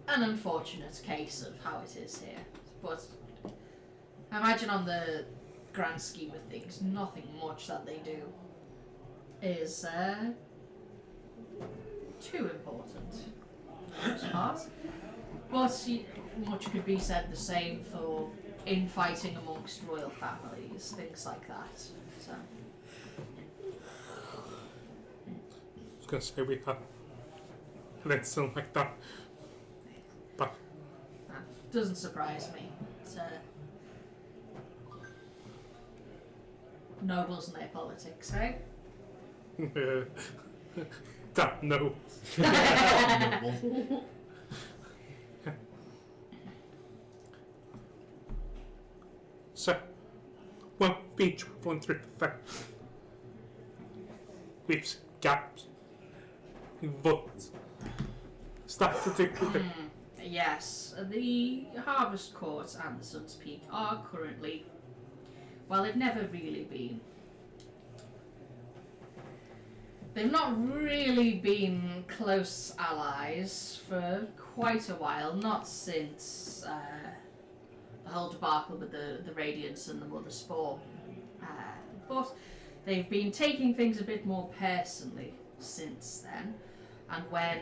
an unfortunate case of how it is here. But I imagine on the grand scheme of things, nothing much that they do is too important for the most part. But much could be said the same for infighting amongst royal families, things like that. So I was going to say we had an incident like that, but that doesn't surprise me. It's, nobles and their politics, eh? that no. So, when we've been travelling through the thing, we've seen gaps in votes. Stuff to do with it. Yes, the Harvest Court and the Sun's Peak are currently, well, they've never really been. They've not really been close allies for quite a while, not since the whole debacle with the Radiance and the Mother Spore. But they've been taking things a bit more personally since then, and when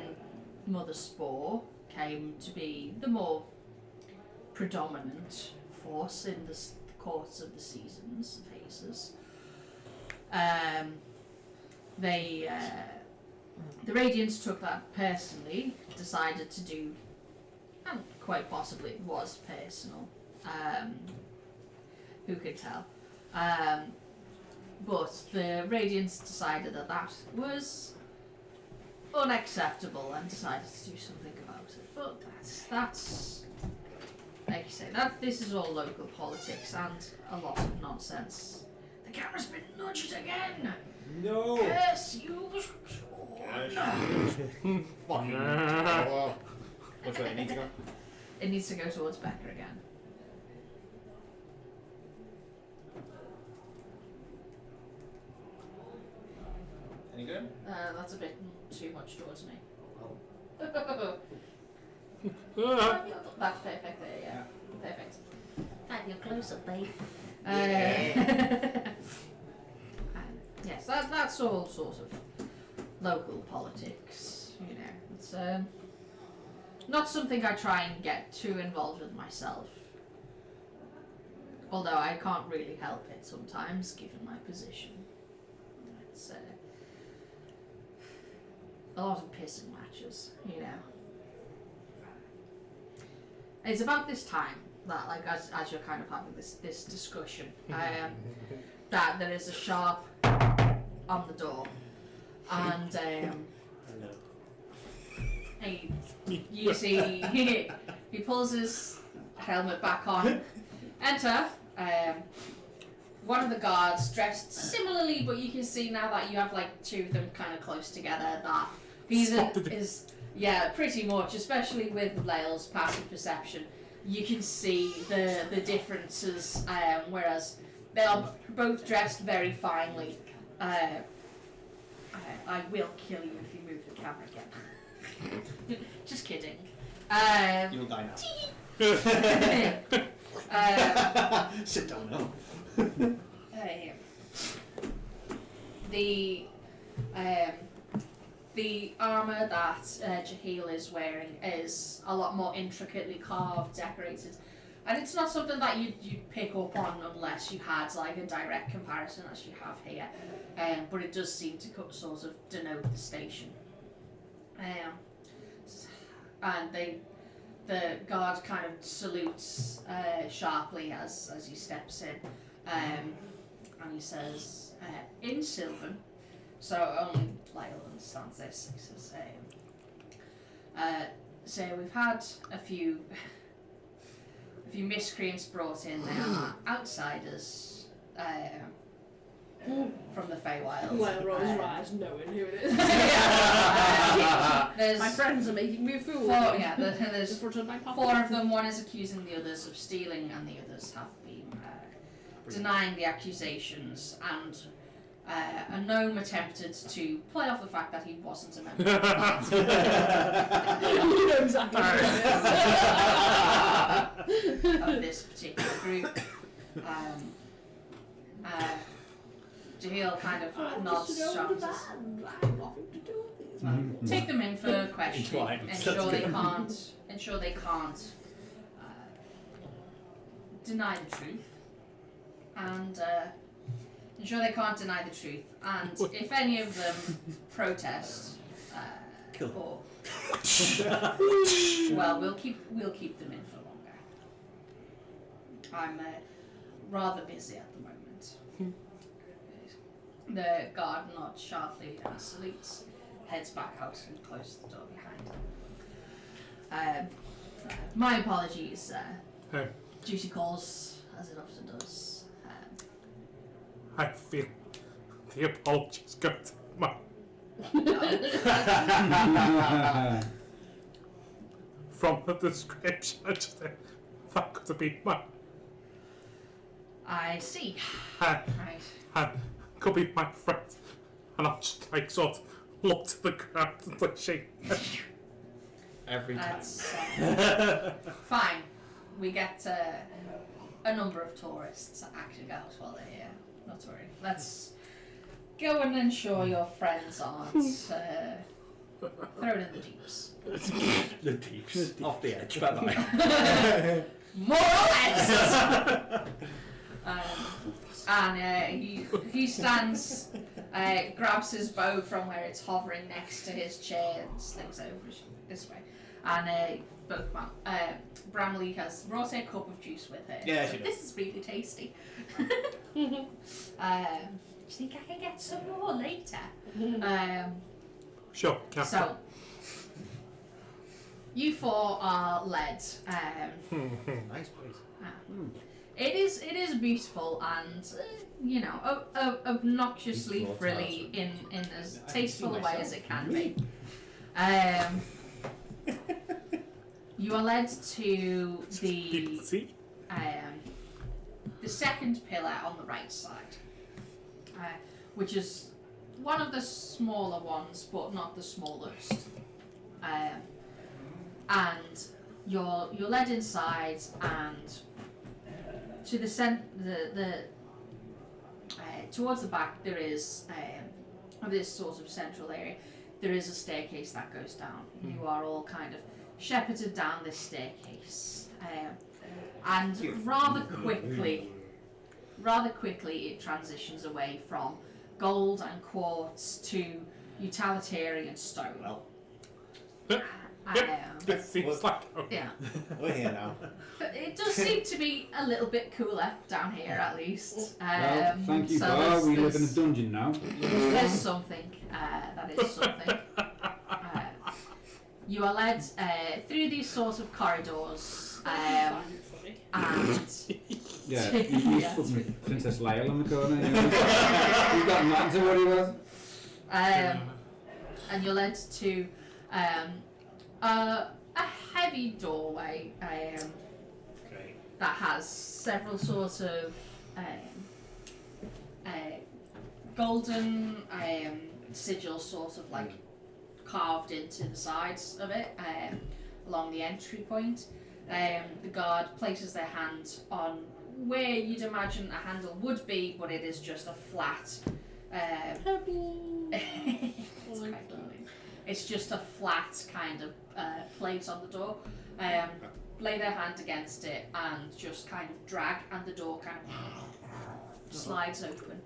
Mother Spore came to be the more predominant force in the courts of the seasons phases. The Radiants took that personally, decided to do, and quite possibly it was personal. Who could tell? But the Radiants decided that that was unacceptable and decided to do something about it. But that's like you say, this is all local politics and a lot of nonsense. The camera's been nudged again. No. Yes, you. Fucking. Which way? It needs to go. It needs to go towards Becca again. Any good? That's a bit too much towards me. Ah. That's perfect there, yeah. Perfect. You're closer, babe. Yes, that's all sort of local politics, you know. It's not something I try and get too involved with myself. Although I can't really help it sometimes, given my position. It's a lot of pissing matches, you know. It's about this time that, like, as you're kind of having this discussion, that there is a sharp on the door, and you see he pulls his helmet back on. Enter one of the guards dressed similarly, but you can see now that you have like two of them kind of close together that is pretty much, especially with Lael's passive perception, you can see the differences, whereas they are both dressed very finely. I will kill you if you move the camera again. Just kidding. You'll die now. Sit down now. The armour that Jaheel is wearing is a lot more intricately carved, decorated, and it's not something that you'd pick up on unless you had like a direct comparison as you have here. But it does seem to sort of denote the station. And the guard kind of salutes sharply as he steps in, and he says, in Sylvan, so only Lyle understands this, he says, so we've had a few miscreants brought in. They are outsiders from the Feywild. Lyle rolls his eyes knowing who it is. My friends are making me a fool. There's In front of my papa. 4 of them. One is accusing the others of stealing, and the others have been denying the accusations. And a gnome attempted to play off the fact that he wasn't a member of the party. You know exactly of this particular group. Jaheel kind of nods sharply. Take them in for questioning. Ensure they can't deny the truth, and ensure they can't deny the truth. And if any of them protest, or well, we'll keep them in for longer. I'm rather busy at the moment. The guard nods sharply and salutes, heads back out and closes the door behind him. My apologies. Duty calls, as it often does. I feel the apologies go to my... From the description, I just think that could have been my... I see. Right. Right. Could be my friend. And I'll just like sort of look to the ground and like shake. Every time. That's fine. We get a number of tourists acting out while they're here. Not to worry. Let's go and ensure your friends aren't thrown in the deeps. The deeps. Off the edge. Bye-bye. More or less. And he stands, grabs his bow from where it's hovering next to his chair and slings over this way. And Bramley has brought a cup of juice with her. Yeah, So she this is really tasty. Do you think I can get some more later? Sure, yeah. So, you four are led. Nice place. It is beautiful and obnoxiously Beautiful frilly in as I tasteful see a way myself. as it can be. You are led to the See? the second pillar on the right side, which is one of the smaller ones, but not the smallest. And you're led inside, and to the towards the back there is of this sort of central area. There is a staircase that goes down. You are all kind of shepherded down this staircase, and rather quickly it transitions away from gold and quartz to utilitarian stone. Well, It seems like. Yeah. we're here now. But it does seem to be a little bit cooler down here, at least. Well, thank you, so Bar. We live in a there's- dungeon now. There's something. That is something. You are led through these sort of corridors, I find it funny. and Yeah, you Yeah. put Princess Lyle on the corner. You know, he's got nothing to worry about. and you're led to a heavy doorway that has several sorts of golden sigils sort of like carved into the sides of it along the entry point. The guard places their hand on where you'd imagine a handle would be, but it is just a flat it's quite cute. It's just a flat kind of plate on the door. Lay their hand against it and just kind of drag, and the door kind of slides open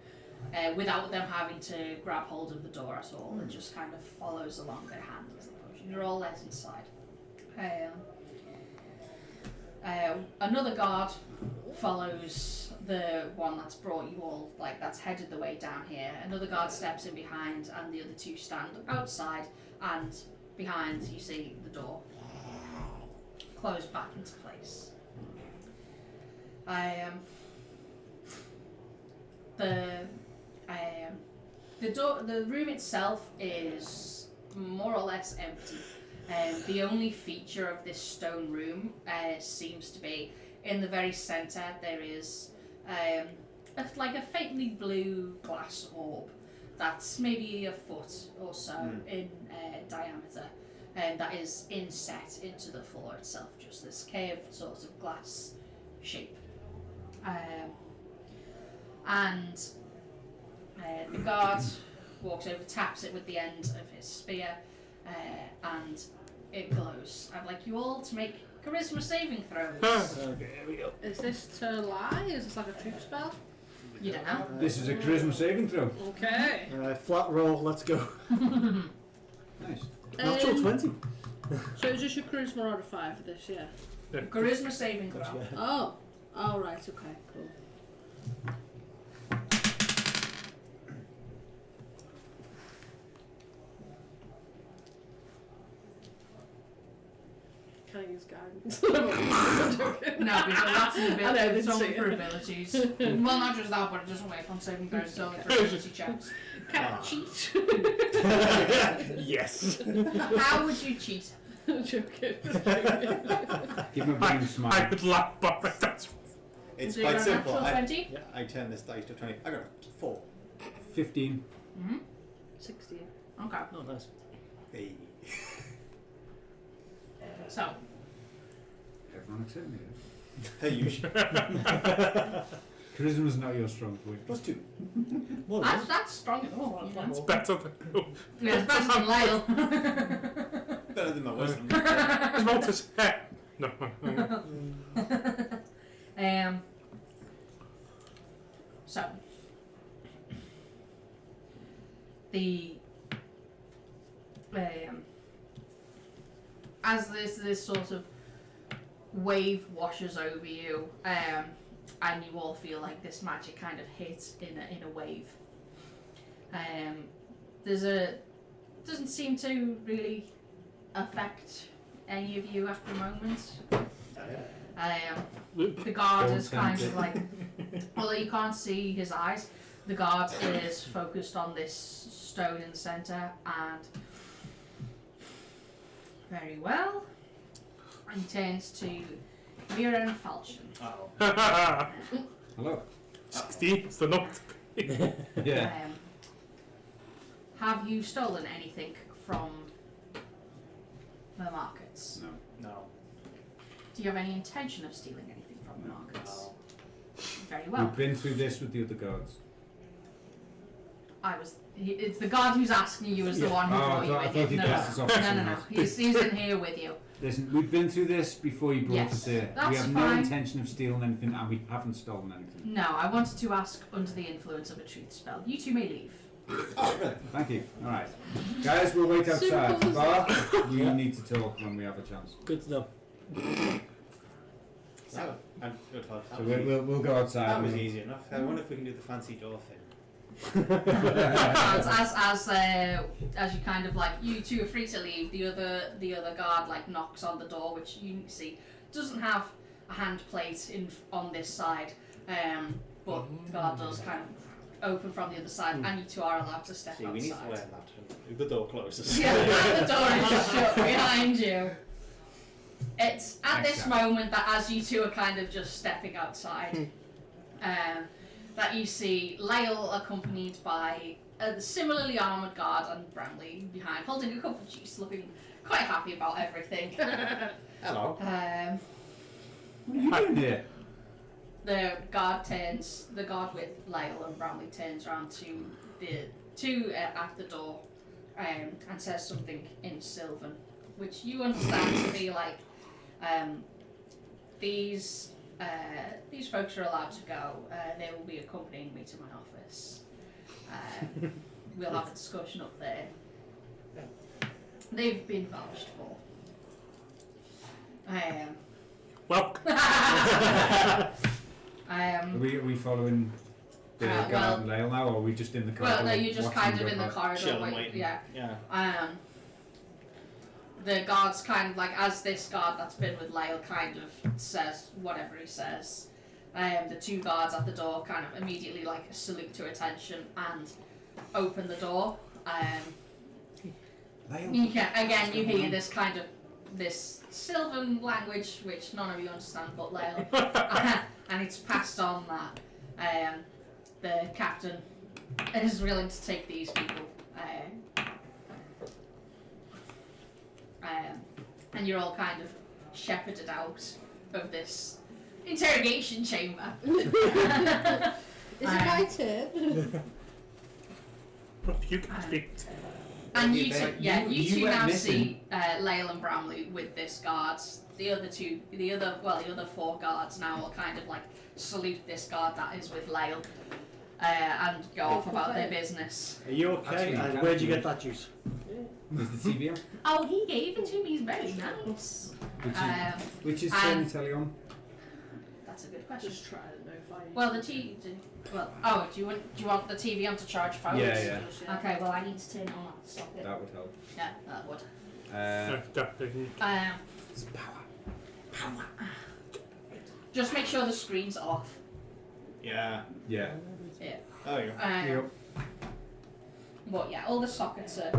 without them having to grab hold of the door at all. It just kind of follows along their hand as they push. You're all let inside. Another guard follows the one that's brought you all, like that's headed the way down here. Another guard steps in behind, and the other two stand outside, and behind you see the door close back into place. The room itself is more or less empty. The only feature of this stone room seems to be in the very centre there is like a faintly blue glass orb that's maybe a foot or so in diameter, and that is inset into the floor itself, just this caved sort of glass shape. And the guard walks over, taps it with the end of his spear, and it glows. I'd like you all to make charisma saving throws. Okay, here we go. Is this to lie? Is this like a troop spell? You don't know. This is a charisma saving throw. Okay. Flat roll, let's go. Nice. Natural 20. So is this your charisma out of 5 for this, yeah? Charisma saving throw. Oh. Oh, right, okay, cool. Can I use guidance? No, because that's an I know, ability. didn't It's only see for it. abilities. Well, not just that, but it doesn't work on saving throws. It's only for ability checks. Can I cheat? Yes. How would you cheat? Joking. Give him a big I smile. would laugh, but that's. It's So you're quite a simple. natural 20? I turn this dice to 20. I got a 4. 15. 16. Okay. Oh, nice. Hey. So, Everyone except me. Hey, you should. Charisma's not your strong point. +2. Well, that's strong enough. You know? It's better than. Oh, Yeah, it's better than Lyle. Better than my wisdom. it's Malta's hair. No. So the as this sort of wave washes over you, and you all feel like this magic kind of hit in a wave. Doesn't seem to really affect any of you at the moment. The guard is kind of like, although you can't see his eyes, the guard is focused on this stone in the centre, and very well. And he turns to Mira and Falchion. Hello. 16 is the note. Yeah. Have you stolen anything from the markets? No. No. Do you have any intention of stealing anything from the markets? Very well. We've been through this with the other guards. It's the guard who's asking you as the one who brought you in here. No. He's in here with you. Listen, we've been through this before you brought us here. That's we have fine. no intention of stealing anything, and we haven't stolen anything. No, I wanted to ask under the influence of a truth spell. You two may leave. Oh, really? Thank you. All right, guys, we'll wait outside. Simple as Bar, we need to talk when we have a chance. Good to know. So, I'm good for So we'll go outside. That was easy enough. I wonder if we can do the fancy door thing. As you kind of like, you two are free to leave. The other guard like knocks on the door, which you see doesn't have a hand plate on this side, but the guard does kind of open from the other side, and you two are allowed to step See, outside. we need to learn that. If the door closes. Yeah, the door is shut behind you. It's at this moment that as you two are kind of just stepping outside, that you see Lyle accompanied by a similarly armoured guard and Bramley behind, holding a cup of juice, looking quite happy about everything. Hello. What are you doing here? The guard with Lyle and Bramley turns around to the two at the door and says something in Sylvan, which you understand to be like, these folks are allowed to go. They will be accompanying me to my office. We'll have a discussion up there. They've been vouched for. Well, Are we following the guard and Lyle now, or are we just in the corridor? Well, no, you're just watching kind them of in go the by? corridor. Chilling, waiting. Yeah. The guard's kind of like, as this guard that's been with Lyle kind of says whatever he says, the two guards at the door kind of immediately like salute to attention and open the door. Lyle? You hear this kind of this Sylvan language which none of you understand but Lyle, and it's passed on that the captain is willing to take these people. And you're all kind of shepherded out of this interrogation chamber. Is it my turn? you can speak. And You you two, bet. you You two went now missing. see Lyle and Bramley with this guard. The other four guards now will kind of like salute this guard that is with Lyle and go off about their business. Are you okay? Actually, And you where'd can- you get that juice? Is the TV on? Oh, he gave it to me. He's very nice. Which is and- turning the telly on? That's a good question. Just try to know if I. Well, the TV. Well, do you want the TV on to charge phones? Yeah. Okay. Well, I need to turn it on. Stop it. That would help. Yeah, that would. It's power. Just make sure the screen's off. Yeah. Yeah. Yeah. Oh, yeah. Yep. But yeah, all the sockets are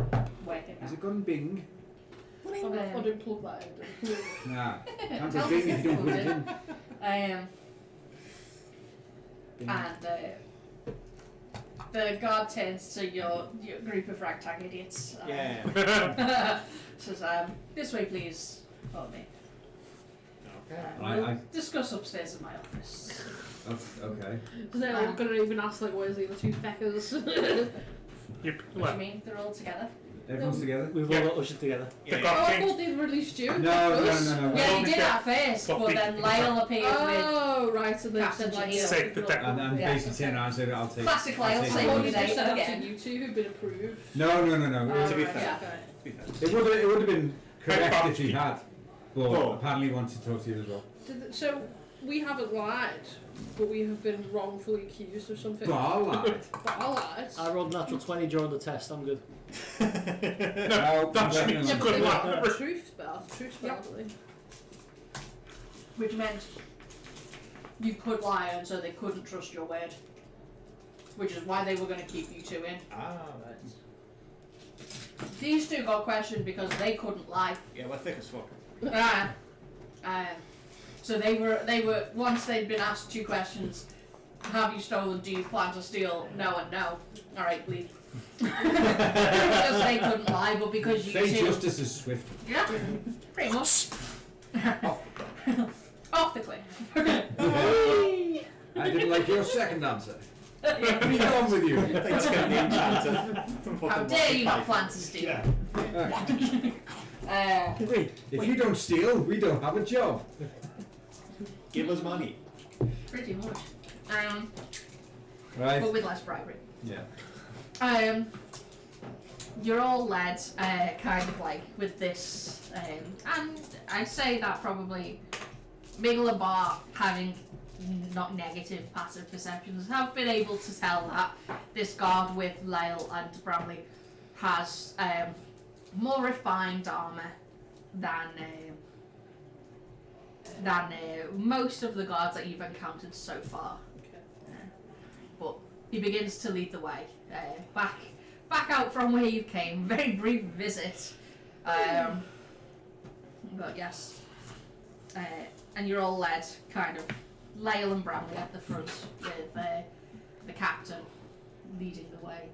working now. Has it gone Bing? I didn't plug that in. Nah. Can't go Bing if you don't put it in. And the guard turns to your group of ragtag idiots. Yeah. Says, this way please, follow me. Okay. We'll discuss upstairs in my office. Okay. They're all gonna even ask like, where's the other two feckers? Yep. What do you mean? They're all together? Everyone's together? We've all got ushered together. They Oh, got I changed. thought they'd released you. No. Yeah, you did that first, But but we- then Lyle appeared with Oh, right, so they Captain said like... Jaheel. Save the deck. And Yeah. basically turned around and said, I'll take Classic I'll Lyle take saying it. Oh, you you say just said that to again. you two who've been approved. No. To be right, fair. yeah. To be fair. It would have been correct Hey, if he had. But Oh. apparently he wanted to talk to you as well. So, we haven't lied, but we have been wrongfully accused of something. But I lied. But I lied. I rolled natural 20 during the test, I'm good. No, That's definitely it's Yeah, not. but good they luck. got the truth spell. Truth spell, Yep. haven't they? Which meant you could lie and so they couldn't trust your word. Which is why they were going to keep you two in. Ah, right. These two got questioned because they couldn't lie. Yeah, we're thick as fuck. So they were once they'd been asked two questions, have you stolen, do you plan to steal, no and no. Alright, leave. Because they couldn't lie, but because you Say two justice is swift. yeah, pretty much. Off the cliff. I didn't like your second answer. Be gone with you. Thanks for the enchanter. How dare you not plan to steal? If you don't steal, we don't have a job. Give us money. Pretty much. Right. But with less bribery. Yeah. You're all led, kind of like with this, and I'd say that probably Migla Bar, having not negative passive perceptions, have been able to tell that this guard with Lyle and Bramley has more refined armour than most of the guards that you've encountered so far. But he begins to lead the way back out from where you came. Very brief visit, but yes, and you're all led kind of Lyle and Bramley at the front with the captain leading the way.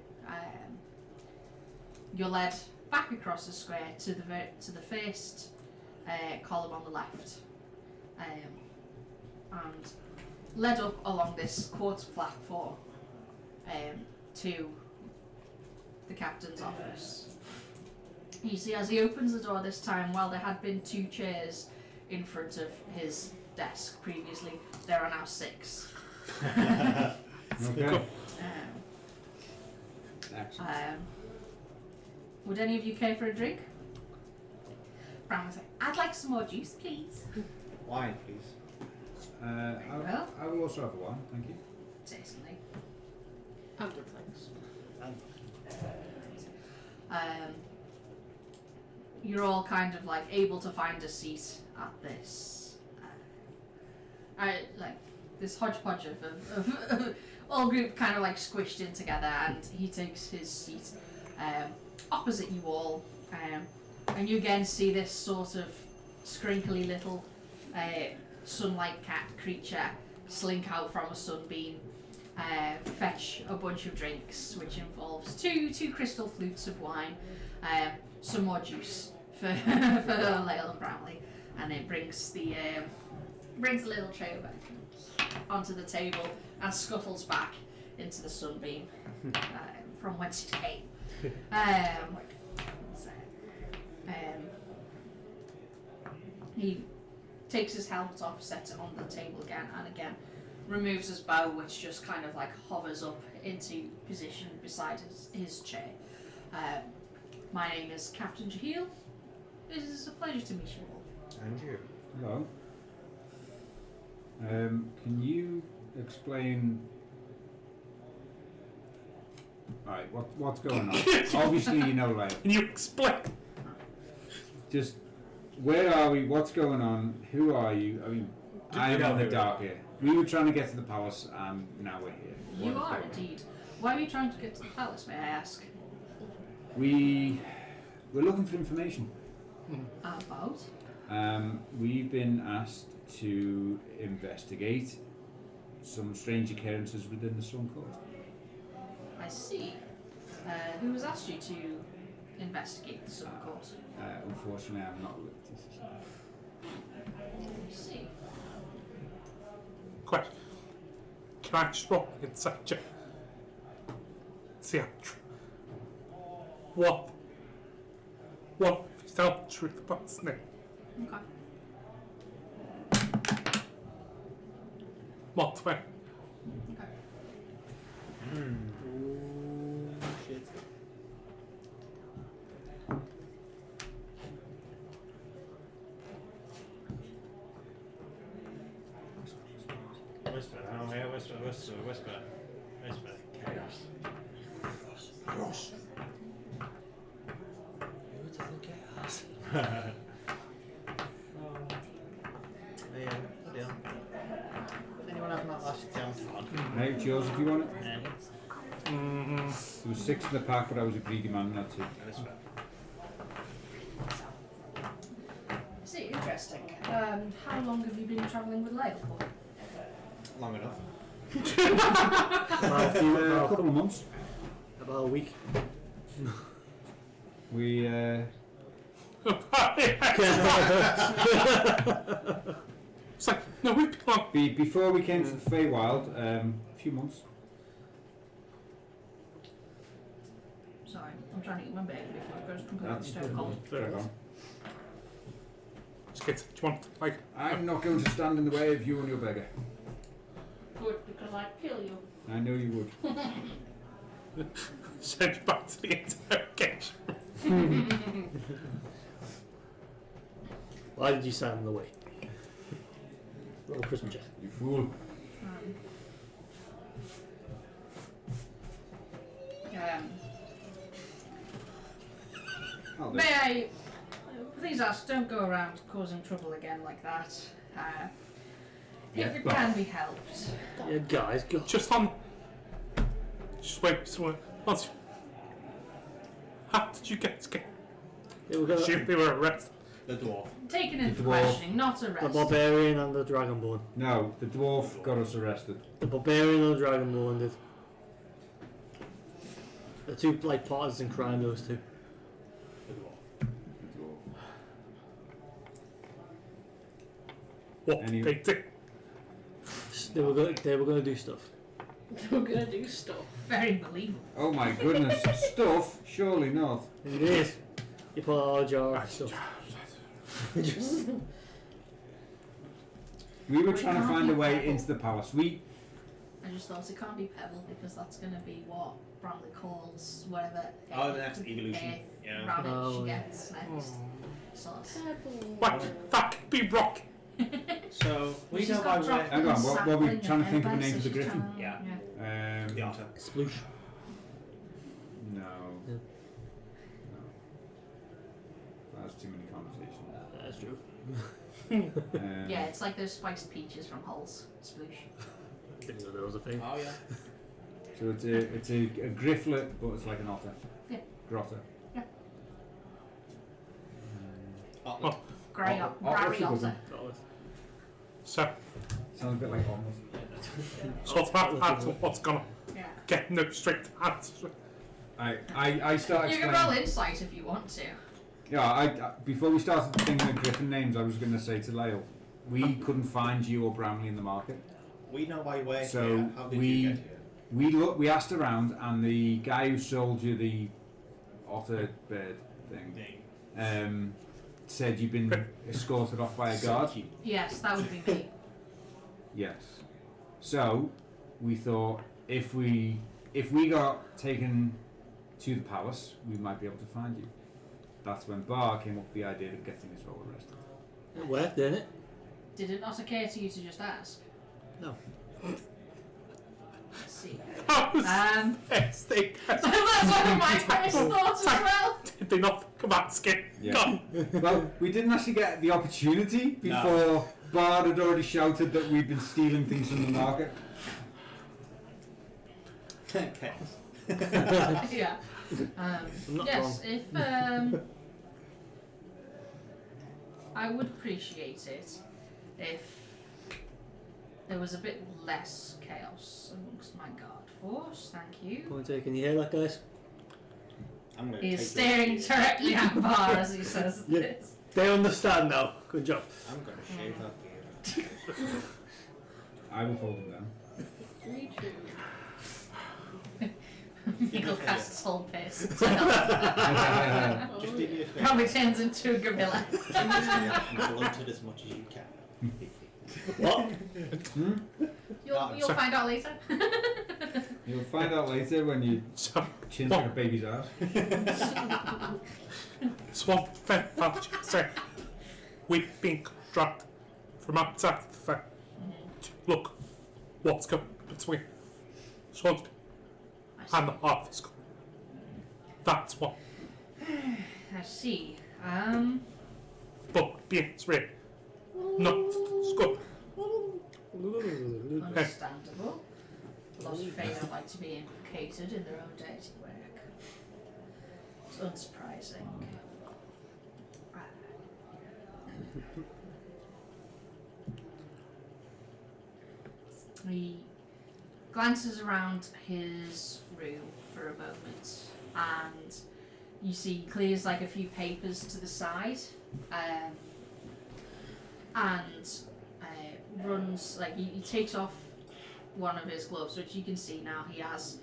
You're led back across the square to the first column on the left, and led up along this quartz platform to the captain's office. You see, as he opens the door this time, while there had been 2 chairs in front of his desk previously, there are now 6. Okay. Um, would any of you care for a drink? Brown was like, I'd like some more juice, please. Wine, please. I will also have one, thank you. Certainly. And good things. You're all kind of like able to find a seat at this, like this hodgepodge of all group kind of like squished in together, and he takes his seat opposite you all, and you again see this sort of scrinkly little sunlight cat creature slink out from a sunbeam, fetch a bunch of drinks, which involves two crystal flutes of wine, some more juice for Lyle and Bramley, and it brings the little tray back onto the table and scuttles back into the sunbeam from whence it came. He takes his helmet off, sets it on the table again, and again removes his bow, which just kind of like hovers up into position beside his chair. My name is Captain Jaheel. It is a pleasure to meet you all. And you. Hello. Can you explain? Right, what's going on? Obviously, you know, like, Can you explain? just where are we? What's going on? Who are you? I mean, I am know in the who? dark here. We were trying to get to the palace, and now we're here. You What is are going on? indeed. Why are you trying to get to the palace, may I ask? We're looking for information. About? We've been asked to investigate some strange occurrences within the Sun Court. I see. Who has asked you to investigate the Sun Court? Unfortunately, I'm not at liberty to say. I see. Question. Can I just roll inside check? See how what What if you tell the truth about the snake? Okay. What 20? Okay. Ooh, shit. Whisper, oh yeah, whisper. Chaos. Yeah, deal. Anyone have that last jump on? Right, it's yours if you want it. Yeah. Mm-hmm. There was 6 in the pack, but I was a greedy man, that's it. Whisper. See, interesting. How long have you been travelling with Lyle for? Long enough. About a few, A couple of months. about a week. We, It's like, no, we've been on. before we came to the Feywild, a few months. Sorry, I'm trying to eat my bacon before it goes completely That's stone cold. Drag on. Skit, do you want, like, I'm not going to stand in the way of you and your beggar. Good, because I'd kill you. I know you would. send you back to the interrogation? Why did you stand in the way? Roll Christmas check. You fool. I'll do. May I please ask, don't go around causing trouble again like that. If it can be helped. Yeah, guys, go. Just on. Just wait, once. How did you get scared? They were gonna, They were arrested. The dwarf. Taken in for dwarf. questioning, not the arrested. barbarian and the dragonborn. No, the dwarf got us arrested. The barbarian and the dragonborn did. The two like partners in crime, those two. The dwarf. The dwarf. What Any- they did? They were gonna do stuff. We're gonna do stuff. Very believable. Oh my goodness. Stuff? Surely not. Indeed. You put all jar of stuff. Just We were trying to find a way into the palace. I just thought it can't be Pebble because that's going to be what Bramley calls whatever. Oh, the next evolution. Earth Yeah. rabbit Oh, she yeah. gets next. Sauce. What? That could be rock. So, we She's know by got way. dropped Hang on, in what were we sapling trying to and think of a everything, name for so the she's griffin? trying to- Yeah. The otter. sploosh. No. Yeah. No. That's too many conversations. That's true. Yeah, it's like those spiced peaches from Hull's. Sploosh. Didn't know there was a thing. Oh, yeah. So it's a grifflet, but it's like an otter. Yeah. Grotter. Otter. Grey Otter- Grey otter's a good otter. one. So, Sounds a bit like almost. that's what's gonna Yeah. get no straight answers. I started You can explaining. roll insight if you want to. Yeah, I before we started thinking of griffin names, I was going to say to Lyle, we couldn't find you or Bramley in the market. We know why we're So here. How did we- you get here? We asked around, and the guy who sold you the otter bird thing said you'd been escorted off by a guard. Yes, that would be me. Yes. So we thought if we got taken to the palace, we might be able to find you. That's when Bar came up with the idea of getting us all arrested. It worked, didn't it? Did it not occur to you to just ask? No. Let's see. That was Um, yes, they that's one of my first thoughts as well. did they not come out skin? Yeah. God. Well, we didn't actually get the opportunity before Bard had already shouted that we'd been stealing things from the market. Okay. Yeah. I'm not Yes, if I would appreciate it if there was a bit less chaos amongst my guard force. Thank you. Point taken. You hear that, guys? I'm going to He take is staring your directly at Bar as he says Yeah. this. They understand now. Good job. I'm going to shave that beard. I will hold him down. 3, 2. Eagle casts whole piss. Just do me a favour. Probably turns into a gorilla. Blunt it as much as you can. What? You'll find out later. You'll find out later when you So, chin's like a baby's ass. Swamp Fancy say we've been constructed from outside the fair to look what's going between Swansea and the harvest. That's what. I see. But being real, not good. Understandable. Lots of Fae don't like to be implicated in their own dirty work. It's unsurprising. He glances around his room for a moment, and you see he clears like a few papers to the side, and runs like he takes off one of his gloves, which you can see now he has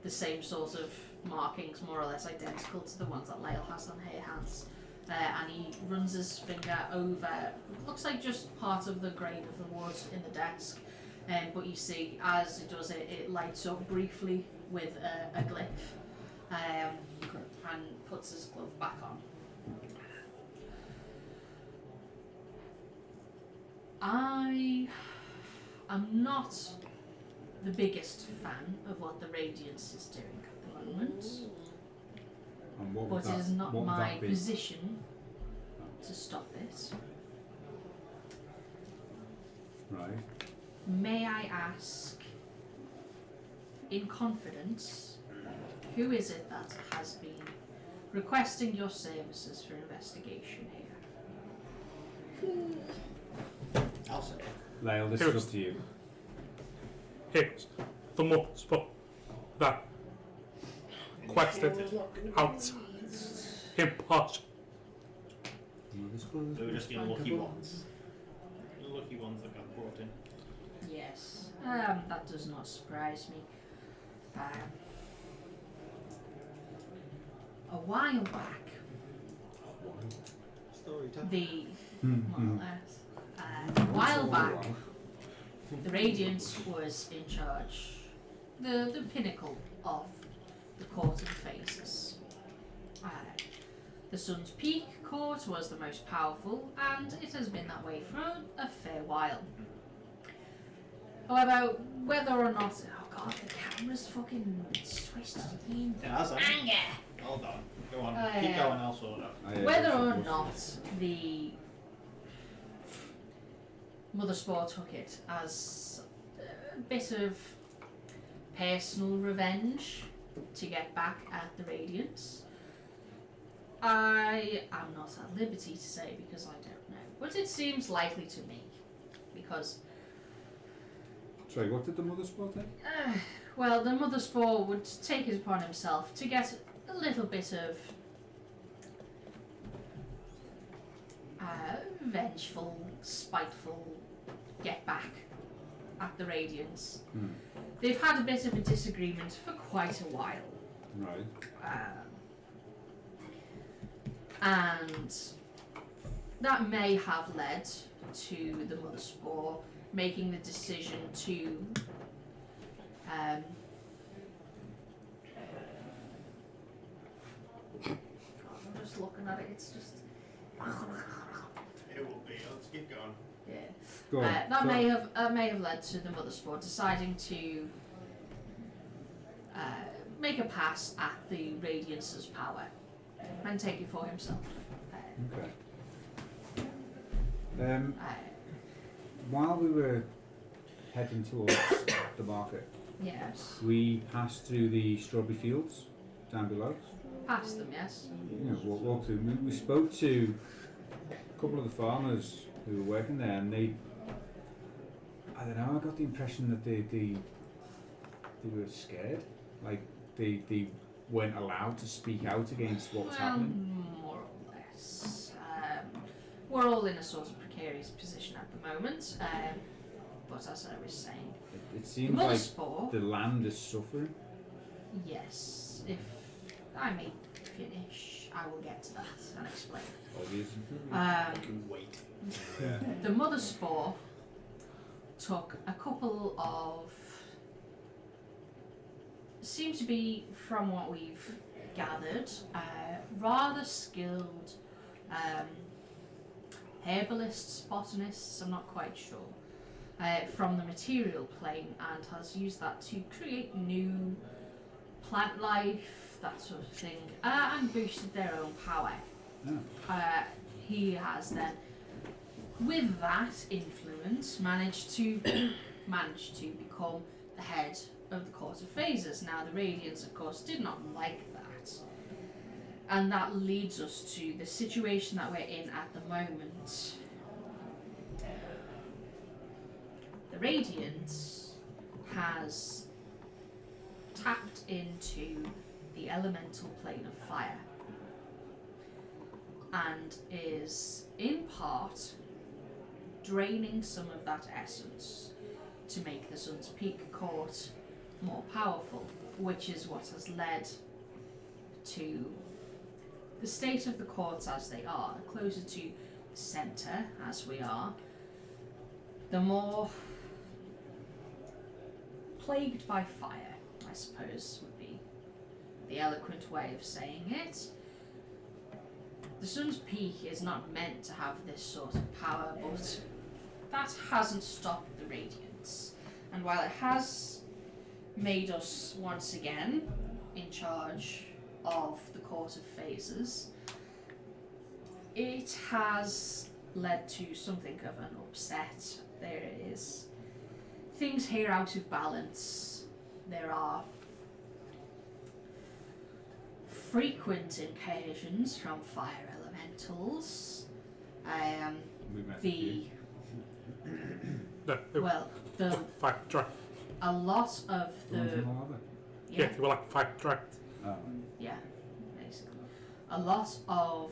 the same sort of markings, more or less identical to the ones that Lyle has on her hands. And he runs his finger over, looks like just part of the grain of the wood in the desk. But you see, as it does it, it lights up briefly with a glyph, and puts his glove back on. I am not the biggest fan of what the Radiance is doing at the moment, And what would but it is not what would my that be? position to stop it. Right. May I ask, in confidence, who is it that has been requesting your services for investigation here? I'll say it. Lyle, this is up to you. Here's the more spot that quested outside impartial. They were just the unlucky ones. The lucky ones that got brought in. Yes, that does not surprise me. A while back, Story time. the more or less, a while back, the Radiance was in charge, the pinnacle of the Court of Phases. The Sun's Peak Court was the most powerful, and it has been that way for a fair while. However, whether or not, oh god, the camera's fucking twisted again. Yeah, that's it. Anger! Hold on. Go on. Keep going, I'll sort it out. Whether or not the Mother Spore took it as a bit of personal revenge to get back at the Radiance, I am not at liberty to say because I don't know. But it seems likely to me because Sorry, what did the mother spot take? well, the Mother Spore would take it upon himself to get a little bit of vengeful, spiteful get back at the Radiance. They've had a bit of a disagreement for quite a while. Right. And that may have led to the Mother Spore making the decision to I'm just looking at it, it's just It will be. Let's keep going. yeah. Go on. That may have led to the Mother Spore deciding to make a pass at the Radiance's power and take it for himself. Okay. While we were heading towards the market, Yes. we passed through the strawberry fields down below. Past them, yes. You know, walked through. We spoke to a couple of the farmers who were working there, and they, I don't know, I got the impression that they were scared. Like they weren't allowed to speak out against what was happening. More or less. We're all in a sort of precarious position at the moment. But as I was saying, It the seems Mother like Spore, the land is suffering. Yes, if I may finish, I will get to that and explain. Obvious. Wait. The mother spore took a couple of, seems to be, from what we've gathered, rather skilled herbalists, botanists, I'm not quite sure, from the material plane, and has used that to create new plant life, that sort of thing, and boosted their own power. Oh. He has then, with that influence, managed to become the head of the Court of Phases. Now, the Radiants, of course, did not like that, and that leads us to the situation that we're in at the moment. The Radiance has tapped into the elemental plane of fire and is, in part, draining some of that essence to make the Sun's Peak Court more powerful, which is what has led to the state of the courts as they are. The closer to the centre as we are, the more plagued by fire, I suppose would be the eloquent way of saying it. The Sun's Peak is not meant to have this sort of power, but that hasn't stopped the Radiance. And while it has made us once again in charge of the Court of Phases, it has led to something of an upset. There is things here out of balance. There are frequent incursions from fire elementals. We met The No, well, the five draft. a lot of the ones the in the lava. Yeah, they were like five draft. Oh. yeah, basically a lot of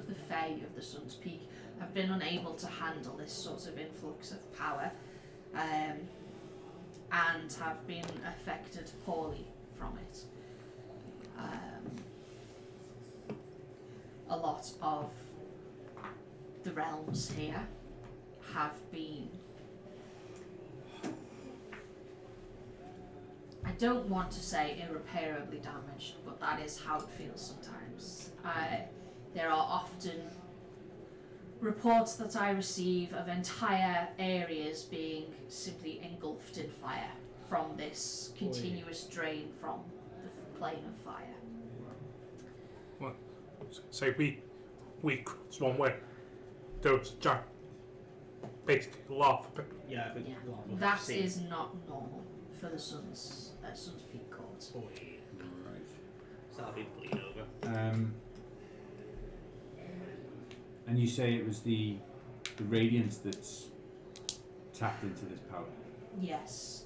the Fae of the Sun's Peak have been unable to handle this sort of influx of power, and have been affected poorly from it. A lot of the realms here have been, I don't want to say irreparably damaged, but that is how it feels sometimes. There are often reports that I receive of entire areas being simply engulfed in fire from this continuous drain from the plane of fire. Say we cross one way. There was a giant, basically lava pit. Yeah, but Yeah. lava That sea. is not normal for the Sun's Peak Court. Right. So that'll be bleed over. And you say it was the Radiance that's tapped into this power. Yes.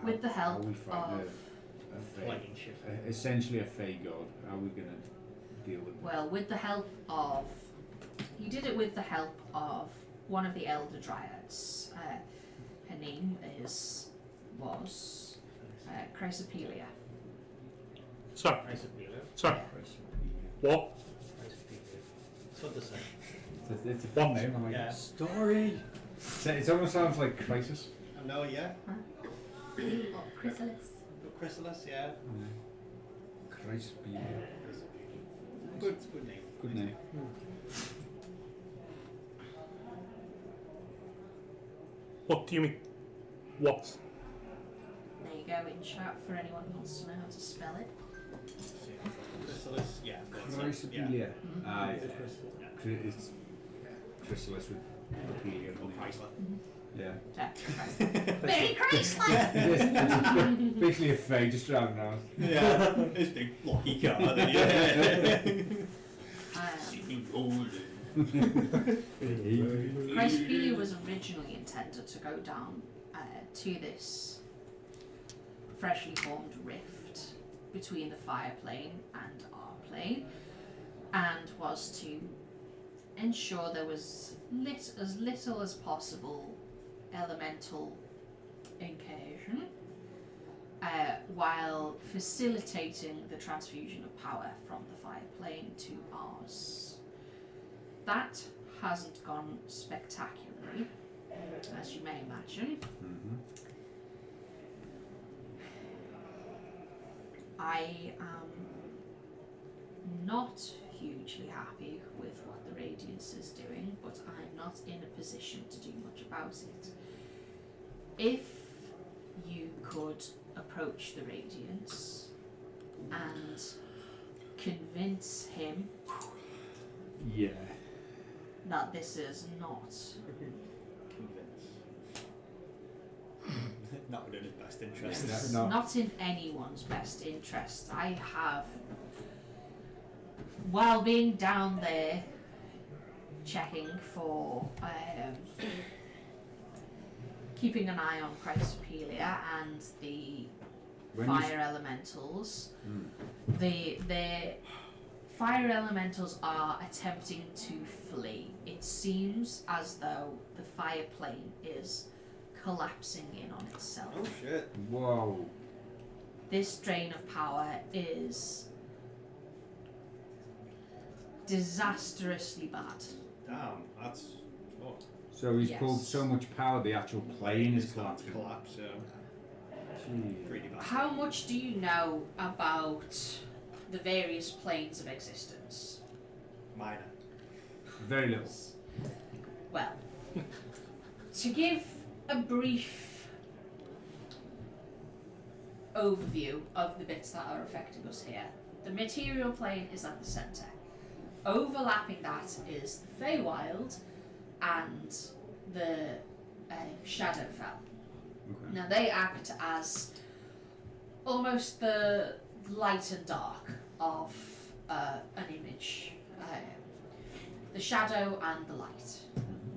With the help How we find of, a Fae, Lightning shift. essentially a Fae god. How are we going to deal with it? well, with the help of, he did it with the help of one of the Elder Dryads. Her name was Chrysopelia. So, Nice of Wheeler. so what? Nice of Wheeler. It's what to say. It's a fun name. I'm like, Yeah. story. It almost sounds like Crisis. I know, yeah. Oh, Chrysalis. Chrysalis, yeah. Christ be Good name. good name. What do you mean? What? There you go in chat for anyone who wants to know how to spell it. Chrysalis, yeah. Chrysopelia. Ah, It's yeah. a crystal. It's Chrysalis with Apelia. Or Chrysler. Yeah. Very Chrysler! It's basically a Fae just driving around. Yeah. It's big blocky car. Yeah. Chrysopelia was originally intended to go down to this freshly formed rift between the fire plane and our plane, and was to ensure there was as little as possible elemental incursion while facilitating the transfusion of power from the fire plane to ours. That hasn't gone spectacularly, as you may imagine. I am not hugely happy with what the Radiance is doing, but I'm not in a position to do much about it. If you could approach the Radiance and convince him Yeah. that this is not Not in his best Yes, interest. that's not. not in anyone's best interest. I have, while being down there checking for keeping an eye on Chrysopelia and the When you fire elementals, the fire elementals are attempting to flee. It seems as though the fire plane is collapsing in on itself. Oh shit. Whoa. This drain of power is disastrously bad. Damn, that's So he's Yes. pulled so much power, the actual plane is it's about to collapsing. collapse, Gee. pretty bad. How much do you know about the various planes of existence? Minor. Very little. Well, to give a brief overview of the bits that are affecting us here, the material plane is at the centre. Overlapping that is the Feywild and the Shadowfell. Okay. Now they act as almost the light and dark of an image. The shadow and the light.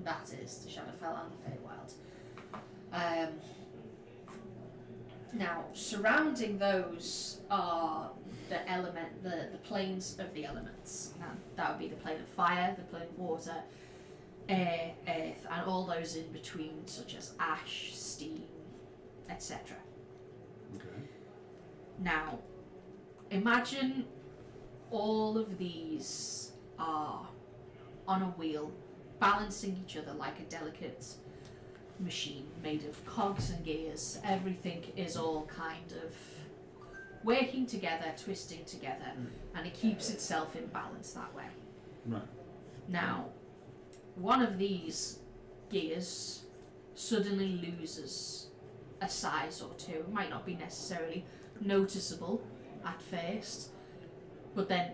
That is the Shadowfell and the Feywild. Now, surrounding those are the planes of the elements. Now, that would be the plane of fire, the plane of water, air, earth, and all those in between, such as ash, steam, etc. Okay. Now, imagine all of these are on a wheel, balancing each other like a delicate machine made of cogs and gears. Everything is all kind of working together, twisting together, and it keeps itself in balance that way. Right. Now, one of these gears suddenly loses a size or two. It might not be necessarily noticeable at first, but then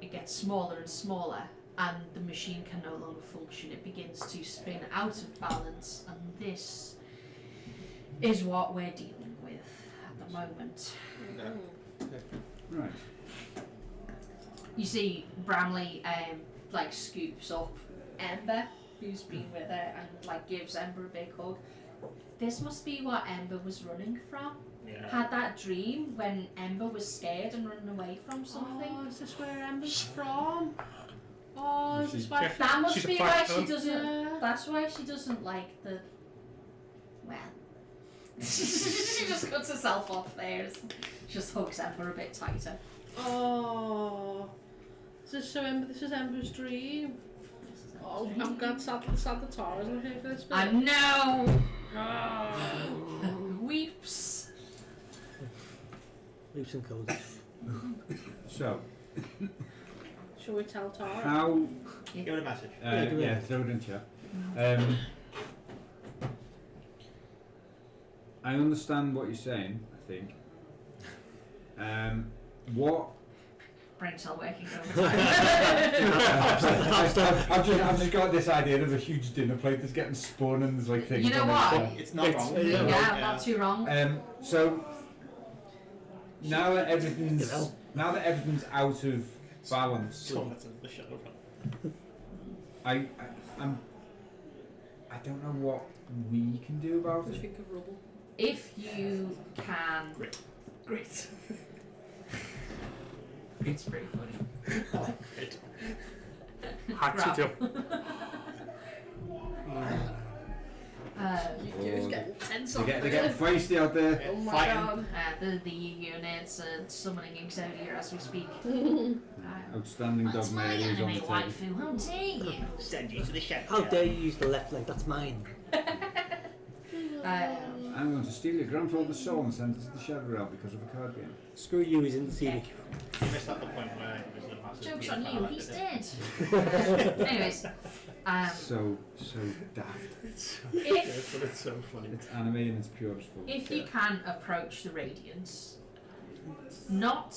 it gets smaller and smaller, and the machine can no longer function. It begins to spin out of balance, and this is what we're dealing with at the moment. Right. You see Bramley like scoops up Ember, who's been with her, and like gives Ember a big hug. This must be what Ember was running from. Yeah. Had that dream when Ember was scared and running away from something. Oh, is this where Ember's from? Oh, is this why? Yeah. That must She's a be why fire she villain. doesn't. Yeah. That's why she doesn't like the. Well, she just cuts herself off there. Just hugs Ember a bit tighter. Oh, this is Ember's dream. Oh, I'm glad sad that Tara's not here for this bit. I know. Oh. Weeps. Leave some codes. So, Shall we tell Tara? how? Give it a message. Yeah, throw it in chat. I understand what you're saying. I think. What? Brain cell working overtime. I've just got this idea of a huge dinner plate that's getting spun and there's like things. You know on what? it. It's not wrong. Yeah, not too wrong. So now that everything's out of balance, So that's the shadow. I don't know what we can do about Just it. think of rubble. If you can. Great. It's pretty funny. Hacks it up. You're getting tense They're on getting feisty out there. Oh my Fighting. god. The units are summoning inks out here as we speak. Outstanding That's dog my Mary is on the enemy table. waifu, how dare you? Send you to the shed. How dare you use the left leg? That's mine. I'm going to steal your grandfather's soul and send it to the Shadow Realm because of a card game. Screw you, he's in the CD. You missed at the point where it was the massive. Joke's beat on you, back, he's didn't dead. Anyways, So daft. if But it's so funny. It's anime in its purest form. if you can approach the Radiance, not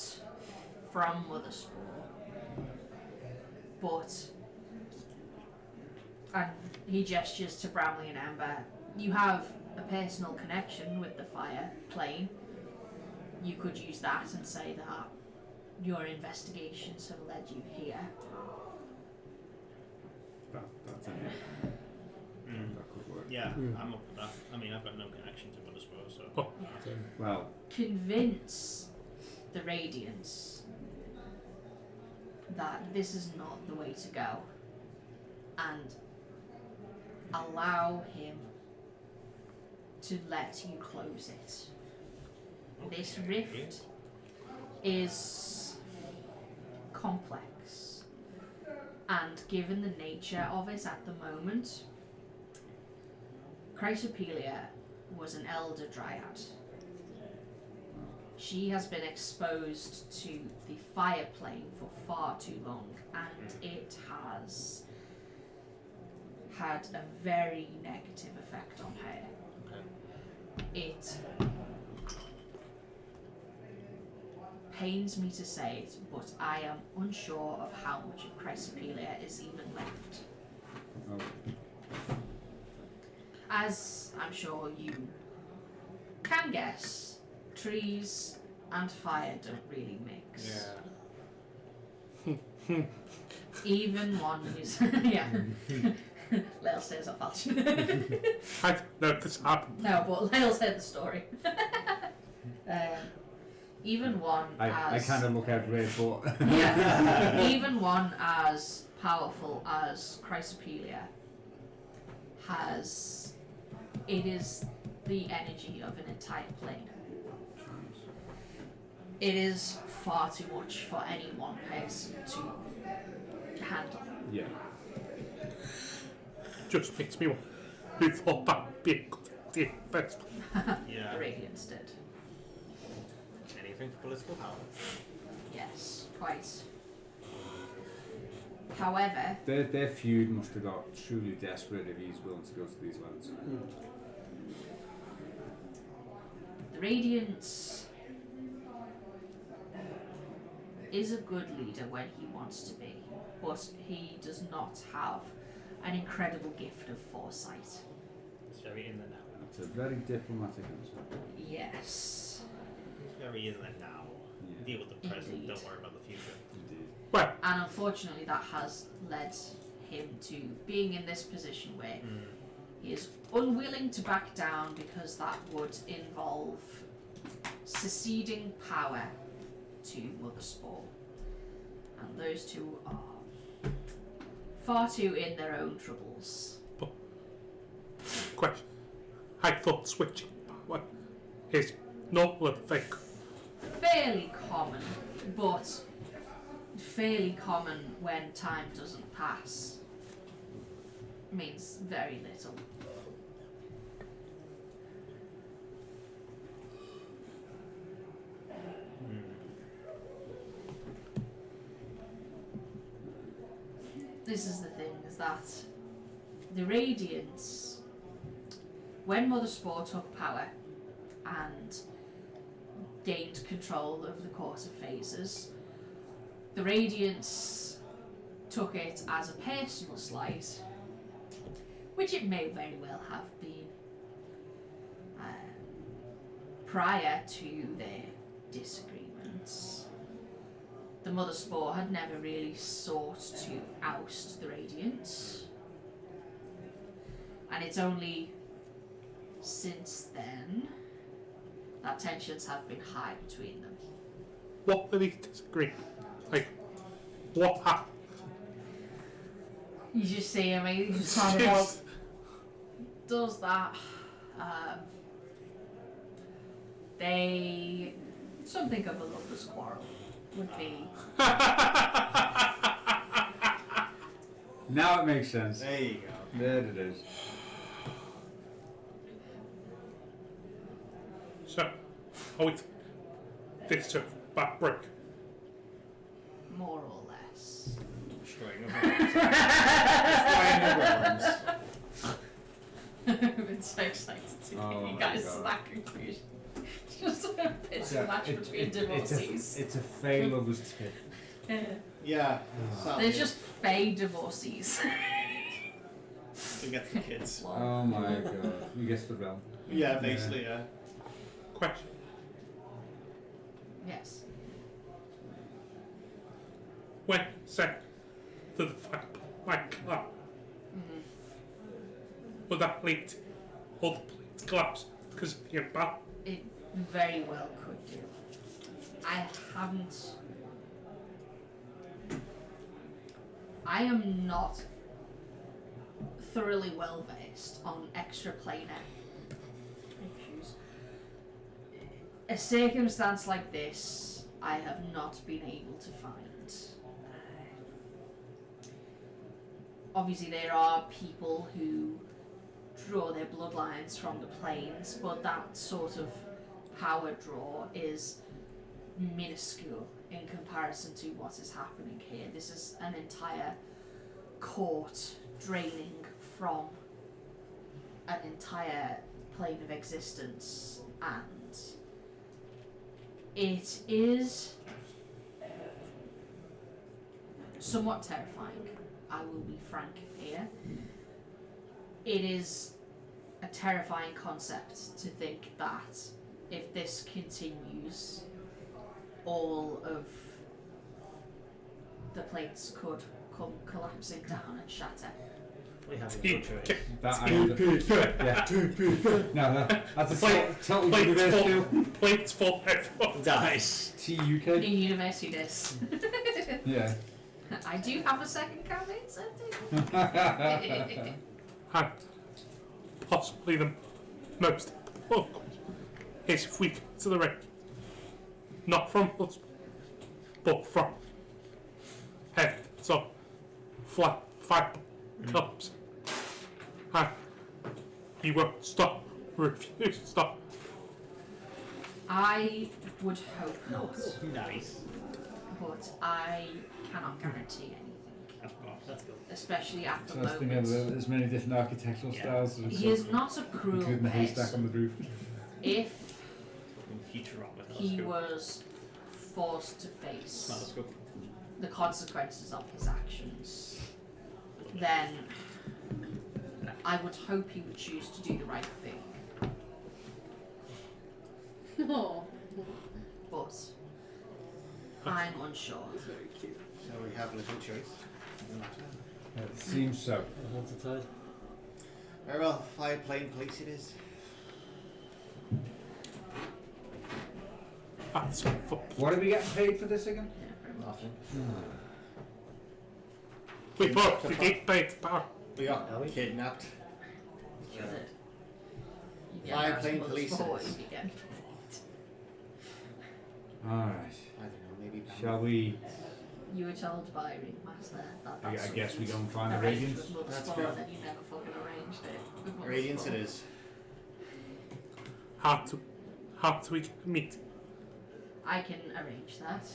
from Mother Spore, but and he gestures to Bramley and Amber, you have a personal connection with the fire plane. You could use that and say that your investigations have led you here. That's it. Mm. That could work. Yeah, Mm. I'm up with that. I mean, I've got no connection to Motherspore, so. Well, Convince the Radiance that this is not the way to go, and allow him to let you close it. This rift is complex, and given the nature of it at the moment, Chrysopelia was an elder dryad. She has been exposed to the fire plane for far too long, and it has had a very negative effect on her. It pains me to say it, but I am unsure of how much of Chrysopelia is even left. oh, As I'm sure you can guess, trees and fire don't really mix. Yeah. Even one who's yeah. Lyle says that fast. I don't know if this happened. No, but Lyle's heard the story. Even one I as kind of look out for it, but yeah, even one as powerful as Chrysopelia has. It is the energy of an entire plane. It is far too much for any one person to handle. yeah. Just makes me want. Who thought that would be a good idea first? Yeah. The Radiance did. Anything for political power. Yes, quite. However, Their feud must have got truly desperate if he's willing to go to these lands. the Radiance is a good leader when he wants to be, but he does not have an incredible gift of foresight. It's very in the now. That's a very diplomatic answer. Yes. It's very in the now. Yeah, Deal with the present, Indeed. don't worry about the future. indeed. Well, And unfortunately, that has led him to being in this position where he is unwilling to back down because that would involve seceding power to Mother Spore. And those two are far too in their own troubles. question. I thought switching power is not a thing. Fairly common, but fairly common when time doesn't pass. Means very little. This is the thing, is that the Radiance, when Mother Spore took power and gained control over the course of phases, the Radiance took it as a personal slight, which it may very well have been, prior to their disagreements. The Mother Spore had never really sought to oust the Radiance, and it's only since then that tensions have been high between them. What were these disagreements? Like, what happened? You just see him, he's trying to help does that. They something of a lover's quarrel would be. Now it makes sense. There you go. There it is. So, wait. This took back break. More or less. Destroying I'm so excited to Oh get you my guys God. to that conclusion. Just a pitch match between It's divorcees. a fey lover's tip. Yeah. They're just fey divorcees. to get the kids. Oh my god. You guessed the realm. Yeah, basically, yeah. Question. Yes. When sent to the fight like that, Mhm. would that lead to all the planes collapse because of the impact? It very well could do. I am not thoroughly well versed on extraplanar issues. A circumstance like this, I have not been able to find. Obviously, there are people who draw their bloodlines from the planes, but that sort of power draw is minuscule in comparison to what is happening here. This is an entire court draining from an entire plane of existence, and it is somewhat terrifying. I will be frank here. It is a terrifying concept to think that if this continues, all of the plates could come collapsing down and shatter. We have a good choice. That I yeah. No, that's a total Plates university. fall. Plates fall. Everyone Dice. TUK. In university this. Yeah. I do have a second campaign setting. And possibly the most awkward is if we get to the ring. Not from us, but from heaven. So, flat, fight, collapse. And you won't stop, refuse to stop. I would hope not, Nice. but I cannot guarantee anything, Of course, that's good. especially at the So I was thinking moment. there's many different architectural Yeah. styles. He is not a cruel including the haystack on the person. roof. If In Futurama, he was forced to face the consequences of his actions, then I would hope he would choose to do the right thing. Oh, But I'm unsure. very cute. So we have little choice. It seems so. Hands are tied. Very well, fire plane place it is. That's for What are we getting paid for this again? Yeah, pretty much. Nothing. we both we get paid power. We got Are we? kidnapped. Should it? You get Fire those plane bullets police for what service. you get. Alright. I don't know, maybe. Shall we? You were told by Ringmaster that I that's guess we go and find the arranged Radiance. with Mother That's Spawn, fair. and you never fucking arranged it with Mother Radiance Spawn. it is. How do we meet? I can arrange that.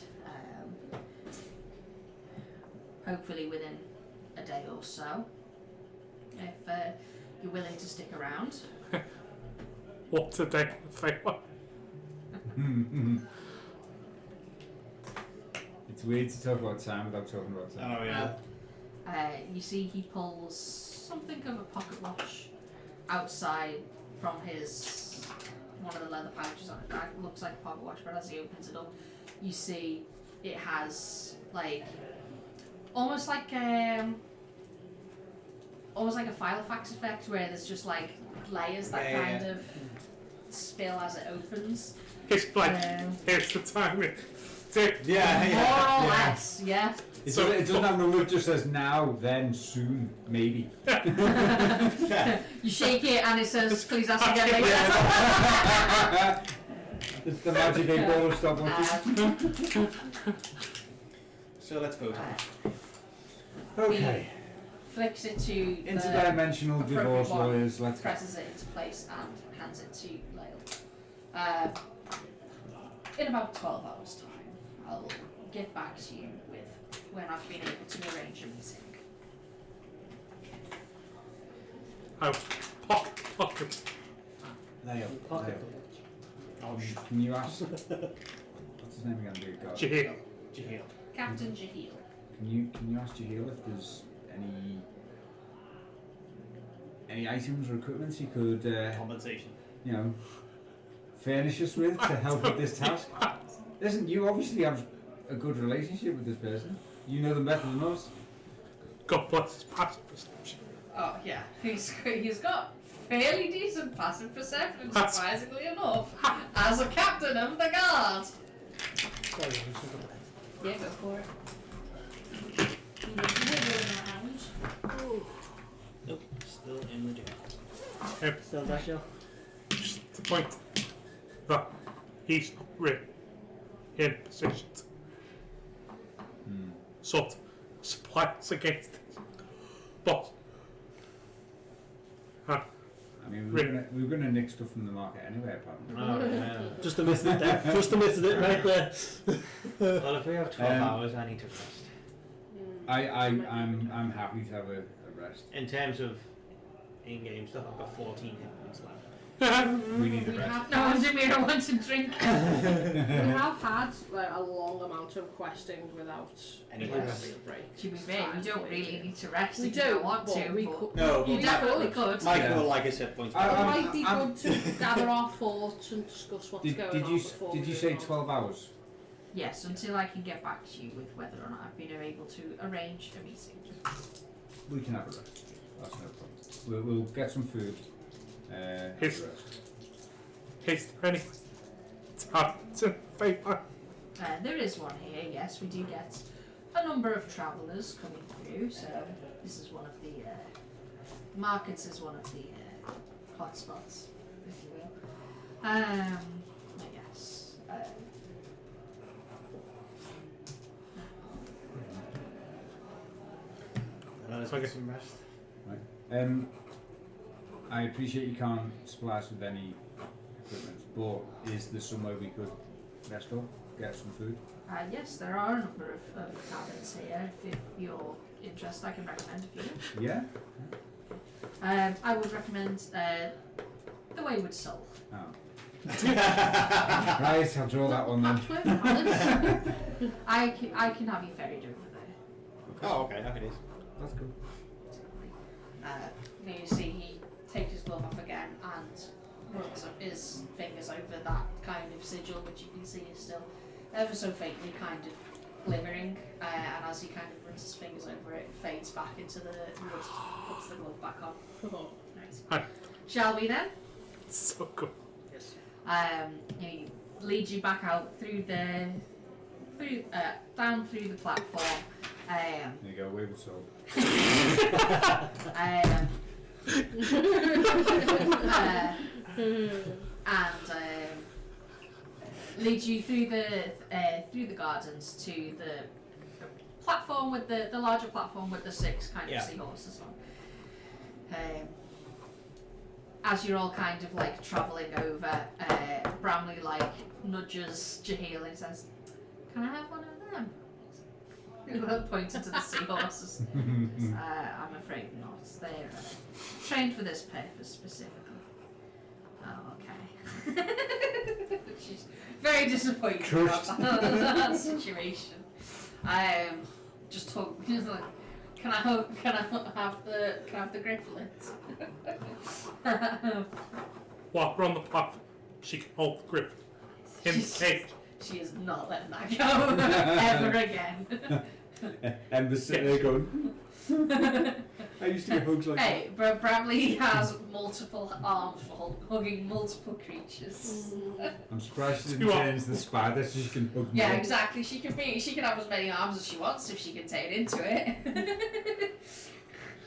Hopefully within a day or so. If you're willing to stick around. What a day of failure. It's weird to talk about time without talking about time. Oh yeah. You see he pulls something of a pocket watch outside from his one of the leather pouches on it. That looks like a pocket watch, but as he opens it up, you see it has like almost like a Filofax effect where there's just like layers that Yeah, kind yeah. of spill as it opens. It's like, Um, here's the time. Tick. Yeah, More or less, yeah. It doesn't have a number, it just says now, then, soon, maybe. You shake it and it says, please ask again later. It's the magic 8 ball of stopwatches. So let's vote on it. Okay. Flicks it to the Interdimensional appropriate divorce one, lawyers, let's go. presses it into place and hands it to Lyle. In about 12 hours time, I'll get back to you with when I've been able to arrange a meeting. Oh, pocket. Lyle, Pocket. can you ask, what's his name again, dear God? Jahil. Jahil. Captain Jahil. Can you ask Jahil if there's any items or equipment he could, Compensation. furnish us with to help with this task? Listen, you obviously have a good relationship with this person. You know them better than us. God bless his passive perception. Oh yeah, he's got fairly decent passive perception, That's- surprisingly enough, as a captain of the guard. Sorry, Yeah, go for it. Nope. Still in the jail. still that show? Just the point that he's not really in a position to sort of supply us against it. But I mean, we were gonna nick stuff from the market anyway, apparently. Oh, yeah. Just omitted it there. Just omitted it right there. Well, if we have 12 hours, I need to rest. I'm happy to have a rest. In terms of in-game stuff, I've got 14 hit points left. We need We a rest. have no one to me, I want to drink. We have had like a long amount of questing without Any like, rest. a real break. To be fair, you don't really need to rest We if you do, don't want but to, we but could. No, you but definitely could. Michael, like his hit points. It might be good to gather our thoughts and discuss what's going on before Did we you move say on. 12 hours? Yes, until I can get back to you with whether or not I've been able to arrange a meeting. We can have a rest. That's no problem. We'll get some food. Have a Yes. rest. is there any tablets in favour? There is one here, yes, we do get a number of travellers coming through, so this is one of the markets is one of the hotspots, if you will. Yes. Let's Okay. get some rest. I appreciate you can't supply us with any equipment, but is there some way we could rest up, get some food? Yes, there are a number of taverns here. If you're interested, I can recommend a few. Yeah? I would recommend the Wayward Soul. Oh. Right, I'll draw that one then. Patchwork Palace. I can have you ferried over there. Oh, okay, happy days. That's cool. You see, he takes his glove off again and runs up his fingers over that kind of sigil, which you can see is still ever so faintly kind of glimmering. And as he kind of runs his fingers over it, fades back into the wood, puts the glove back on. Oh, Nice. Hi. Shall we then? So good. Yes. He leads you back out through down through the platform. There you go, Wayward Soul. And leads you through the gardens to the platform with the larger platform with the 6 kind of seahorses on. As you're all kind of like travelling over, Bramley like nudges Jahil and says, "Can I have one of them?" Pointing to the seahorses. I'm afraid not. They're trained for this purpose specifically. Oh, okay. She's very disappointed about that situation. Just talk. She's like, can I have the griflet? While we're on the platform, she can hold the grip in the cage. She is not letting that go ever again. Ember's sitting there going, I used to get hugs like Hey, but Bramley has multiple arms for hugging multiple creatures. that. I'm surprised she didn't turn into the spider so she can hug Yeah, more. exactly. She can have as many arms as she wants if she can turn into it.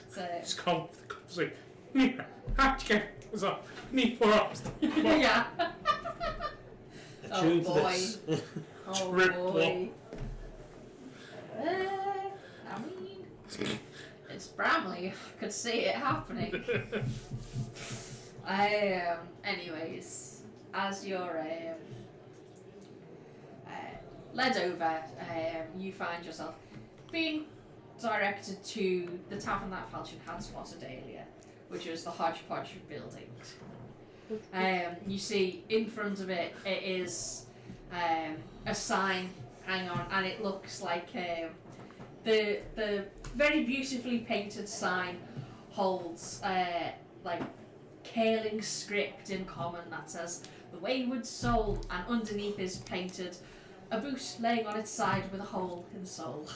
So, Just come say, Nina, how'd you get this up? Need 4 arms. yeah. A tune to boy. this. Oh Trip boy. I mean, it's Bramley. I could see it happening. Anyways, as you're led over, you find yourself being directed to the tavern that Falchion had spotted earlier, which was the Hodgepodge buildings. You see in front of it, it is a sign. Hang on, and it looks like the very beautifully painted sign holds like Kaling script in common that says "The Wayward Soul," and underneath is painted a boot laying on its side with a hole in the sole.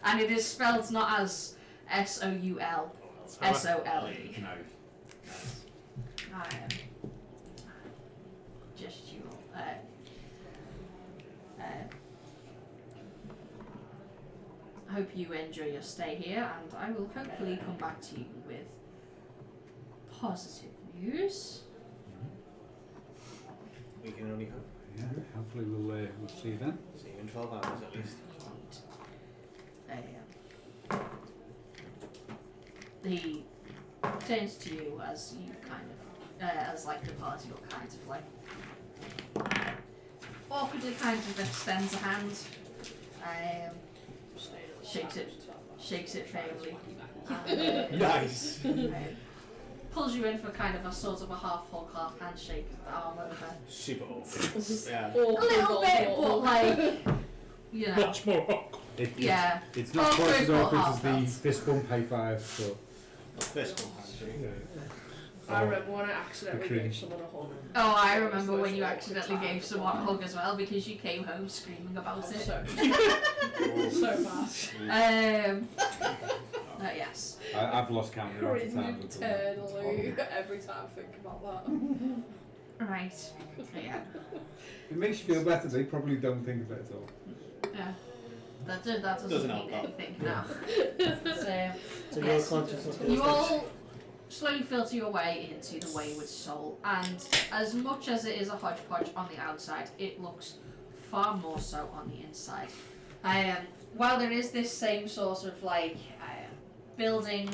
And it is spelled not as S-O-U-L, S-O-L-E. No. Gestural. I hope you enjoy your stay here, and I will hopefully come back to you with positive news. We can only hope. Yeah, hopefully we'll see you then. See you in 12 hours at least. He turns to you as you kind of, as like the party will kind of like awkwardly kind of extends a hand, shakes it faintly, and, Nice. pulls you in for kind of a sort of a half hug, half handshake with the arm over. Super awkward. Yeah. A little bit, but like, you know, Much more awkward. yeah. It's not quite as Awkward, but awkward as the heartfelt. fist bump high five, so First one handshake. I remember when I accidentally The gave cringe. someone a hug. Oh, I remember when you accidentally gave someone a hug as well because you came home screaming about it. So bad. Yes. I've lost count of the Cringe time. internally every time I think about that. Right. Yeah. It makes you feel better. They probably don't think of it at all. Yeah. That doesn't Doesn't mean help. anything now. So, So your yes. consciousness You all slowly filter your way into the Wayward Soul, and as much as it is a hodgepodge on the outside, it looks far more so on the inside. While there is this same sort of like building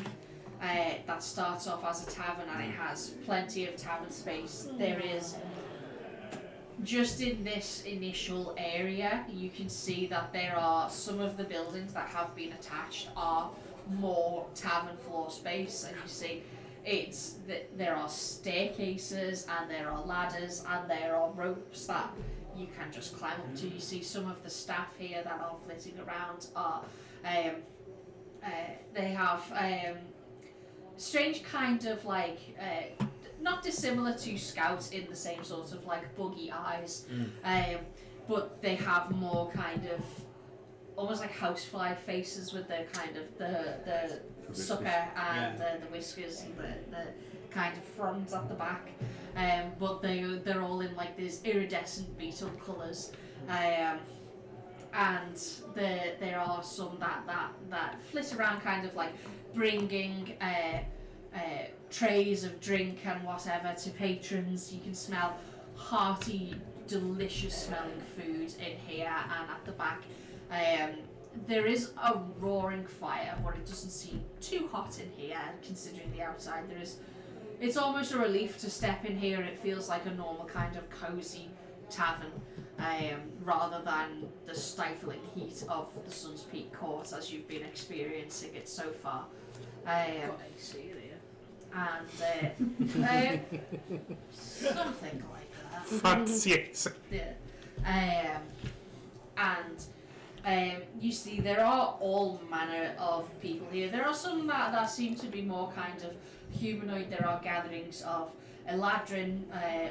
that starts off as a tavern and it has plenty of tavern space, there is just in this initial area you can see that there are some of the buildings that have been attached are more tavern floor space, and you see it's there are staircases and there are ladders and there are ropes that you can just climb up to. You see some of the staff here that are flitting around are they have strange kind of like not dissimilar to scouts in the same sort of like buggy eyes, but they have more kind of almost like housefly faces with the kind of the sucker and the whiskers and the kind of fronds at the back, but they're all in like these iridescent beetle colours, and there are some that flit around kind of like bringing trays of drink and whatever to patrons. You can smell hearty, delicious smelling food in here and at the back. There is a roaring fire, but it doesn't seem too hot in here considering the outside. It's almost a relief to step in here. It feels like a normal kind of cosy tavern, rather than the stifling heat of the Sun's Peak Court as you've been experiencing it so far. Got AC in here. And something like that. Fancy. Yeah. And you see there are all manner of people here. There are some that seem to be more kind of humanoid. There are gatherings of Eladrin,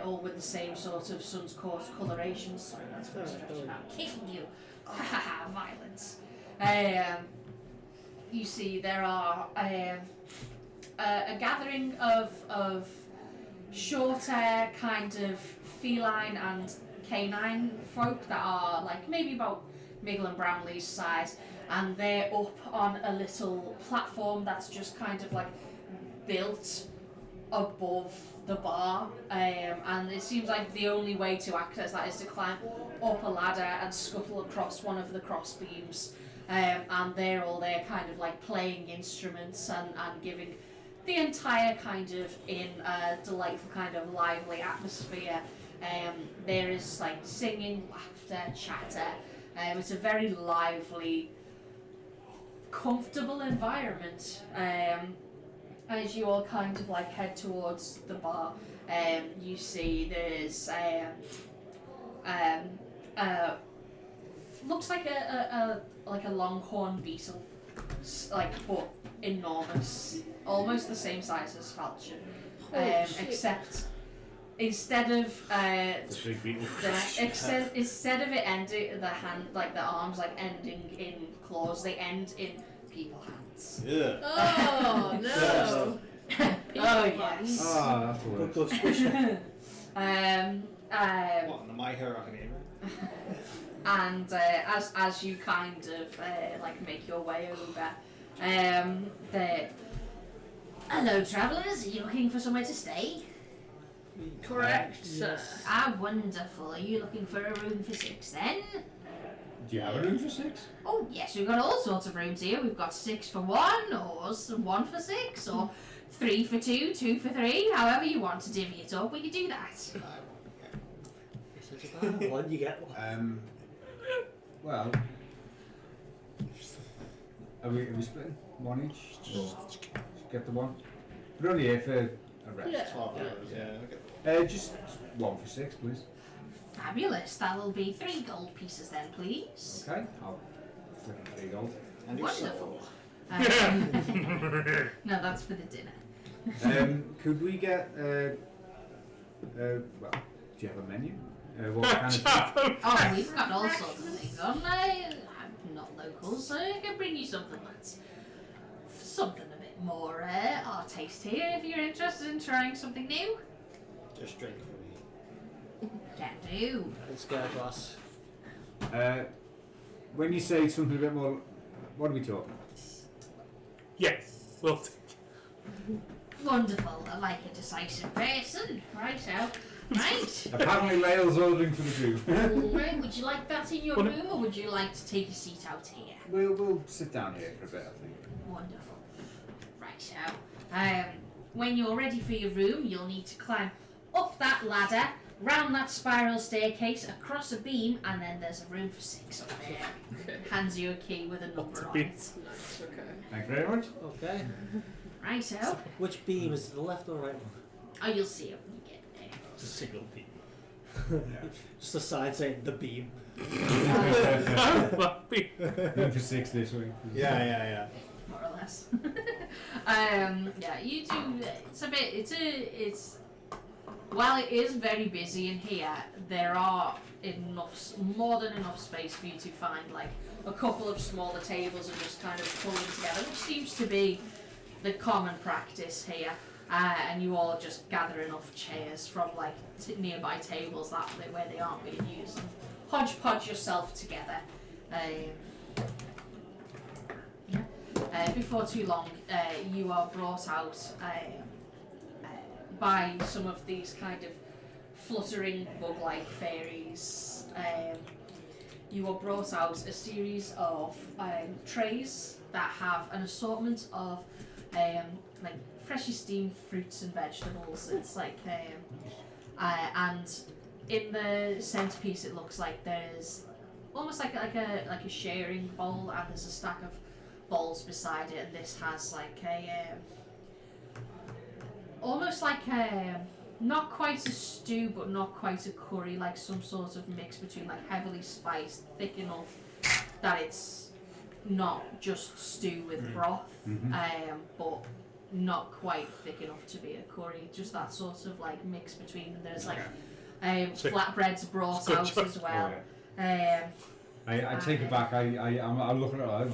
all with the same sort of Sun's Court coloration. Sorry, that's my stretch. I'm kicking you. Haha, violence. you see there are a gathering of shorter kind of feline and canine folk that are like maybe about Miggle and Brownlee's size, and they're up on a little platform that's just kind of like built above the bar, and it seems like the only way to access that is to climb up a ladder and scuttle across one of the cross beams, and they're all there kind of like playing instruments and giving the entire kind of in a delightful kind of lively atmosphere. There is like singing, laughter, chatter. It's a very lively, comfortable environment. As you all kind of like head towards the bar, you see there's looks like a longhorn beetle, like but enormous, almost the same size as Falchion, except instead of instead of it ending the hand like the arms like ending in claws, they end in people hands. Yeah. Oh no! Oh yes. Oh, that's Go, worse. go squish it. What, in My Hero Academia? And as you kind of like make your way over, the hello travellers, are you looking for somewhere to stay? Correct, sir. Yes. Ah, wonderful. Are you looking for a room for 6 then? Do you have a room for 6? Oh yes, we've got all sorts of rooms here. We've got 6 for 1, or 1 for 6, or 3 for 2, 2 for 3. However you want to divvy it up, we can do that. This is about one, you get one. Well, are we splitting? One each? Or just get the one? We're only here for a rest. Yeah. 12 hours, yeah. Okay. Just 1 for 6, please. Fabulous. That'll be 3 gold pieces then, please. Okay, I'll flip in 3 gold. And do Wonderful. so. No, that's for the dinner. Could we get, well, do you have a menu? What kind of food? Oh, we've got all sorts of things on. I'm not local, so I can bring you something that's something a bit more our taste here. If you're interested in trying something new, Just drink for me. can do. Let's get a glass. When you say something a bit more, what are we talking? Yes, well, Wonderful. I like a decisive person. Right out. Right. Apparently Lael's ordering for the group. Right. Would you like that in your room, or would you like to take a seat out here? We'll sit down here for a bit, I think. Wonderful. Right out. When you're ready for your room, you'll need to climb up that ladder, round that spiral staircase, across a beam, and then there's a room for 6 up there. Okay. Hands you a key with a number on beam? it. Nice. Okay. Thank you very much. Okay. Right out. Which beam is it, the left or right one? Oh, you'll see it when you get there. It's a single beam. Just a sign saying the beam. well, be- Room for 6 this week. Yeah. More or less. Yeah, you do. It's while it is very busy in here, there are more than enough space for you to find like a couple of smaller tables and just kind of pulling together, which seems to be the common practice here. And you all just gather enough chairs from like nearby tables where they aren't being used, and hodgepodge yourself together. Before too long, you are brought out by some of these kind of fluttering bug-like fairies. You are brought out a series of trays that have an assortment of like freshly steamed fruits and vegetables. It's like and in the centerpiece, it looks like there's almost like a sharing bowl, and there's a stack of bowls beside it, and this has like a almost like a not quite a stew but not quite a curry, like some sort of mix between like heavily spiced, thick enough that it's not just stew with broth, but not quite thick enough to be a curry, just that sort of like mix between. And there's like flatbreads brought Good out choice. as well. I take it back. I'm looking at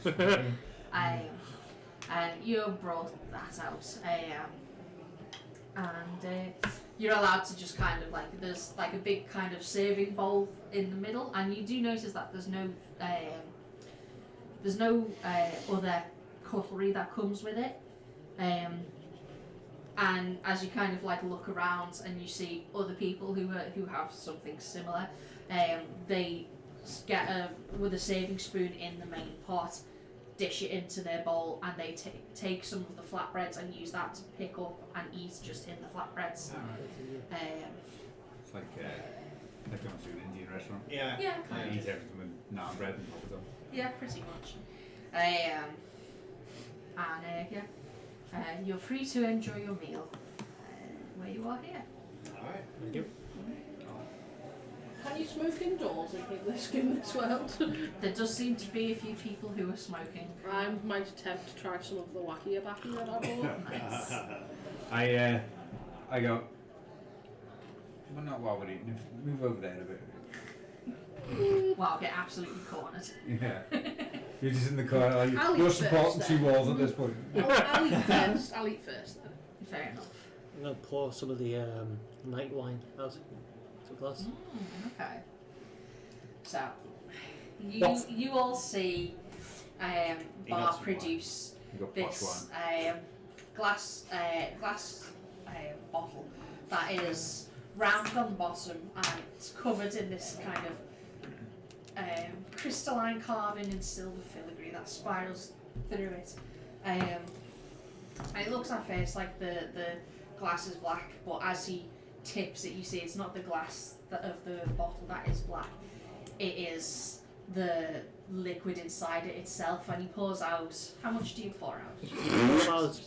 it. And you brought that out, and you're allowed to just kind of like, there's like a big kind of serving bowl in the middle, and you do notice that there's no other cutlery that comes with it. And as you kind of like look around and you see other people who have something similar, they get with a serving spoon in the main pot, dish it into their bowl, and they take some of the flatbreads and use that to pick up and eat just in the flatbreads. It's like going to an Indian restaurant. Yeah. Yeah, I kind eat of. everything with naan bread and pop it on. Yeah, pretty much. You're free to enjoy your meal where you are here. Alright. Thank you. Can you smoke indoors in this world? There does seem to be a few people who are smoking. I might attempt to try some of the wacky abacky that I bought. Nice. I go, well, not while we're eating, move over there a bit. Well, I'll get absolutely cornered. Yeah. You're just in the corner, like, I'll you're eat supporting first, two then. walls at this point. I'll eat first. I'll eat first then. Fair enough. I'm going to pour some of the night wine out to a glass. Okay. So, What? you all see got Bar some produce You got posh this wine. glass bottle that is round on the bottom, and it's covered in this kind of crystalline carving in silver filigree that spirals through it. And it looks at first like the glass is black, but as he tips it, you see it's not the glass of the bottle that is black. It is the liquid inside it itself, and he pours out. How much do you pour out? About,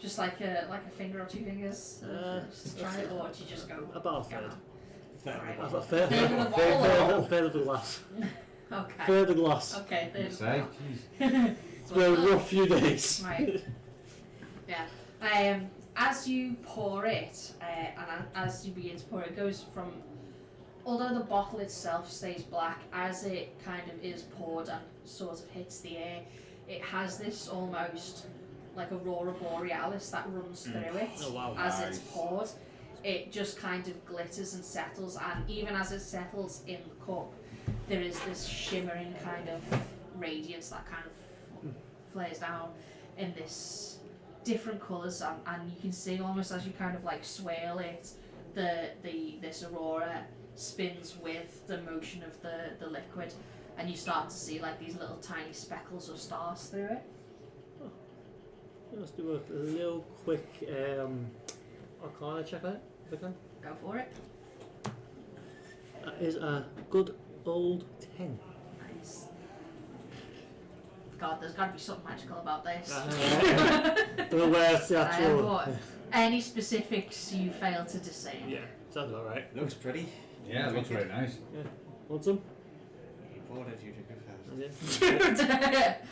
Just like a finger or two fingers? Just try it, or do you just go? about a third. Alright. A third Third of the bottle? a third of the glass. Okay. Third of the glass. Okay, You third say? of Jeez. It's been a rough few days. Right. Yeah. As you pour it, and as you begin to pour it, goes from, although the bottle itself stays black, as it kind of is poured and sort of hits the air, it has this almost like aurora borealis that runs through it. Oh, wow. As Nice. it's poured. It just kind of glitters and settles, and even as it settles in the cup, there is this shimmering kind of radiance that kind of flares down in this different colours, and you can see almost as you kind of like swirl it, this aurora spins with the motion of the liquid, and you start to see like these little tiny speckles of stars through it. Let's do a little quick Arcana check on it, if I can. Go for it. That is a good old 10. Nice. God, there's got to be something magical about this. Don't know where it's the actual. But any specifics you fail to discern. Yeah, sounds about right. Looks pretty. Yeah, it looks very nice. Want some? You bought it, you took it first.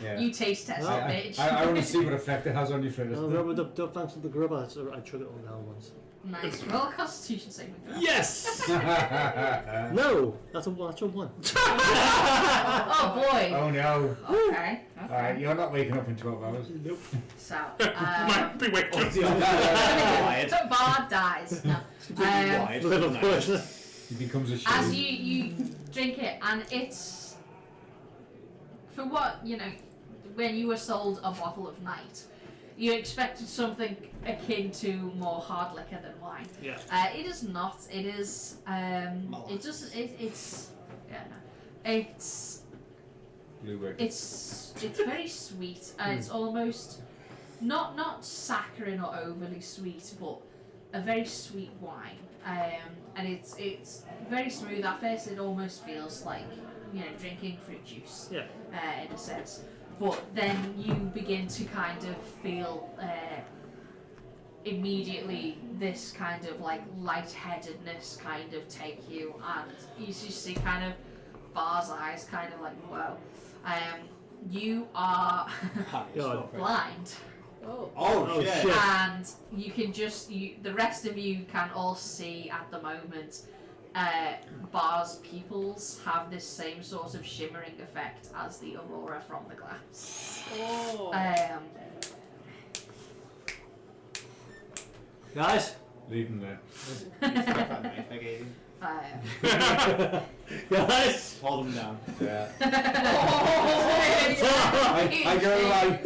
Yeah. You taste test it, bitch. I want to see what effect it has on your fitness. No, remember, don't thanks to the grubber, so I chug it all down once. Nice. Roll a Constitution saving throw. Yes! No! That's a natural one. Oh boy. Oh no. Okay. Alright, you're not waking up in 12 hours. Nope. So, Might be waking up. Wired. Bard dies. No. Wired. Little Nice. person. He becomes a shoe. As you drink it, and it's for what when you were sold a bottle of night, you expected something akin to more hard liquor than wine. Yeah. It is not. It is. It just. It's. Yeah. No. Blue Wick. It's very sweet. It's almost not saccharine or overly sweet, but a very sweet wine. And it's very smooth. At first, it almost feels like drinking fruit juice. Yeah. In a sense, but then you begin to kind of feel immediately this kind of like lightheadedness kind of take you, and you just see kind of Bar's eyes kind of like whoa. You are God. blind. Oh. Oh, shit. And you can the rest of you can all see at the moment bar's pupils have this same sort of shimmering effect as the aurora from the glass. Oh. Guys, Leave them there. You forgot that knife I gave you. guys. Hold them down. Yeah. I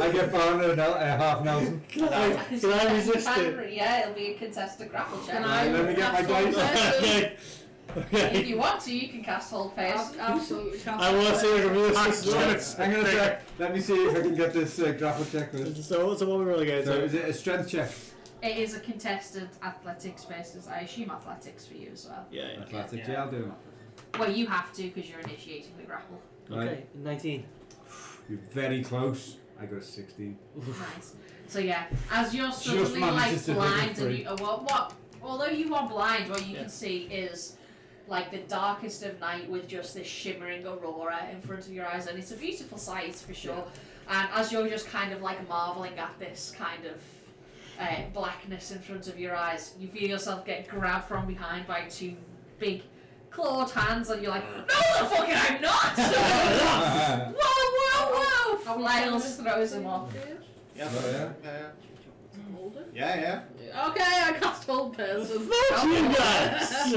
I get Barney half Nelson. Can I resist it? Yeah, it'll be a contested grapple check. Can I Let me get my cast dice. Okay. If you want to, you can cast hold pace. Absolutely. I want to see if I resist I'm gonna check. Let me see if I can get this grapple checklist. So what we're really going So to? is it a strength check? It is a contested athletics versus, I assume, athletics for you as well. Yeah. Athletics, yeah, I'll do that. Well, you have to because you're initiating the grapple. Okay. 19. You're very close. I got a 16. Nice. So yeah, as you're suddenly manages like to hit blind it and you, although you are blind, what you Yeah. can see is like the darkest of night with just this shimmering aurora in front of your eyes, and it's a beautiful sight for sure. And as you're just kind of like marveling at this kind of blackness in front of your eyes, you feel yourself get grabbed from behind by two big clawed hands, and you're like, no the fucking I'm not! Whoa! Lyles throws him off. Yeah. Oh, Hold it. Yeah. Okay, I cast hold person. Fuck you guys!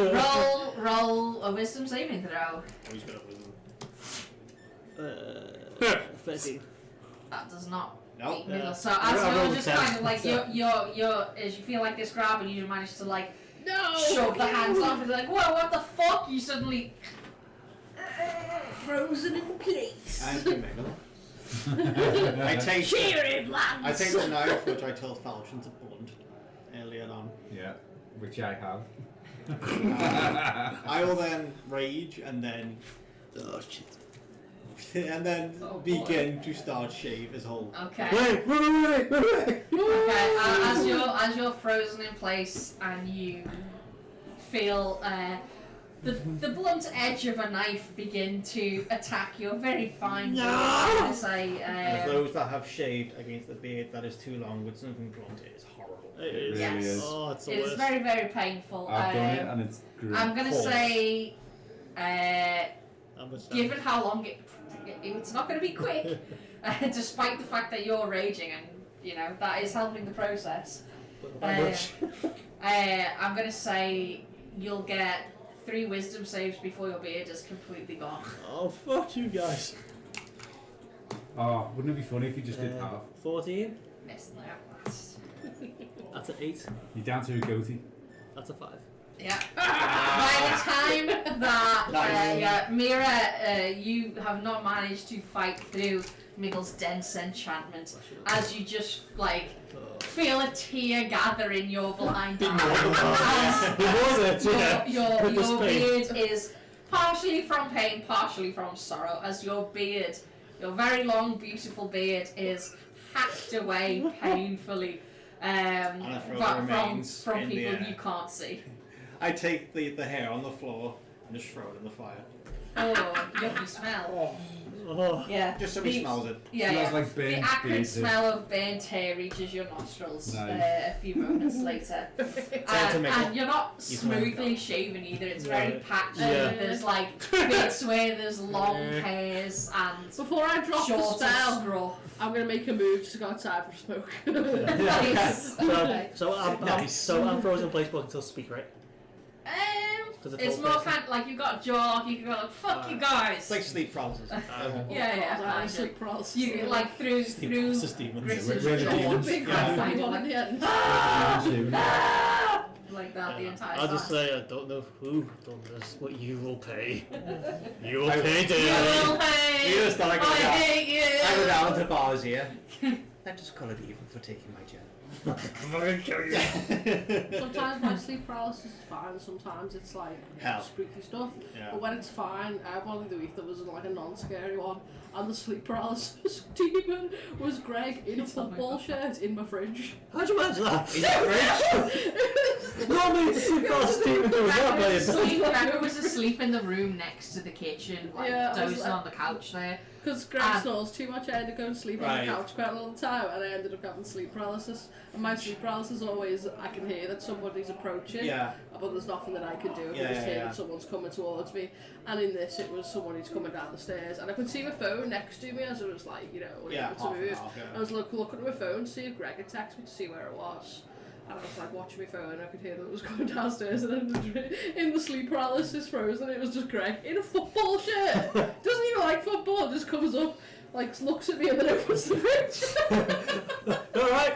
Roll a wisdom saving throw. Always got wisdom. 13. That does not Nope. beat middle. Yeah. So I as you're rolled just 10. kind of like you're as you feel like this grab and you manage to like No! shove the hands off and like, whoa, what the fuck? You suddenly Frozen in place. And you I take Cheering, lads! I take the knife which I told Falchion to blunt earlier on. Yeah, which I have. I will then rage and then Oh shit. and then Oh, begin to start shave his whole. okay. Wait. Okay, as you're frozen in place and you feel the blunt edge of a knife begin to attack your very fine body, As those that have shaved against the beard that is too long with something blunt, it is horrible. It is. Yes. Really is. Oh, it's the it is worst. very, very painful. I've done it and it's great. I'm gonna say, How much given how long it's not gonna be quick, despite the fact that you're raging, and you know that is helping the process. I'm gonna say you'll get 3 wisdom saves before your beard is completely gone. Oh, fuck you guys. Oh, wouldn't it be funny if you just did half? 14. Miss that. That's an 8. You're down to a goatee. That's a 5. Yeah. By the time that Mira, you have not managed to fight through Miggle's dense enchantment, as you just like feel a tear gather in your blind eye. Your beard is partially from pain, partially from sorrow, as your beard, your very long, beautiful beard, is hacked away painfully from in people the you can't see. I take the hair on the floor and just throw it in the fire. Oh, yucky smell. Oh. Yeah. Just so he smells it. Yeah, Smells yeah. like burnt The acrid beard. smell of burnt hair reaches your nostrils Nice. a few moments later. to Mickle. And you're not You smell smoothly that. shaven either, it's very Right. patchy. Yeah. There's like bits where there's long hairs and Before I drop the short spell, scruff. I'm gonna make a move just to go outside for a smoke. Nice. Okay. So I'm frozen in place, but I can still speak, right? Does it It's hold more person? kind of like you've got a jaw, you can go like, fuck you guys. It's like sleep paralysis. Yeah, I kind sleep paralysis. You like through Paralysis demons. Grit's We're the jaw. demons. Big Yeah. funny one at the end. Like that the entire I'll time. just say I don't know who done this, but you will pay. You will I- pay, You dear. will pay. You just like I hate you. I go down to bars here. I just call it even for taking my gem. I'm gonna kill you. Sometimes my sleep paralysis is fine, sometimes it's like Hell. spooky stuff. Yeah. But when it's fine, I had one of the week that was like a non-scary one, and the sleep paralysis demon was Greg in a Oh my football God. shirt in my fridge. How'd you manage that? In the fridge? Normally it's a sleep paralysis demon. Gregor was asleep in the room next to the kitchen, like Yeah, I was dozing like- on the couch there. Because Greg And- snores too much, I had to go and sleep on Right. the couch quite a lot of the time, and I ended up having sleep paralysis. And my sleep paralysis always, I can hear that somebody's approaching, Yeah. but there's nothing that I can do. I can Yeah, just yeah, hear yeah. that someone's coming towards me. And in this, it was someone who's coming down the stairs, and I could see my phone next to me as I was like, Yeah, unable half to and move. half, I yeah. was looking at my phone to see if Greg had texted me to see where it was. And I was like watching my phone, and I could hear that it was going downstairs, and then in the sleep paralysis frozen, it was just Greg in a football shirt. Doesn't even like football, just comes up, like looks at me, and then opens the fridge. Alright.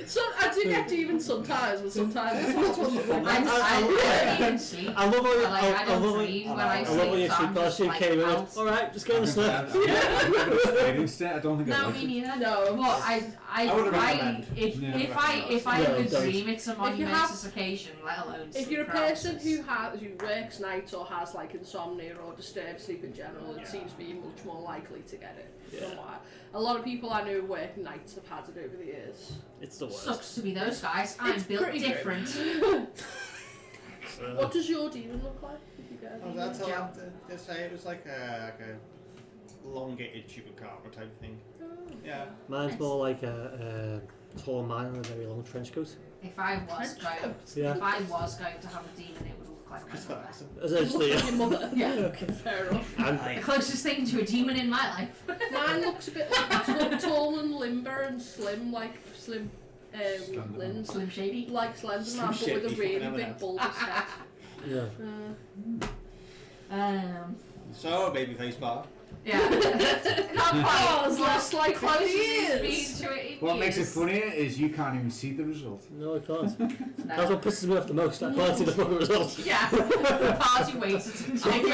So I do get demons sometimes, but sometimes it's not what you think. I don't even sleep. I love how you, Like, I don't love how dream when I I sleep. love how your so I'm sleep just, paralysis like, came in. out. Alright, just get in the slip. I don't think I No, like me it. neither. No. But I would recommend. if Yeah. if I No, could don't. dream it's a have- momentous occasion, let alone If sleep you're a person paralysis. who works nights or has like insomnia or disturbed sleep in general, it Yeah. seems to be much more likely to get it. Yeah. From what a lot of people I know who work nights have had it over the years. It's the worst. Sucks to be those guys. I'm It's built pretty grim. different. What does your demon look like? If you get a Oh, demon? that's Joe. how they say it was like a elongated chupacabra type thing. Yeah. Mine's more like a tall man in a very long trench coat. If I was going, Yeah. if I was going to have a demon, it would look like my Christopher mother. accent. Essentially, Your mother. Yeah. Okay, fair enough. The closest thing to a demon in my life. Mine looks a bit like tall and limber and slim, like slim Slenderman. limbs. Slim Shady. Like Slenderman, Slim but with a Shady, really fucking big hell. bulbous head. yeah. So, babyface bar. Yeah. Not quite. Oh, it's last like 50 Closest years. it's been to it in What makes it years. funnier is you can't even see the result. No, I can't. No. That's what pisses me off the most. I can't see the fucking results. Yeah, the party waiter to take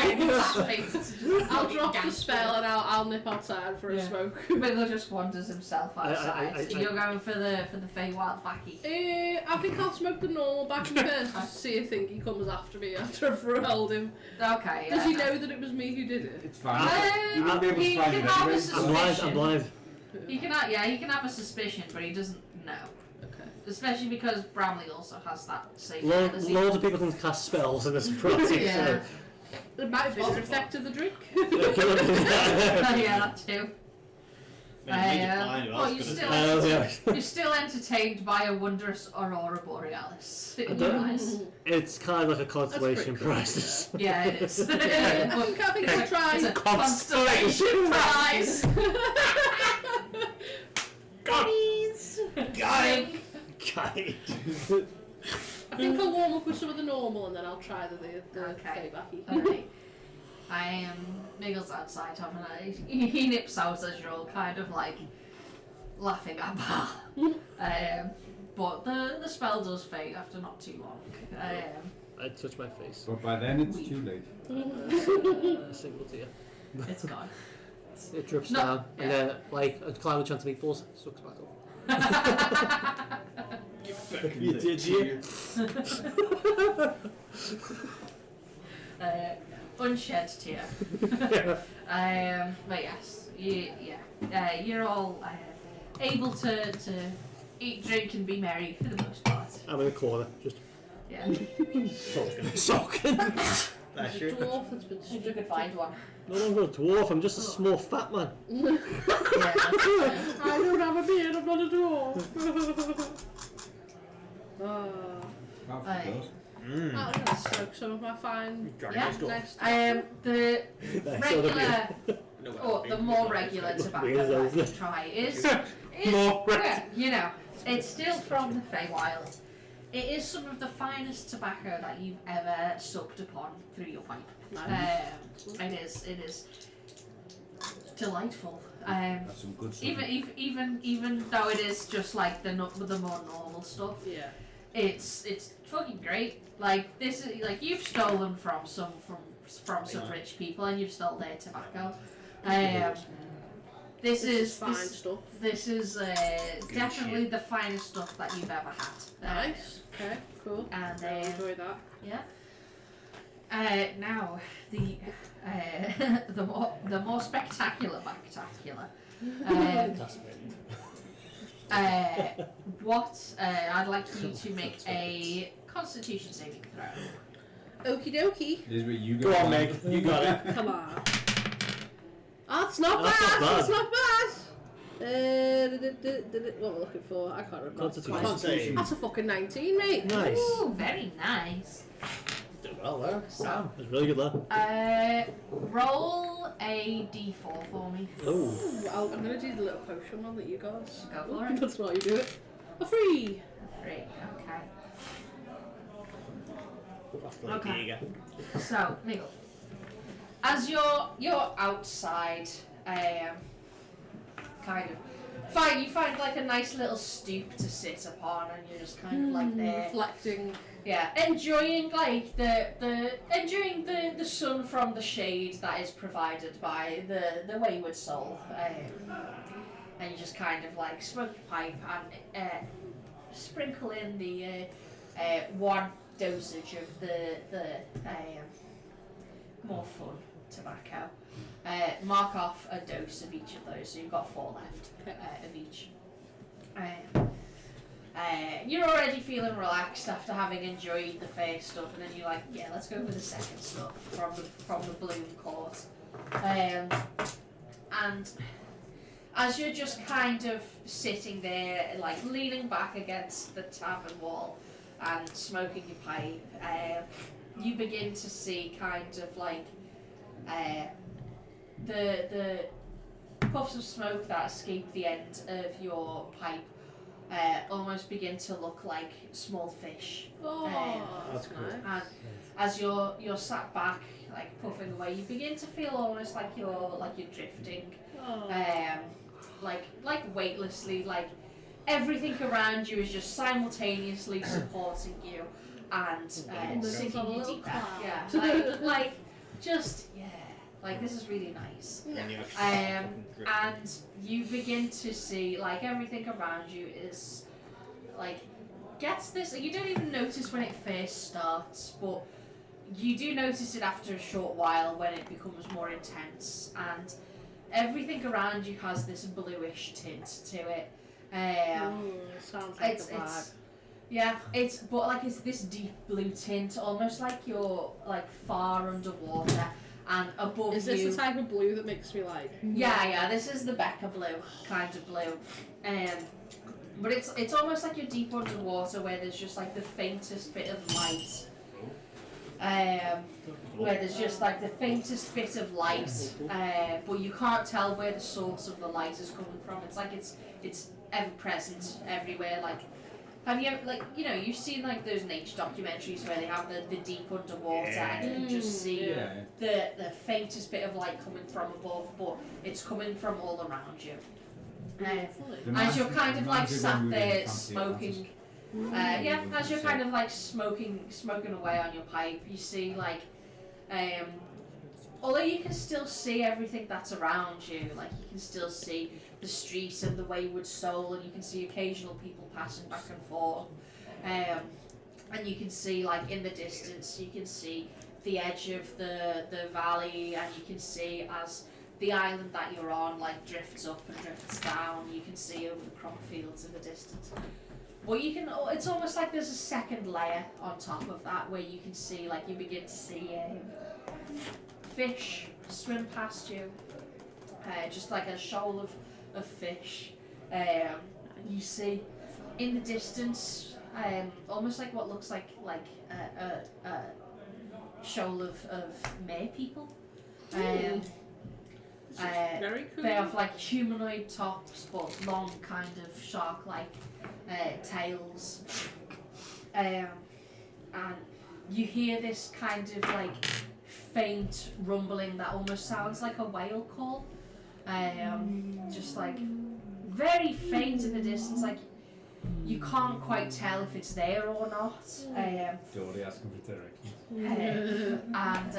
I'll drop the spell and I'll nip outside for a Yeah. smoke. Miller just wanders himself outside. I- So you're going for the Feywild backy. I think I'll smoke the normal back first just to see if he comes after me after I've held him. Okay. Does he know that it was me who did it? It's fine. you Uh, wouldn't be able he to find can it have a anyway. suspicion. I'm blind. I'm blind. He can have a suspicion, but he doesn't know. Okay. Especially because Bramley also has that same Loads of people can cast spells in this project. Yeah. It might have been an effect of the drink. So. Yeah, that too. Well, Well, you're still entertained by a wondrous aurora borealis in your eyes. It's kind of like a constellation pretty cool. prize. Yeah, it is. I think I'll try. It's a constellation prize. Guys! Got it! Guy. I think I'll warm up with some of the normal and then I'll try the Okay. Feybacky. Alright. Niggle's outside having a... He nips out as you're all kind of like laughing at Bar. But the spell does fade after not too long. I touch my face. But by then it's too late. A single tear. It's gone. It drips No, down, yeah. and then, like a cloud of chance of meatballs, sucks back up. You did, you? Unshed tear. But yes, you're all able to eat, drink, and be merry for the most part. I'm in a corner, just Yeah. sulking. That's There's a dwarf that's been If you stripped. could find one. No longer a dwarf, I'm just a small fat man. Yeah, that's fine. I don't have a beard, I'm not a dwarf. Half Aye. of those. I'm gonna soak some of my fine Yeah. next. The regular, No, or the more regular tobacco Weird, that isn't you it? try is More well, you know, it's still from the Feywild. It is some of the finest tobacco that you've ever sucked upon through your pipe. Nice. It is delightful. That's some good stuff. Even though it is just like the more normal stuff, Yeah. it's fucking great. Like this is like you've stolen from some rich people and you've stole their tobacco. This is fine stuff. This is definitely the finest stuff that you've ever had. Nice. Okay, cool. And I enjoy that. yeah. Now the the more spectacular spectacular. That's What I'd like you to make a Constitution saving throw. Okie dokie. Here's where you Go on, Meg. You got it. Come on. Oh, that's not That's bad. not bad. That's not bad. What we're looking for? I can't remember. Constitution. That's a fucking 19, mate. Nice. Ooh, very nice. Did well there. So- Wow, it was really good there. Roll a d4 for me. Oh. Ooh, I'm gonna do the little potion one that you guys. Go for it. That's why you do it. A 3. 3, okay. Okay. Okay. So, Miguel, as you're outside, kind of, you find like a nice little stoop to sit upon, and you're just kind of like there, Reflecting. yeah, enjoying like enjoying the sun from the shade that is provided by the wayward soul, and you just kind of like smoke your pipe and sprinkle in the one dosage of the more fun tobacco. Mark off a dose of each of those, so you've got 4 left of each. You're already feeling relaxed after having enjoyed the first stuff, and then you're like, yeah, let's go for the second stuff from the Bloom Court. And as you're just kind of sitting there, like leaning back against the tavern wall and smoking your pipe, you begin to see kind of like the puffs of smoke that escape the end of your pipe almost begin to look like small fish. Oh, That's cool. And as you're sat back, like puffing away, you begin to feel almost like you're drifting, like weightlessly, like everything around you is just simultaneously supporting you and sinking you deeper. Yeah, like just like this is really nice. And you begin to see like everything around you is like gets this. You don't even notice when it first starts, but you do notice it after a short while when it becomes more intense, and everything around you has this bluish tint to it. Sounds like a vibe. It's this deep blue tint, almost like you're like far underwater, and above Is you. this the type of blue that makes me like? Yeah, this is the Becca blue kind of blue, but it's almost like you're deep underwater where there's just like the faintest bit of light. Where there's just like the faintest bit of light, but you can't tell where the source of the light is coming from. It's like it's ever present everywhere. Like, have you ever, like, you've seen like those nature documentaries where they have the deep underwater and you can just see the faintest bit of light coming from above, but it's coming from all around you. As you're kind of like sat there smoking. As you're kind of like smoking away on your pipe, you see like, although you can still see everything that's around you, like you can still see the street and the wayward soul, and you can see occasional people passing back and forth, and you can see like in the distance, you can see the edge of the valley, and you can see as the island that you're on like drifts up and drifts down, you can see over the crop fields in the distance. Well, it's almost like there's a second layer on top of that where you can see, like, you begin to see fish swim past you, just like a shoal of fish. You see in the distance, almost like what looks like a shoal of mer people. Very cool. They have like humanoid tops, but long kind of shark-like tails, and you hear this kind of like faint rumbling that almost sounds like a whale call, just like very faint in the distance, like you can't quite tell if it's there or not. Dory asking for directions. And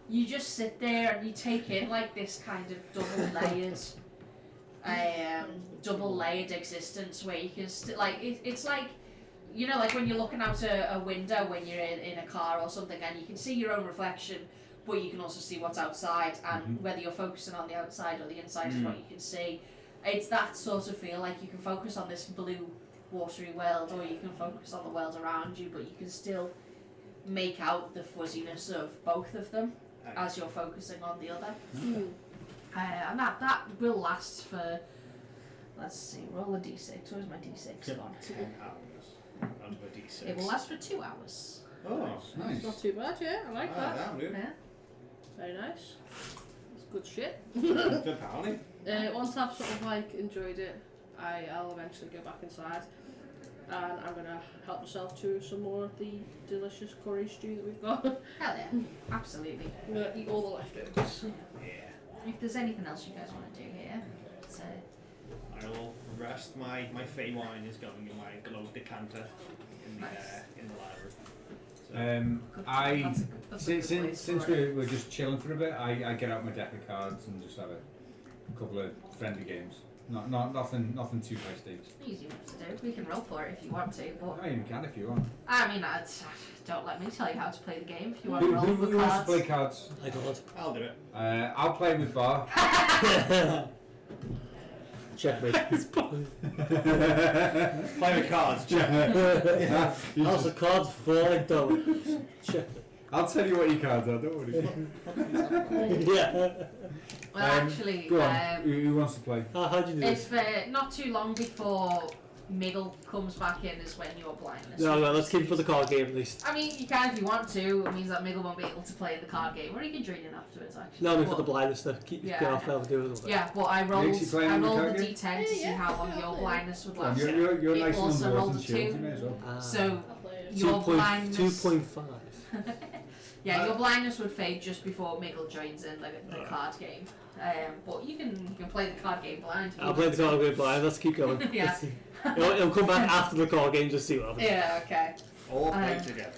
you just sit there and you take in like this kind of double layered existence where you can like it's like, like when you're looking out a window when you're in a car or something, and you can see your own reflection, but you can also see what's outside, and whether you're focusing on the outside or the inside is what you can see. It's that sort of feel, like you can focus on this blue watery world, or you can focus on the world around you, but you can still make out the fuzziness of both of them as you're focusing on the other. And that will last for, let's see, roll a d6. Where's my d6 gone? 10 hours under a D6. It will last for 2 hours. Oh, It's not too bad, yeah. I like that. That'll do. Yeah. Very nice. It's good shit. Good pally. Once I've sort of like enjoyed it, I'll eventually go back inside, and I'm gonna help myself to some more of the delicious curry stew that we've got. Hell yeah, absolutely. I'm gonna eat all the leftovers. Yeah. If there's anything else you guys want to do here, so I will rest. My fey wine is going in my glow decanter in the library. that's a good place Since for it. we're just chilling for a bit, I get out my deck of cards and just have a couple of friendly games. Nothing too high stakes. Easy enough to do. We can roll for it if you want to, but I even can if you want. I mean, don't let me tell you how to play the game. If you want to roll Who for wants to cards. play cards? I got I'll do it. I'll play with Bar. checkmate. Play with cards. Check. How's the cards falling down? Checkmate. I'll tell you what your cards are. Don't worry. Yeah. Well, actually, Go on. Who wants to play? How'd you do this? if not too long before Miggle comes back in is when you're blindness. No, let's keep it for the card game at least. I mean, you can if you want to. It means that Miggle won't be able to play the card game, or you can join in afterwards. Actually. No, I mean for But- the blindness to keep Yeah, get I off know. ever do it. Yeah, but I rolled Makes you play on the the card game? d10 to see Yeah, how long yeah, your I'll blindness would Come on, last. you're It nice and also underwater rolled and a chilled, 2. you may as well. So I'll play it. your blindness, 2.5. yeah, your blindness would fade just before Miggle joins in the card game. But you can play the card game blind. if you I'll play want the to. card game blind. Let's keep going. Yeah. Let's see. It'll come back after the card game just see what happens. Yeah, okay. All play together.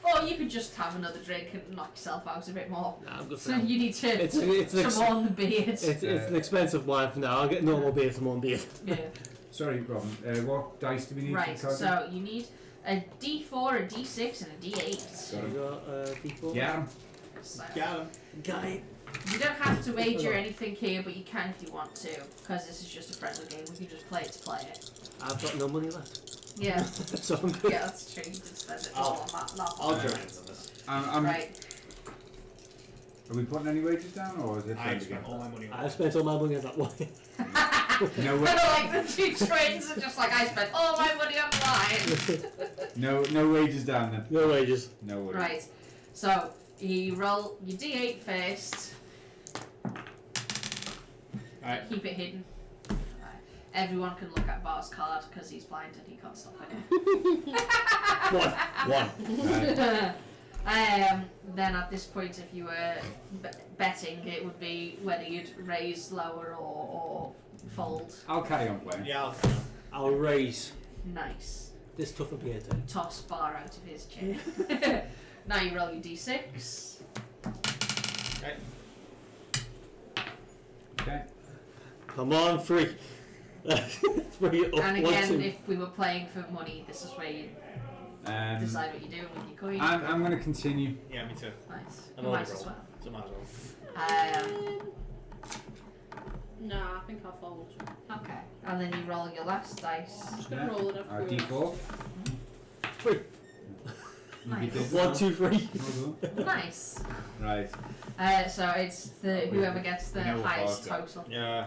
Or you could just have another drink and knock yourself out a bit more. Nah, I'm good for So now. you need to It's an on the beard. It's an expensive wine for now. I'll get normal beer for one beer. Yeah. Sorry, Robin. What dice do we need Right, for the card so you need a D4, a D6, and a D8. So you got D4. game? Yeah. So Got him. Guy. you don't have to wager anything here, but you can if you want to, because this is just a friendly game. We can just play it to play it. I've got no money left. Yeah, So I'm good. yeah, that's true. You can spend it all on that. I'll join in on this. Right. Are we putting any wages down, or is it? I friendly spent game? all my money on I've it. spent all my money on that one. No, Kind of like the two trains are just like I spent all my money on wine. no wages down then. No wages. No wages. Right. So you roll your D8 first. Alright. Keep it hidden. Everyone can look at Bar's card because he's blind and he can't stop it. One. Then at this point, if you were betting, it would be whether you'd raise, lower, or fold. I'll carry on playing. Yeah, I'll raise Nice. this tougher beer then. Toss Bar out of his chair. Now you roll your D6. Right. Okay. Come on, 3. 3 up. And 1, again, 2. if we were playing for money, this is where you decide what you're doing with your coin. I'm going to continue. Yeah, me too. Nice. I'm You on might the as roll. well. So might as well. Nah, I think I'll fold. Okay. And then you roll your last dice. I'm just gonna Yeah. roll it up. Our through. D4. 3. You beat this 1, one. 2, 3. Well done. Nice. Right. So it's the whoever gets the We know what highest Bar's total. Yeah.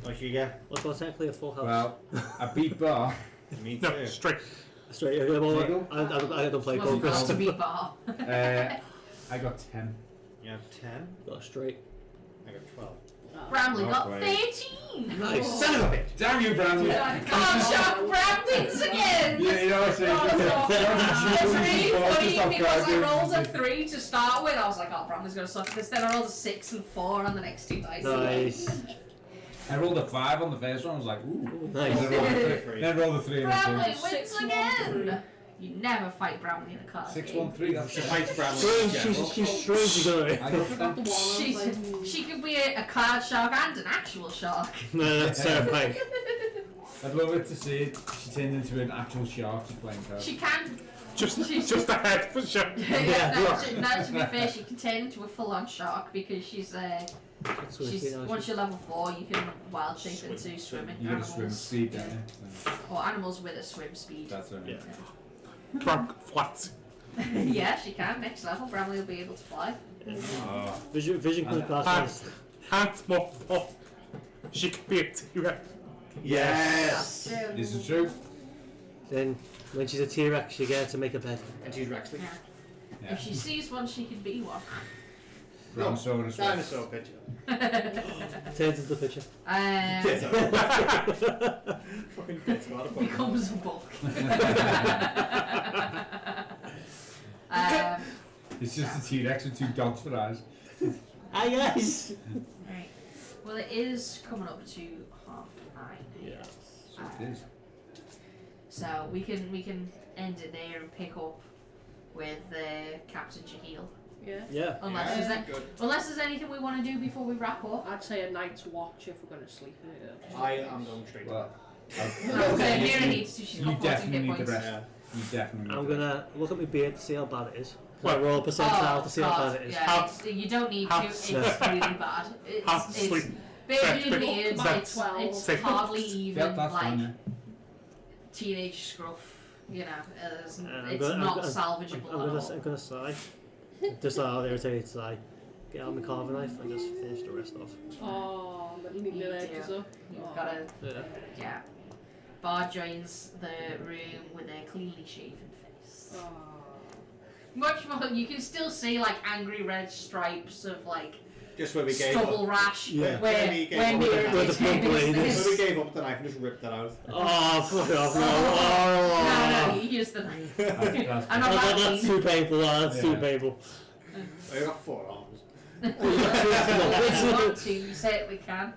What you get? Well, technically a full house. Well, I beat Bar. Me No, too. straight. Straight. Okay, well, Legal? I don't play Wasn't poker. supposed to So. be Bar. I got 10. You have 10. Got straight. I got 12. Bramley got Okay. 13. Nice. Son of a bitch! Damn you, Brandon! God, Shock Bramley's again. Yeah, you know what I'm saying? It's really funny Just off because I card rolled a games. 3 to start with. I was like, oh, Bramley's gonna suck this. Then I rolled a 6 and 4 on the next 2 dice. Nice. I rolled a 5 on the first one. I was like, ooh. Nice. Then rolled a 3 and a 2. Bramley wins 6, 1, again. You never fight Bramley in a card 6, game. 1, 3. That's She it. fights Bradley. Strange, she's strangely good. I got Got 10. the one. I was like, She could be a card shark and an actual shark. No, that's terrifying. I'd love it to see it. She turned into an actual shark just playing cards. She can. Just She's- a head for sure. No, to be fair, she can turn into a full-on shark because she's once you're level 4, you can wild shape into swimming You got a swim animals. speed, don't you? So Or animals with a swim speed. that's it. Yeah. Drunk flats. Yeah, she can. Next level, Bramley will be able to fly. Oh. Vision comes past. Hands up. She could be a T-Rex. Yes! That's true. This is true. Then, when she's a T-Rex, you get her to make a bed. And she's Rexley. Yeah. Yeah. If she sees one, she can be one. Brontosaurus. Dinosaur picture. Turns into the picture. Fucking bits, what a fucking- Becomes a bulk. It's just a T-Rex with 2 dots for eyes. Ah, yes! Right. Well, it is coming up to 9:30. Yeah. So it is. So we can end it there and pick up with Captain Jaheel. Yeah. Yeah. Unless Yeah, there's good. unless there's anything we want to do before we wrap up. I'd say a night's watch if we're going to sleep in it. I am going straight to Well, No, Mira needs to. She's you got 14 definitely hit need the points. rest. Yeah. You definitely need I'm the rest. gonna look at my beard to see how bad it is. Well, I roll a percentile to see how God, bad it is. yeah, you don't need to. Half It's sleep. really bad. Half It's sleep. bearded That's beards. about It's 12. hardly even Yep, that's like fine, yeah. teenage scruff. You know, it's I'm not gonna- salvageable I'm at gonna, all. I'm gonna sigh. Just like how irritated sigh. Get out my carving knife and just finish the rest off. Oh, little neat You little edges do. up. You've got to, Yeah. yeah. Bar joins the room with a cleanly shaven face. Oh. Much more, you can still see like angry red stripes of like Just where we gave stubble up. rash Yeah. where Where we gave when up. Mira Where did the blunt blade is. Where we gave up the knife and just ripped that out. Oh, fuck off, no. No, Oh. you used the knife. That's I'm not That's too painful, that's too Yeah. painful. I got 4 arms. If you want to, you certainly can.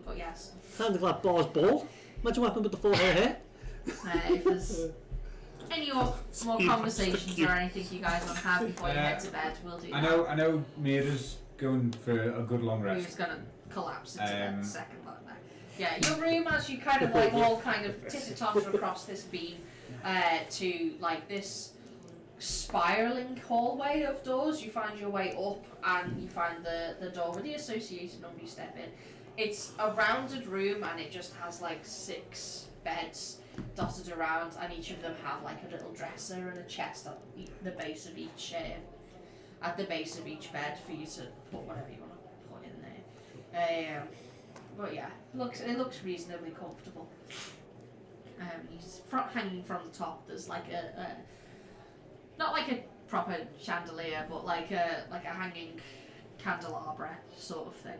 But yes, Time to glad Bar's bald. Imagine what happened with the 4 hair. if there's any more conversations or anything you guys want to have before you head to bed, we'll do that. I know Mira's going for a good long We're rest. just gonna collapse into Um, the second one now. Yeah, your room as you kind of like all kind of titter-totter across this beam to like this spiraling hallway of doors. You find your way up and you find the door with the associated number you step in. It's a rounded room and it just has like 6 beds dotted around, and each of them have like a little dresser and a chest at the base of each bed for you to put whatever you want to put in there. But yeah, it looks reasonably comfortable. Hanging from the top, there's like a not like a proper chandelier, but like a hanging candelabra sort of thing.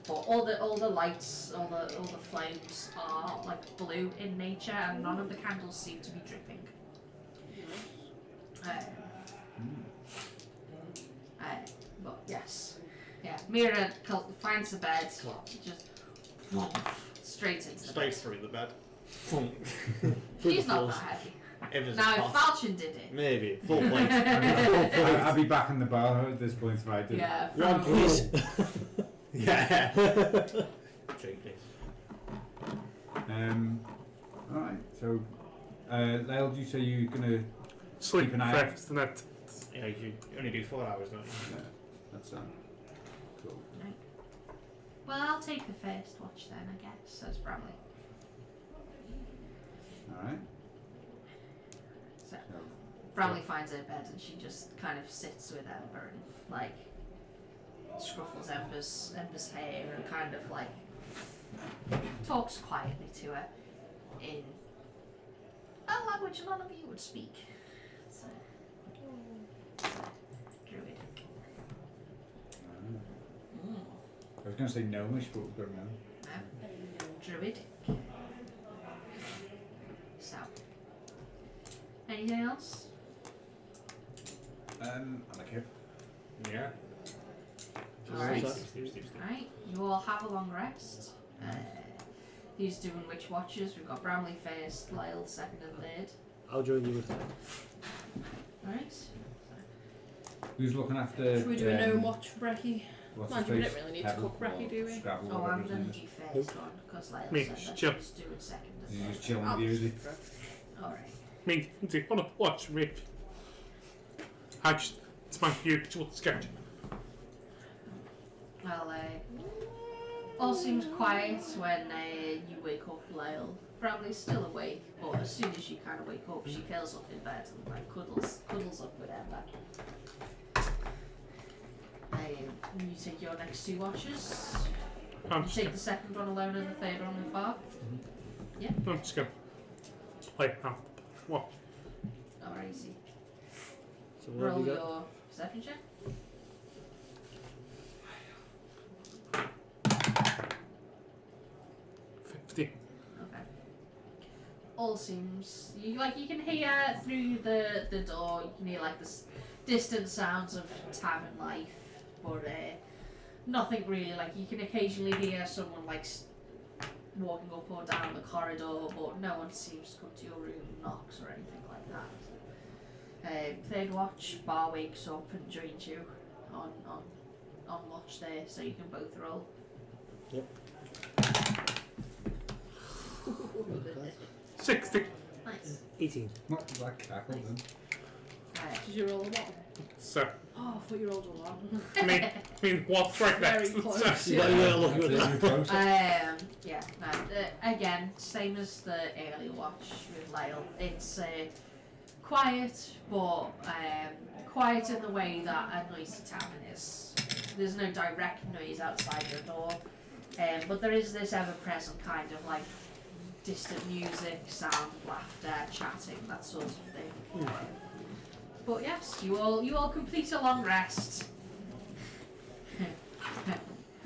But all the lights, all the flames are like blue in nature, and none of the candles seem to be dripping. But yes, yeah. Mira finds the bed, just straight into the bed. through the bed. She's not that heavy. If it's Now, a if pot. Falchion did it, Maybe. Full point. I'll be back in the bar at this point if I do. yeah. One, please. Yeah. Alright, so Lael, do you say you're gonna Sleep Keep an eye out. first, and then Yeah, you only do 4 hours, don't you? yeah, that's cool. Well, I'll take the first watch then, I guess, says Bramley. Alright. So Bramley finds her bed and she just kind of sits with Ember and like scruffles Ember's hair and kind of like talks quietly to her in a language none of you would speak. So, druidic. I was gonna say gnomish, but we've got gnome. Druidic. So, anything else? I like it. Yeah. Alright. Sleep. Right, you all have a long rest. Who's doing which watches? We've got Bramley first, Lyle second and third. I'll join you with that. Alright. Who's looking after? Should we do a gnome watch for Brekkie? What's Mind his you, we face? don't really need to Pebble cook Brekkie, or do we? Scrabble, Oh, whatever I'm his going name to is. do first one because Lyle Me, said that chill. she's doing second as He's well. just chilling I'll with you, is he? Alright. me, do you want to watch me? It's my usual schedule. Well, all seems quiet when you wake up, Lyle, probably still awake, but as soon as you kind of wake up, she curls up in bed and like cuddles up with Emma. You take your next 2 watches. I'm You just take gonna, the second one alone and the third one with Bar. I'm just gonna play now. What? Alrighty. So what have Roll we got? your perception check. Okay. All seems you can hear through the door. You can hear like the distant sounds of tavern life, but nothing really. Like you can occasionally hear someone like walking up or down the corridor, but no one seems to come to your room, knocks or anything like that. Third watch, Bar wakes up and joins you on watch there, so you can both roll. Yep. 60. Nice. 18. Not that cackle then. Did you roll a 1? So, Oh, I thought you rolled a 1. I mean, what's right Very next to close. the Yeah, yeah, look at That's that. really close. Yeah, no, again, same as the early watch with Lyle. It's quiet, but quiet in the way that a noisy tavern is. There's no direct noise outside your door, but there is this ever-present kind of like distant music, sound, laughter, chatting, that sort of thing. But yes, you all complete a long rest.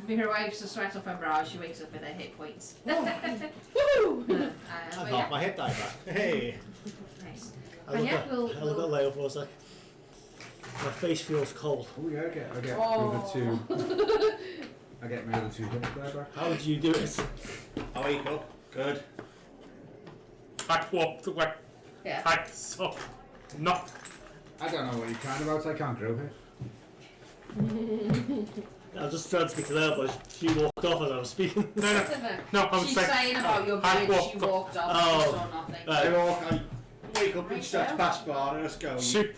Mira wipes the sweat off her brow. She wakes up with her hit points. Woo! But I've yeah, half my hit die back. Hey! nice. I And look yeah, at we'll Leo for a sec. My face feels cold. Oh yeah, I get Oh. the other 2. I get my other 2 hit die back. How did you do it? I wake up. Good. I walked away. Yeah. I saw nothing. I don't know what you're crying about. I can't grow here. I was just trying to speak to Leo, but she walked off as I was speaking. No, I was She's saying. saying about your I bridge. She walked walked off. Oh. She saw nothing. I wake up and stretch past bar and just go. Soon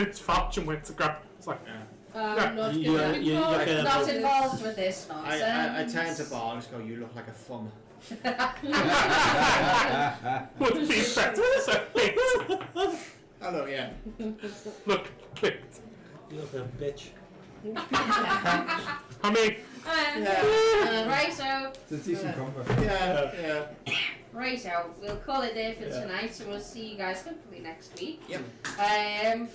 as Fortune went to grab, it's like, Not You- gonna you- you involve can- Not this. involved with this I nonsense. turn to bar and just go, you look like a thumb. would be better. So, Hello, yeah. look, click. You look like a bitch. I mean, Righto, It's a decent combo. Yeah. righto. We'll call it there for Yeah. tonight, and we'll see you guys hopefully next week. Yep.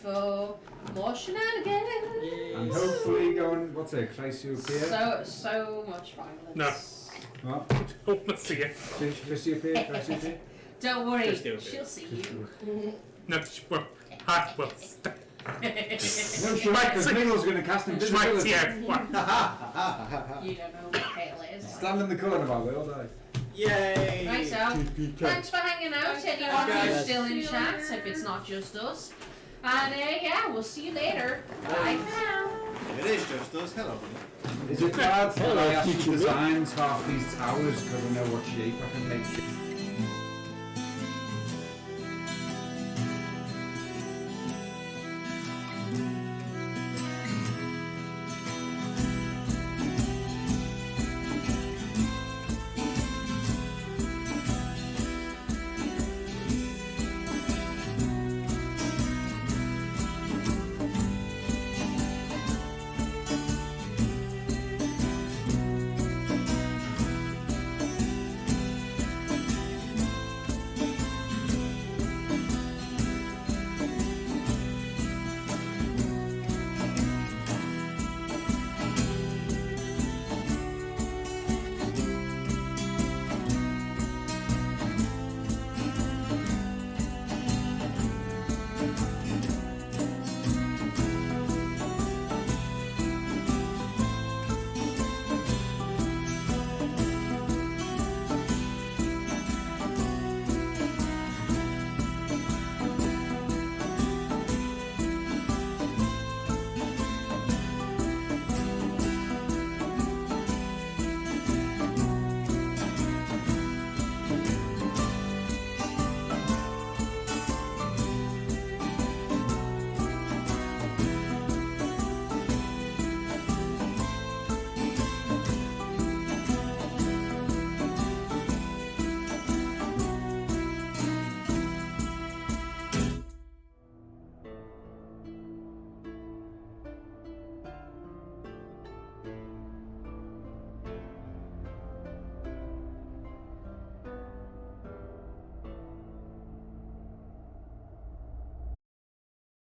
For more shenanigans. And hopefully going, what's it, Chrysopia? So much violence. No. What? don't want to see it. Chrysopia? Don't worry, Christopia. she'll see you. No, she won't. I will stay. No, she might, because Nigel's going to cast She might invisibility. see it. What? You don't know what Kale is. Stand in the corner, my will die. Yay! Righto. Thanks for hanging out, anyone guys. who's still in See you chat, later. if it's not just us. And yeah, we'll see you later. Bye for now. It is just us. Hello. Is it bad that Hello, I actually future designed half these towers because I know what shape I can make?